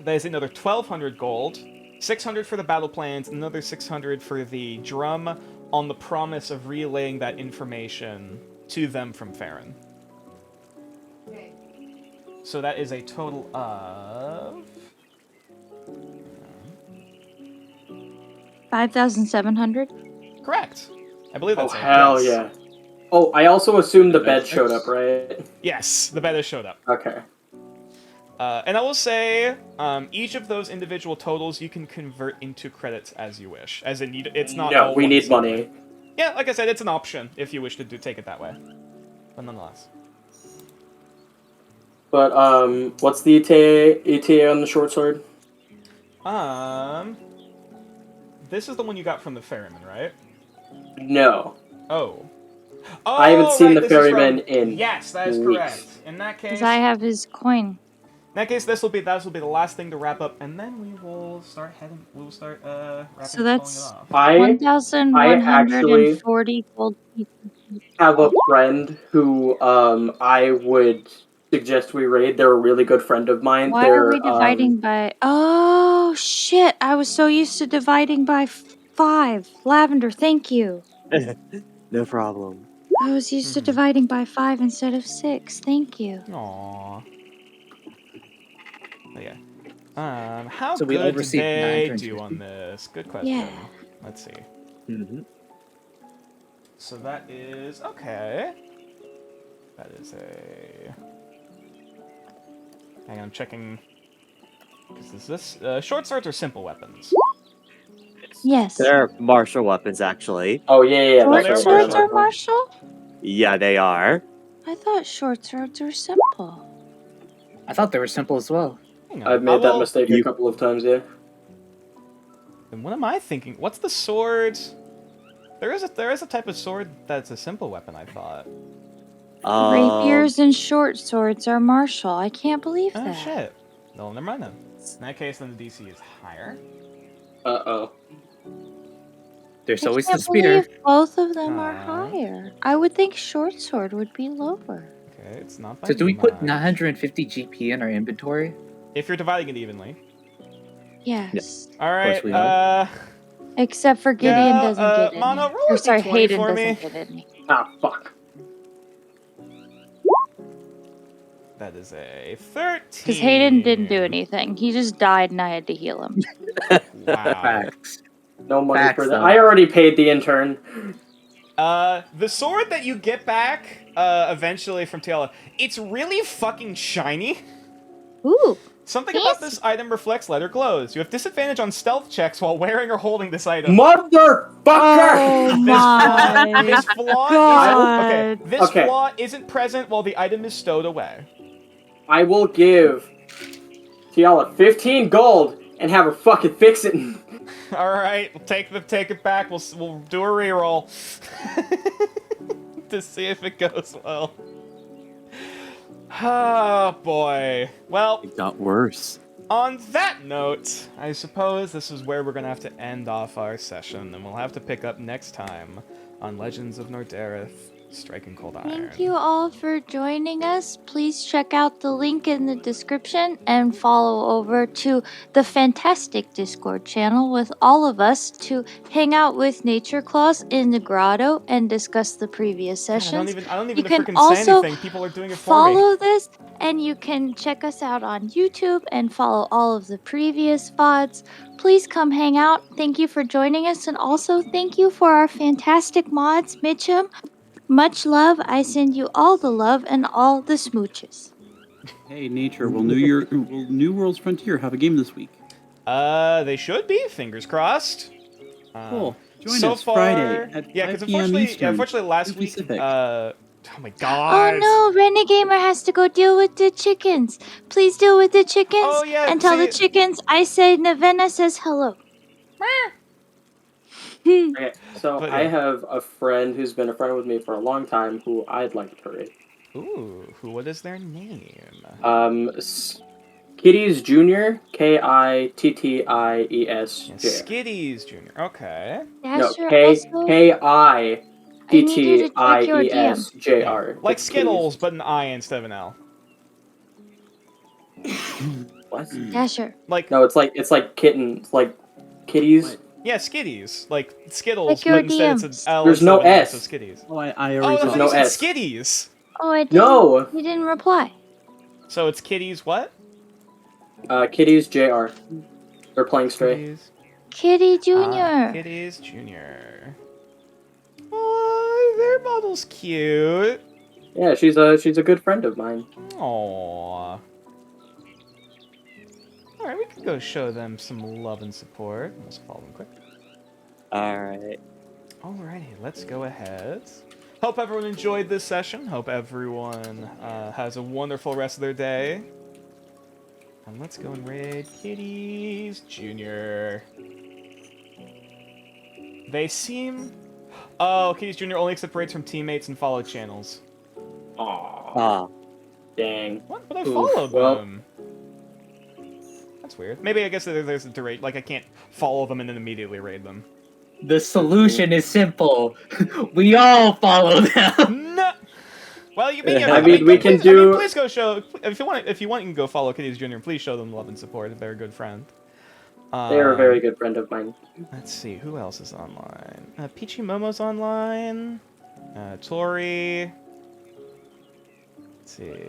1,200 gold. 600 for the battle plans, another 600 for the drum, on the promise of relaying that information to them from Farron. So that is a total of 5,700. correct. I believe Oh that's it. hell Yes. yeah! Oh, I also assumed the bed That's showed nice. up, right? Yes, the bed has showed up. Okay. And I will say, each of those individual totals you can convert into credits as you wish. As in, it's not. No, all we one need single. money. Yeah, like I said, it's an option if you wish to take it that way. But nonetheless. But what's the ETA on the short sword? This is the one you got from the ferryman, right? No. Oh. I haven't seen right, the this is ferryman from- in Yes, that is weeks. correct. In that case, Because I have his coin. in that case, this will be the last thing to wrap up, and then we will start wrapping. So that's calling it off. I 1,140 gold pieces. have a friend who I would suggest we raid. They're a really good friend of mine. Why They're are we dividing by... Oh, shit. I was so used to dividing by 5. Lavender, thank you. No problem. I was used to Mhm. dividing by 5 instead of 6. Thank you. Aww. But yeah. How So we all good did received they 950. do on this? Good question. Yeah. Let's see. Mm-hmm. So that is okay. That is a. Hang on, I'm checking. Because this short swords are simple weapons. Yes. They're martial weapons, actually. Oh yeah. Well, Short they're swords are martial. martial? Yeah, they are. I thought short swords were simple. I thought they were simple as well. Hang on. I've made that will- mistake a couple of times. Yeah. Then what am I thinking? What's the sword? There is a type of sword that's a simple weapon. I thought. Rapiers and short swords are martial. I can't believe Oh that. shit. No, never mind then. In that case, then the DC is higher. Oh. There's I always the can't spear. believe both of them are Aw. higher. I would think short sword would be lower. Okay, it's not. By So do we put much. 950 GP in our inventory? If you're dividing it evenly. Yes. All right. we are. Except for Gideon Yeah, doesn't get any. Mono, roll Or a sorry, D20 Hayden for doesn't me. get any. Ah, fuck. That is a 13. Because Hayden didn't do anything. He just died and I had to heal him. Wow. Facts. No money Facts, for that. though. I already paid the intern. The sword that you get back, eventually from Tiala, it's really fucking shiny. Ooh. Something about this item reflects light or glows. You have disadvantage on stealth checks while wearing or holding this item. Motherfucker! Oh my This flaw God. okay. This Okay. flaw isn't present while the item is stowed away. I will give Tiala 15 gold and have her fucking fix it. All right, we'll take it back. We'll do a reroll to see if it goes well. Oh boy. Well, It got worse. on that note, I suppose this is where we're gonna have to end off our session, and we'll have to pick up next time on Legends of Nordareth: Striking Cold Iron. Thank you all for joining us. Please check out the link in the description and follow over to the fantastic Discord channel with all of us to hang out with Nature Claws in the grotto and discuss the previous God, sessions. I don't even You can freaking say also anything. People are doing it for me. Follow this, and you can check us out on YouTube and follow all of the previous VODs. Please come hang out. Thank you for joining us, and also thank you for our fantastic mods, Mitchum. Much love. I send you all the love and all the smooches. Hey, Nature, will New World's Frontier have a game this week? They should be. Fingers crossed. Cool. Join so us far, Friday at yeah, 5 because p.m. Eastern, unfortunately last 2 week, Pacific. oh my Oh god. no, Renegamer has to go deal with the chickens. Please deal with the chickens Oh, yeah, and tell the see- chickens I say Navenna says hello. Okay, so But, I yeah. have a friend who's been a friend with me for a long time who I'd like to raid. Ooh, what is their name? Kitties Jr. Kitties Yeah, Jr. Skitties Jr. Okay. No, Dasher also. Kitties I need you to check your DM. Jr. Like It's Skittles, but an I instead of an L. Kitties. What? Dasher. Like, No, it's like kitten, like kitties. yeah, Skitties. Like Skittles, Like your but instead it's an DMs. L There's instead no of an S, S. so Skitties. Oh, I Oh, already I There's thought said no you said S. Skitties. Oh, I didn't. No. You didn't reply. So it's Kitties what? Kitties Jr. They're playing straight. Kitties. Kitty Junior. Kitties Jr. Oh, their model's cute. Yeah, she's a good friend of mine. Aww. Alright, we can go show them some love and support. Let's follow them quick. Alright. Alrighty, let's go ahead. Hope everyone enjoyed this session. Hope everyone has a wonderful rest of their day. And let's go and raid Kitties Jr. They seem... Oh, Kitties Jr. only accept raids from teammates and followed channels. Aw, Ah. dang. What? But I Oof, followed well. them. That's weird. Maybe I guess there's a rate. Like, I can't follow them and then immediately raid them. The solution is simple. We all follow them. No. Well, you mean I mean, we can do- please go show if you want. If you want, you can go follow Kitties Jr. Please show them love and support if they're a good friend. They're a very good friend of mine. Let's see who else is online. Peachy Momo's online. Tori. Let's see.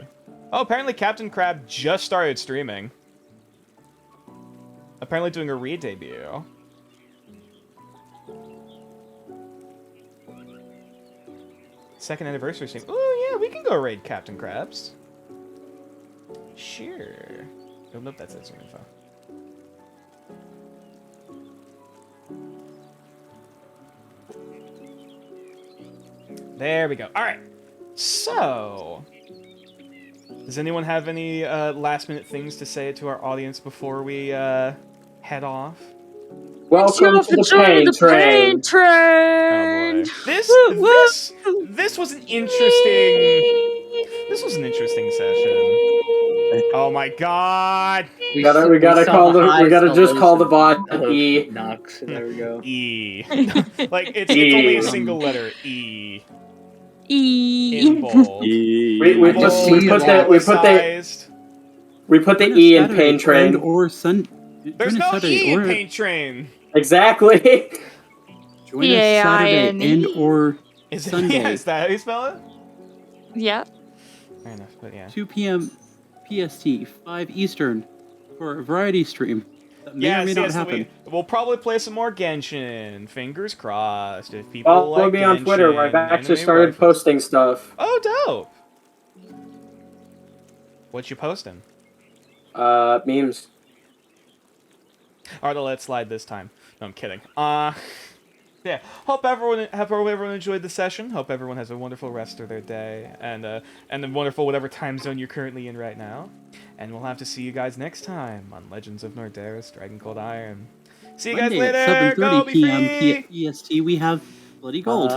Oh, apparently Captain Crab just started streaming. Apparently doing a re-debut. Second anniversary stream. Oh yeah, we can go raid Captain Krabs. Sure. Oh nope, that's it. Info. There we go. All right. So, does anyone have any last-minute things to say to our audience before we head off? Welcome to the pain train. train. Oh boy. This was an interesting. This was an interesting session. Oh my god. We gotta just call the bot E. Knox. There we go. E. Like it's only a single letter E. In bold. We put the E in pain train. Or Sun. There's join us no Saturday E in or- pain train. Exactly. Join us Saturday PAINE. and or Is it? Sunday. Yeah, is that how you spell it? Yeah. Fair enough, but yeah. 2 p.m. PST, 5 Eastern, for a variety stream. That may or Yes, may not yes, happen. we'll probably play some more Genshin. Fingers crossed. If people Follow like me on Twitter where I've Genshin, actually anime started rifles- posting stuff. Oh, dope. What you posting? Memes. Alright, I'll let it slide this time. No, I'm kidding. Yeah. Hope everyone enjoyed the session. Hope everyone has a wonderful rest of their day and a wonderful whatever time zone you're currently in right now. And we'll have to see you guys next time on Legends of Nordaris Dragon Cold Iron. See you guys Monday later. at Go 7:30 be p.m. free. PST, we have Bloody Gold. Bye.